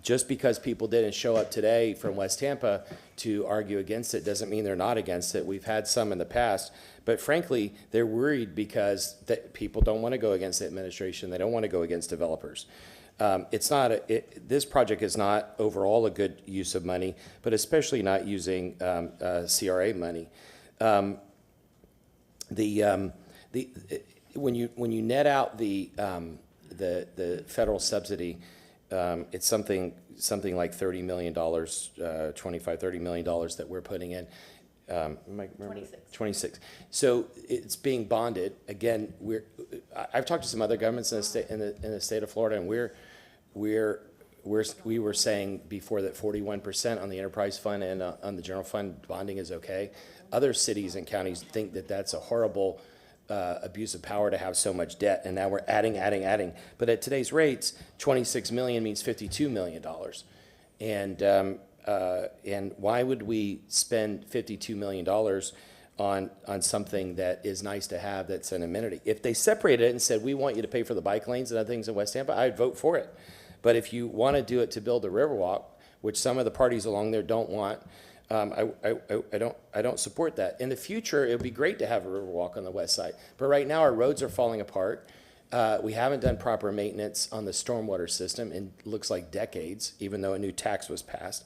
Just because people didn't show up today from West Tampa to argue against it doesn't mean they're not against it. We've had some in the past, but frankly, they're worried because people don't want to go against the administration. They don't want to go against developers. This project is not overall a good use of money, but especially not using CRA money. When you net out the federal subsidy, it's something like $30 million, $30 million that we're putting in. 26. So it's being bonded. Again, I've talked to some other governments in the state of Florida, and we were saying before that 41% on the enterprise fund and on the general fund bonding is okay. Other cities and counties think that that's a horrible abuse of power to have so much debt, and now we're adding. But at today's rates, 26 million means $52 million, and why would we spend $52 million on something that is nice to have, that's an amenity? If they separated it and said we want you to pay for the bike lanes and other things in West Tampa, I'd vote for it. But if you want to do it to build the Riverwalk, which some of the parties along there don't want, I don't support that. In the future, it would be great to have a Riverwalk on the west side, but right now our roads are falling apart. We haven't done proper maintenance on the stormwater system in looks like decades, even though a new tax was passed.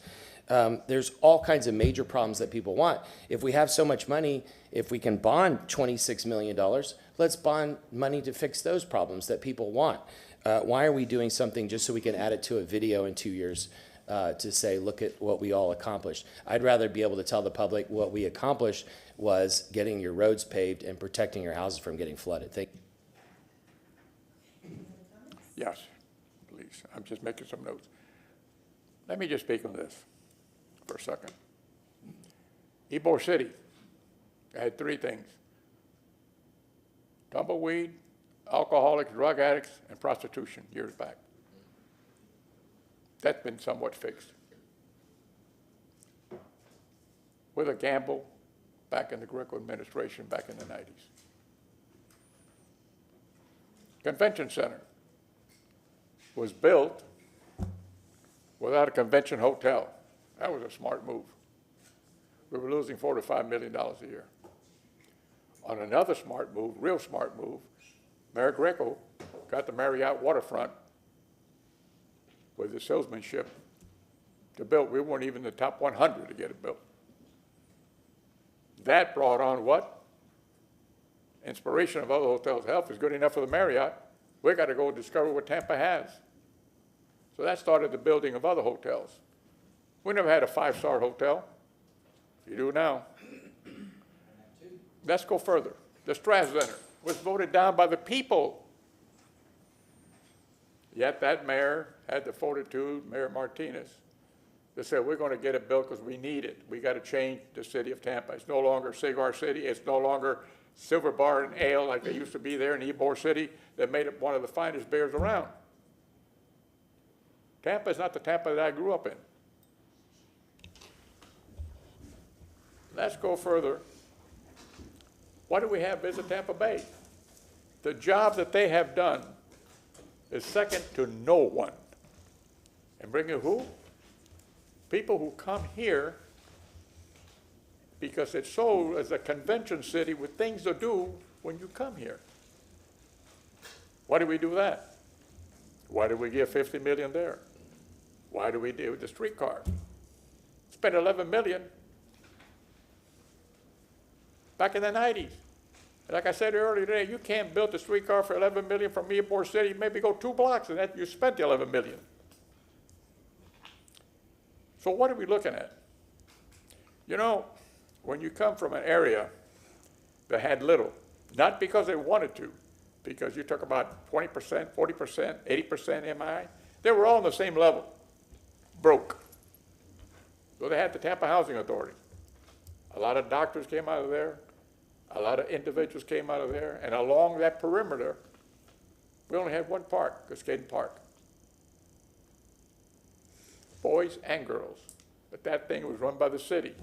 There's all kinds of major problems that people want. If we have so much money, if we can bond $26 million, let's bond money to fix those problems that people want. Why are we doing something just so we can add it to a video in 2 years to say, look at what we all accomplished? I'd rather be able to tell the public what we accomplished was getting your roads paved and protecting your houses from getting flooded. Thank you. Yes, please. I'm just making some notes. Let me just speak on this for a second. Ybor City had three things: tumbleweed, alcoholics, drug addicts, and prostitution years back. That's been somewhat fixed. With a gamble back in the Greco administration back in the 90s. Convention Center was built without a convention hotel. That was a smart move. We were losing $4 to $5 million a year. On another smart move, real smart move, Mayor Greco got the Marriott waterfront with the salesmanship to build. We weren't even in the top 100 to get it built. That brought on what? Inspiration of other hotels. Hell, if it's good enough for the Marriott, we got to go discover what Tampa has. So that started the building of other hotels. We never had a 5-star hotel. You do now. Let's go further. The Strass Center was voted down by the people. Yet that mayor had the fortitude, Mayor Martinez, to say, we're going to get it built because we need it. We got to change the city of Tampa. It's no longer Cigar City. It's no longer Silver Bar and Ale like they used to be there in Ybor City that made it one of the finest beers around. Tampa is not the Tampa that I grew up in. Let's go further. What do we have Visit Tampa Bay? The job that they have done is second to no one. And bringing who? People who come here because it's sold as a convention city with things to do when you come here. Why do we do that? Why do we give $50 million there? Why do we do the streetcar? Spent $11 million back in the 90s. Like I said earlier today, you can't build the streetcar for $11 million from Ybor City, maybe go 2 blocks, and that you spent the $11 million. So what are we looking at? You know, when you come from an area that had little, not because they wanted to, because you talk about 20%, 40%, 80% MI, they were all on the same level, broke. So they had the Tampa Housing Authority. A lot of doctors came out of there. A lot of individuals came out of there. And along that perimeter, we only had one park, Cascaden Park. Boys and girls. But that thing was run by the city.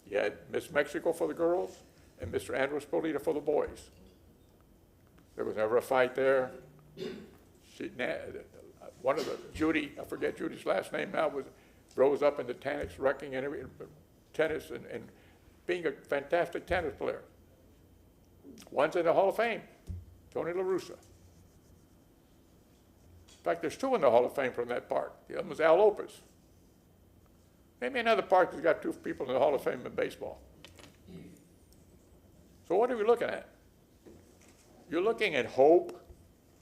You had Miss Mexico for the girls and Mr. Andres Polita for the boys. There was never a fight there. One of the, Judy, I forget Judy's last name now, rose up into tennis, wrecking and tennis and being a fantastic tennis player. One's in the Hall of Fame, Tony La Russa. In fact, there's 2 in the Hall of Fame from that park. The other was Al Lopez. Maybe another park that's got 2 people in the Hall of Fame in baseball. So what are we looking at? You're looking at hope.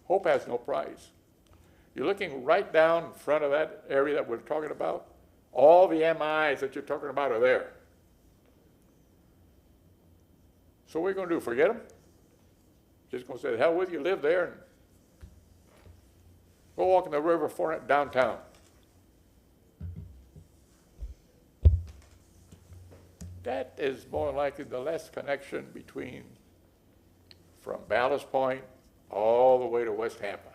Hope has no price. You're looking right down in front of that area that we're talking about. All the MIs that you're talking about are there. So what are we going to do, forget them? Just going to say, the hell with you, live there and go walk in the riverfront downtown. That is more likely the less connection between from Ballast Point all the way to West Tampa.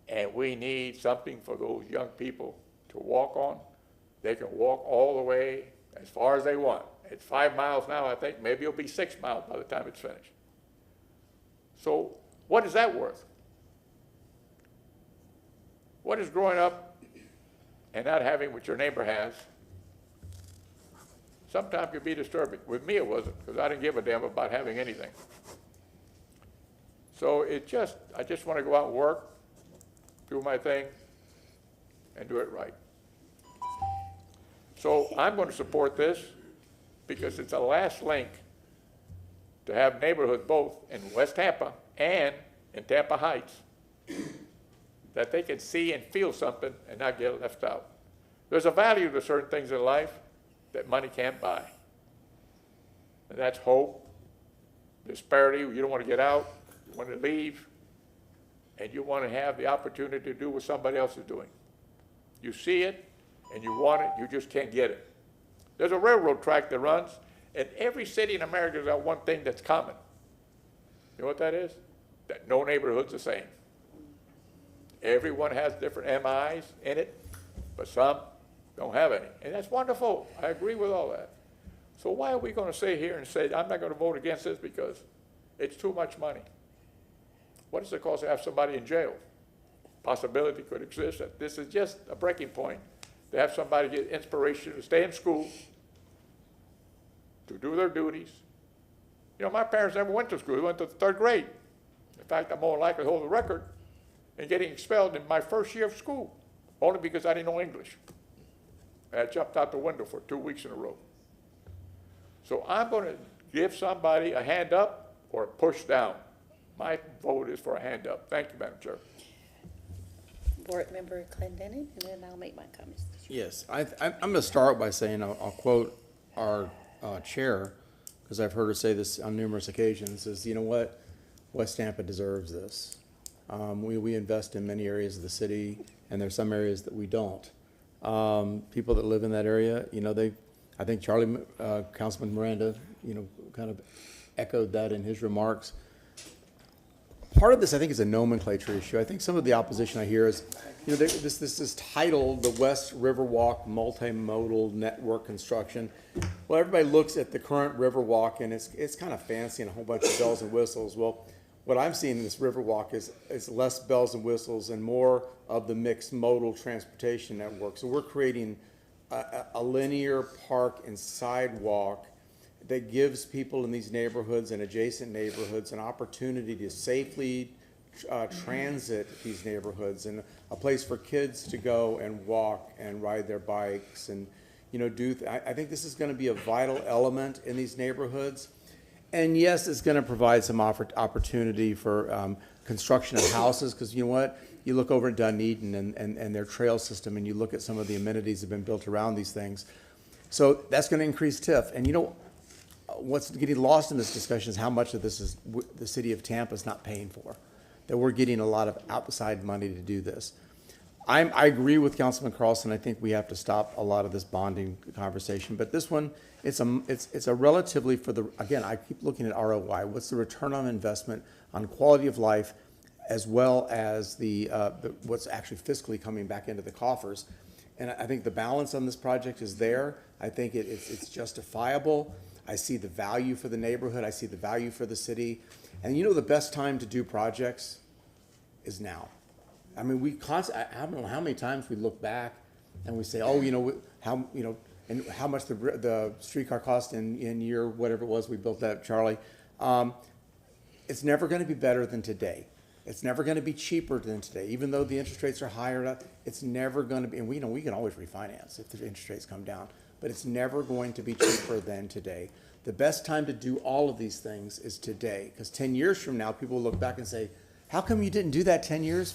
And we need something for those young people to walk on. They can walk all the way as far as they want. It's 5 miles now, I think. Maybe it'll be 6 miles by the time it's finished. So what is that worth? What is growing up and not having what your neighbor has sometimes can be disturbing. With me, it wasn't, because I didn't give a damn about having anything. So I just want to go out and work, do my thing, and do it right. So I'm going to support this because it's a last link to have neighborhoods both in West Tampa and in Tampa Heights that they can see and feel something and not get left out. There's a value to certain things in life that money can't buy. And that's hope, disparity, you don't want to get out, you want to leave, and you want to have the opportunity to do what somebody else is doing. You see it, and you want it, you just can't get it. There's a railroad track that runs, and every city in America has got one thing that's common. You know what that is? That no neighborhood's the same. Everyone has different MIs in it, but some don't have any. And that's wonderful. I agree with all that. So why are we going to sit here and say, I'm not going to vote against this because it's too much money? What does it cost to have somebody in jail? Possibility could exist that this is just a breaking point to have somebody get inspiration to stay in school, to do their duties. You know, my parents never went to school. They went to the 3rd grade. In fact, I'm more likely to hold the record in getting expelled in my first year of school, only because I didn't know English. I jumped out the window for 2 weeks in a row. So I'm going to give somebody a hand up or a push down. My vote is for a hand up. Thank you, Madam Chair. Board Member Clendenin, and then I'll make my comments. Yes, I'm going to start by saying, I'll quote our chair, because I've heard her say this on numerous occasions, is, you know what, West Tampa deserves this. We invest in many areas of the city, and there's some areas that we don't. People that live in that area, you know, I think Councilman Miranda, you know, kind of echoed that in his remarks. Part of this, I think, is a nomenclature issue. I think some of the opposition I hear is, you know, this is titled the West Riverwalk Multimodal Network Construction. Well, everybody looks at the current Riverwalk, and it's kind of fancy and a whole bunch of bells and whistles. Well, what I'm seeing in this Riverwalk is less bells and whistles and more of the mixed modal transportation network. So we're creating a linear park and sidewalk that gives people in these neighborhoods and adjacent neighborhoods an opportunity to safely transit these neighborhoods, and a place for kids to go and walk and ride their bikes and, you know, I think this is going to be a vital element in these neighborhoods. And yes, it's going to provide some opportunity for construction of houses, because you know what? You look over at Dunedin and their trail system, and you look at some of the amenities that have been built around these things. So that's going to increase TIF. And you know, what's getting lost in this discussion is how much of this is the city of Tampa is not paying for, that we're getting a lot of outside money to do this. I agree with Councilman Carlson. I think we have to stop a lot of this bonding conversation, but this one, it's a relatively, again, I keep looking at ROI. What's the return on investment on quality of life, as well as what's actually fiscally coming back into the coffers? And I think the balance on this project is there. I think it's justifiable. I see the value for the neighborhood. I see the value for the city. And you know, the best time to do projects is now. I mean, I don't know how many times we look back and we say, oh, you know, and how much the streetcar cost in year, whatever it was, we built that, Charlie. It's never going to be better than today. It's never going to be cheaper than today. Even though the interest rates are higher, it's never going to be, and we know we can always refinance if the interest rates come down, but it's never going to be cheaper than today. The best time to do all of these things is today, because 10 years from now, people will look back and say, how come you didn't do that 10 years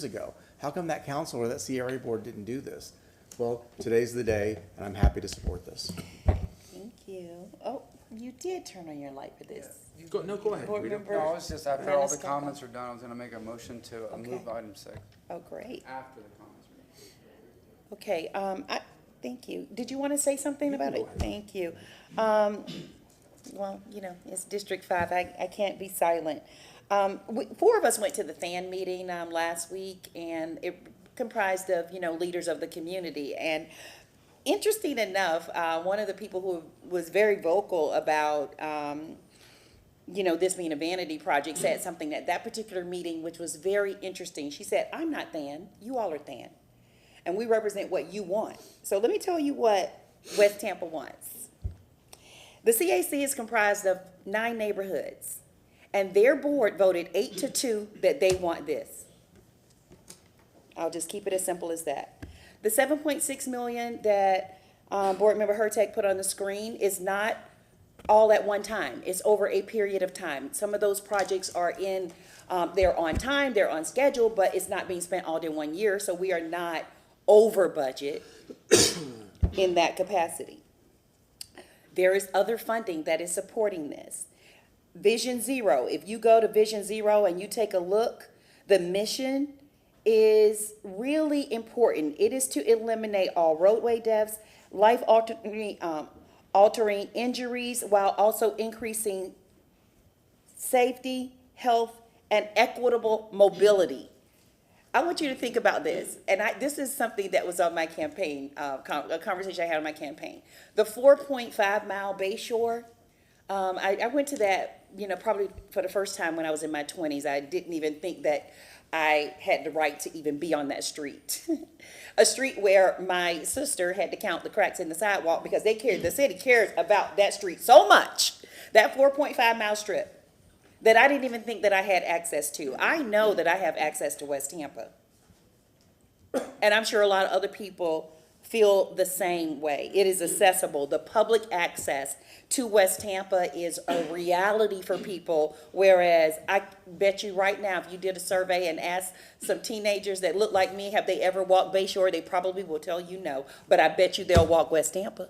ago? How come that council or that CRA board didn't do this? Well, today's the day, and I'm happy to support this. Thank you. Oh, you did turn on your light for this. Go ahead. Board Member No, I was just, after all the Maniscalco. comments are done, I was gonna make a motion to move item 6. Oh, great. After the comments are done. Okay, thank you. Did you want to say something about it? Thank you. Well, you know, it's District 5. I can't be silent. 4 of us went to the fan meeting last week, and it comprised of, you know, leaders of the community. And interesting enough, one of the people who was very vocal about, you know, this being a vanity project said something at that particular meeting, which was very interesting. She said, I'm not Than, you all are Than, and we represent what you want. So let me tell you what West Tampa wants. The CAC is comprised of 9 neighborhoods, and their board voted 8-2 that they want this. I'll just keep it as simple as that. The 7.6 million that Board Member Hurtak put on the screen is not all at one time. It's over a period of time. Some of those projects are in, they're on time, they're on schedule, but it's not being spent all in 1 year, so we are not over budget in that capacity. There is other funding that is supporting this. Vision Zero, if you go to Vision Zero and you take a look, the mission is really important. It is to eliminate all roadway deaths, life-altering injuries, while also increasing safety, health, and equitable mobility. I want you to think about this, and this is something that was on my campaign, a conversation I had on my campaign. The 4.5 mile Bayshore, I went to that, probably for the first time when I was in my 20s. I didn't even think that I had the right to even be on that street. A street where my sister had to count the cracks in the sidewalk because the city cares about that street so much, that 4.5 mile strip, that I didn't even think that I had access to. I know that I have access to West Tampa. And I'm sure a lot of other people feel the same way. It is accessible. The public access to West Tampa is a reality for people, whereas I bet you right now, if you did a survey and asked some teenagers that look like me, have they ever walked Bayshore, they probably will tell you no. But I bet you they'll walk West Tampa.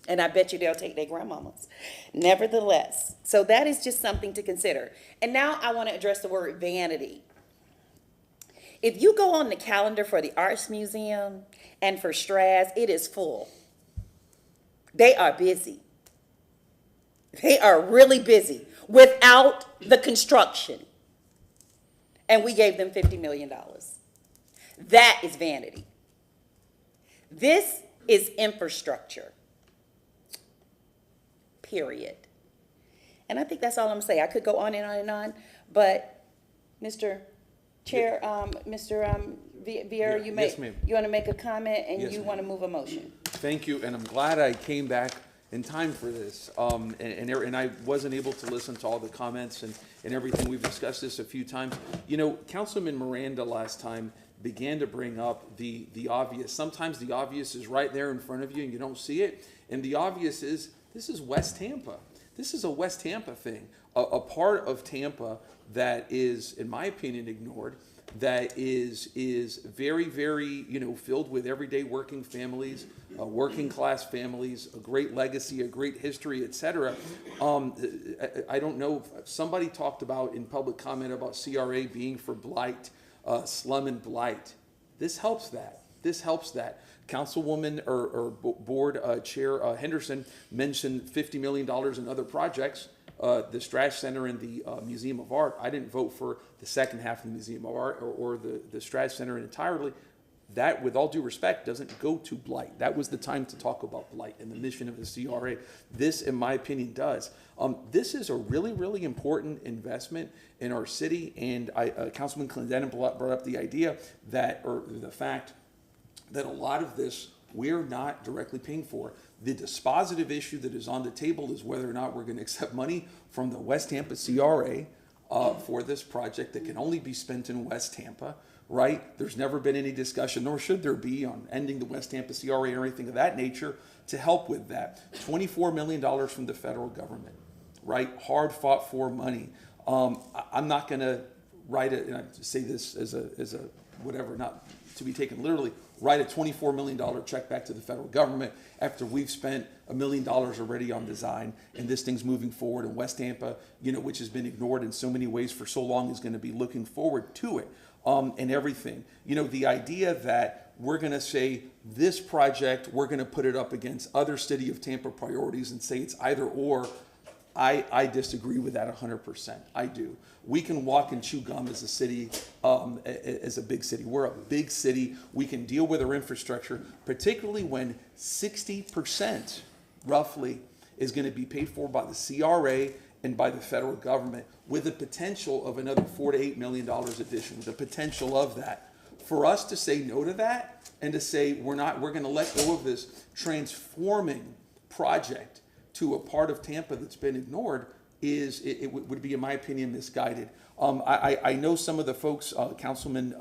And I bet you they'll take their grandmamas. Nevertheless, so that is just something to consider. And now I want to address the word vanity. If you go on the calendar for the Arts Museum and for Strass, it is full. They are busy. They are really busy without the construction. And we gave them $50 million. That is vanity. This is infrastructure. Period. And I think that's all I'm gonna say. I could go on and on and on, but Mr. Chair, Mr. Vieira, you want to make a comment and Yes, you ma'am. want to move a motion. Thank you, and I'm glad I came back in time for this. And I wasn't able to listen to all the comments and everything. We've discussed this a few times. Councilman Miranda last time began to bring up the obvious. Sometimes the obvious is right there in front of you and you don't see it. And the obvious is, this is West Tampa. This is a West Tampa thing, a part of Tampa that is, in my opinion, ignored, that is very, very, filled with everyday working families, working class families, a great legacy, a great history, et cetera. I don't know, somebody talked about in public comment about CRA being for blight, slum and blight. This helps that. This helps that. Councilwoman or Board Chair Henderson mentioned $50 million in other projects, the Strash Center and the Museum of Art. I didn't vote for the second half of the Museum of Art or the Strash Center entirely. That, with all due respect, doesn't go to blight. That was the time to talk about blight and the mission of the CRA. This, in my opinion, does. This is a really, really important investment in our city, and Councilman Clendenin brought up the idea that, or the fact that a lot of this we're not directly paying for. The dispositive issue that is on the table is whether or not we're going to accept money from the West Tampa CRA for this project that can only be spent in West Tampa, right? There's never been any discussion, nor should there be, on ending the West Tampa CRA or anything of that nature to help with that. $24 million from the federal government, right? Hard fought for money. I'm not going to write it, and I say this as a whatever, not to be taken literally, write a $24 million check back to the federal government after we've spent $1 million already on design, and this thing's moving forward. And West Tampa, which has been ignored in so many ways for so long, is going to be looking forward to it, and everything. The idea that we're going to say this project, we're going to put it up against other City of Tampa priorities and say it's either or, I disagree with that 100%. I do. We can walk and chew gum as a city, as a big city. We're a big city. We can deal with our infrastructure, particularly when 60%, roughly, is going to be paid for by the CRA and by the federal government, with the potential of another $4 to $8 million addition, the potential of that. For us to say no to that and to say we're going to let go of this transforming project to a part of Tampa that's been ignored it would be, in my opinion, misguided. I know some of the folks, Councilman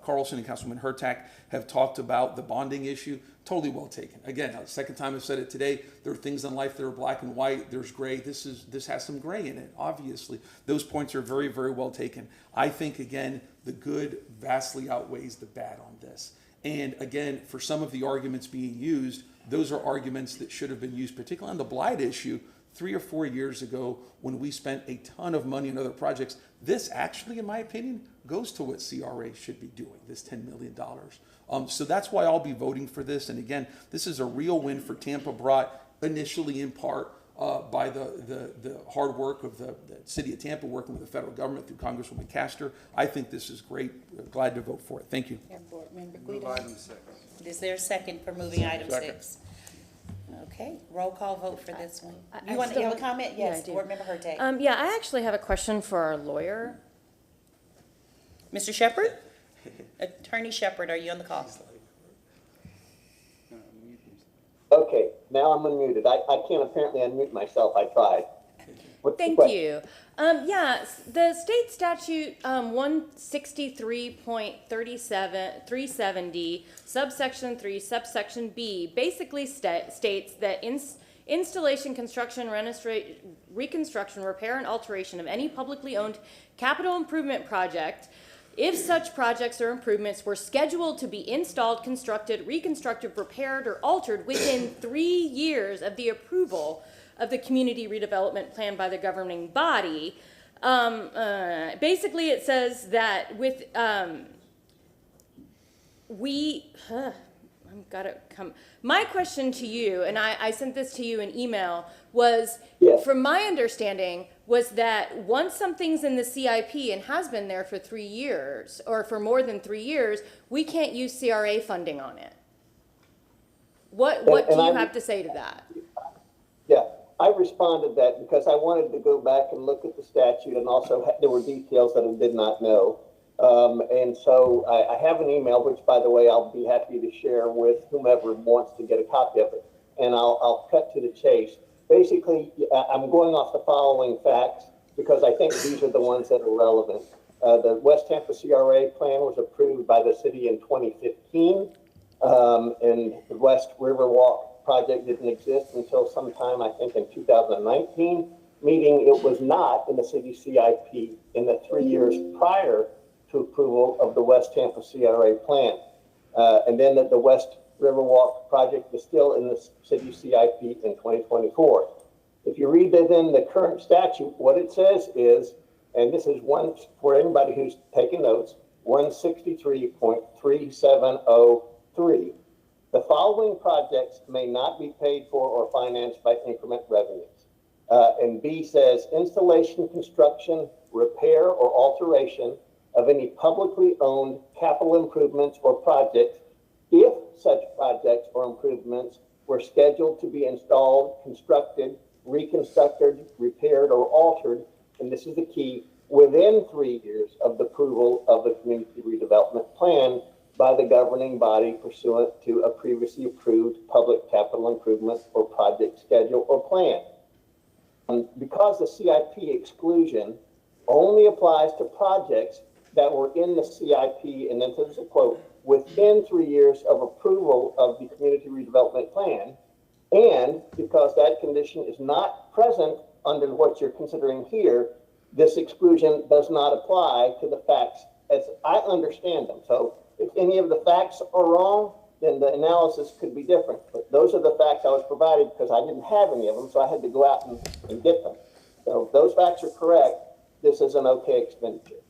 Carlson and Councilman Hurtak, have talked about the bonding issue. Totally well taken. Again, the second time I've said it today, there are things in life that are black and white. There's gray. This has some gray in it, obviously. Those points are very, very well taken. I think, again, the good vastly outweighs the bad on this. And again, for some of the arguments being used, those are arguments that should have been used, particularly on the blight issue, 3 or 4 years ago when we spent a ton of money on other projects. This actually, in my opinion, goes to what CRA should be doing, this $10 million. So that's why I'll be voting for this. And again, this is a real win for Tampa, brought initially in part by the hard work of the city of Tampa working with the federal government through Congresswoman Castor. I think this is great. Glad to vote for it. Thank you. Board Member Move Guido. item 6. Is there a second for moving item Second. 6? Okay, roll call vote for this one. I You want to still have a have- comment? yeah, Yes, I do. Board Member Hurtak. Yeah, I actually have a question for our lawyer. Mr. Shepherd? Attorney Shepherd, are you on the call? Okay, now I'm unmuted. I can't apparently unmute myself. I tried. What's the Thank question? you. The state statute 163.370, subsection 3, subsection B, basically states that installation, construction, reconstruction, repair, and alteration of any publicly owned capital improvement project, if such projects or improvements were scheduled to be installed, constructed, reconstructed, repaired, or altered within 3 years of the approval of the community redevelopment plan by the governing body. Basically, it says that with my question to you, and I sent this to you in email, was, from my understanding, was that once something's in the CIP and has been there for 3 years, or for more than 3 years, we can't use CRA funding on it. What do you have to say to that? Yeah, I responded that because I wanted to go back and look at the statute, and also there were details that I did not know. And so I have an email, which, by the way, I'll be happy to share with whomever wants to get a copy of it. And I'll cut to the chase. Basically, I'm going off the following facts because I think these are the ones that are relevant. The West Tampa CRA plan was approved by the city in 2015, and the West Riverwalk project didn't exist until sometime, I think, in 2019, meaning it was not in the city CIP in the 3 years prior to approval of the West Tampa CRA plan. And then that the West Riverwalk project is still in the city CIP in 2024. If you read within the current statute, what it says is, and this is one for anybody who's taking notes, 163.3703. The following projects may not be paid for or financed by increment revenues. And B says installation, construction, repair, or alteration of any publicly owned capital improvements or projects if such projects or improvements were scheduled to be installed, constructed, reconstructed, repaired, or altered, and this is the key, within 3 years of the approval of the community redevelopment plan by the governing body pursuant to a previously approved public capital improvement or project schedule or plan. Because the CIP exclusion only applies to projects that were in the CIP, and then there's a quote, within 3 years of approval of the community redevelopment plan, and because that condition is not present under what you're considering here, this exclusion does not apply to the facts as I understand them. So if any of the facts are wrong, then the analysis could be different. But those are the facts I was provided because I didn't have any of them, so I had to go out and get them. So if those facts are correct, this is an okay expenditure.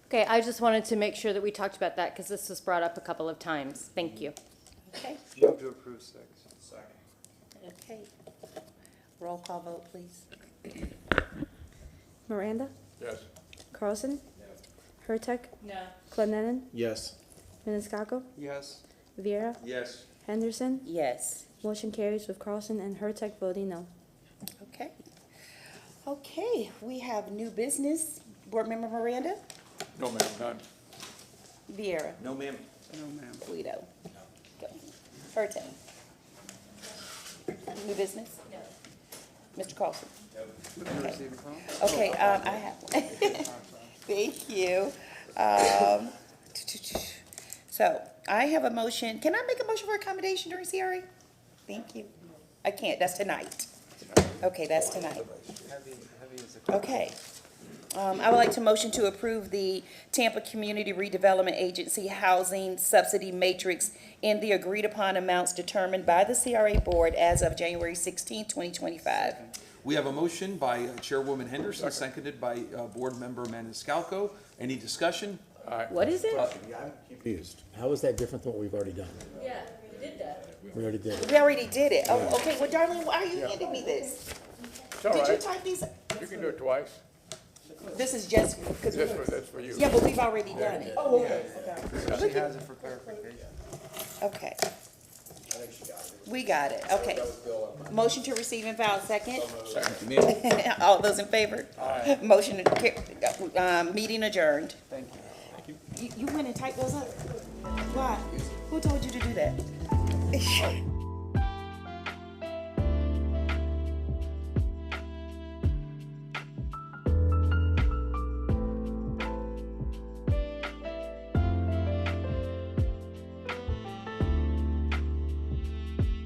Okay, I just wanted to make sure that we talked about that because this was brought up a couple of times. Thank you. Okay. Move to approve 6. Second. Okay. Roll call vote, please. Miranda? Yes. Carlson? Yes. Hurtak? No. Clendenin? Yes. Maniscalco? Yes. Vieira? Yes. Henderson? Yes. Motion carries with Carlson and Hurtak voting no. Okay. Okay, we have new business. Board Member Miranda? No, ma'am, none. Vieira? No, ma'am. No, ma'am. Guido? No. Hurtak? New business? No. Mr. Carlson? Okay, I have, thank you. So, I have a motion, can I make a motion for accommodation during CRA? Thank you. I can't, that's tonight. Okay, that's tonight. Okay. I would like to motion to approve the Tampa Community Redevelopment Agency Housing Subsidy Matrix in the agreed-upon amounts determined by the CRA Board as of January 16, 2025. We have a motion by Chairwoman Henderson, seconded by Board Member Maniscalco. Any discussion? What is it? Confused. How is that different than what we've already done? Yeah, you did that. We already did it. We already did it. Oh, okay, well, Darlene, why are you handing me this? It's all Did you right. type these? You can do it twice. This is just, because. That's for you. Yeah, but we've already done it. Oh, okay. She has it for clarification. Okay. We got it, okay. Motion to receive and file, second? All those in favor? Motion, meeting adjourned. Thank you. You went and typed those up? Why? Who told you to do that?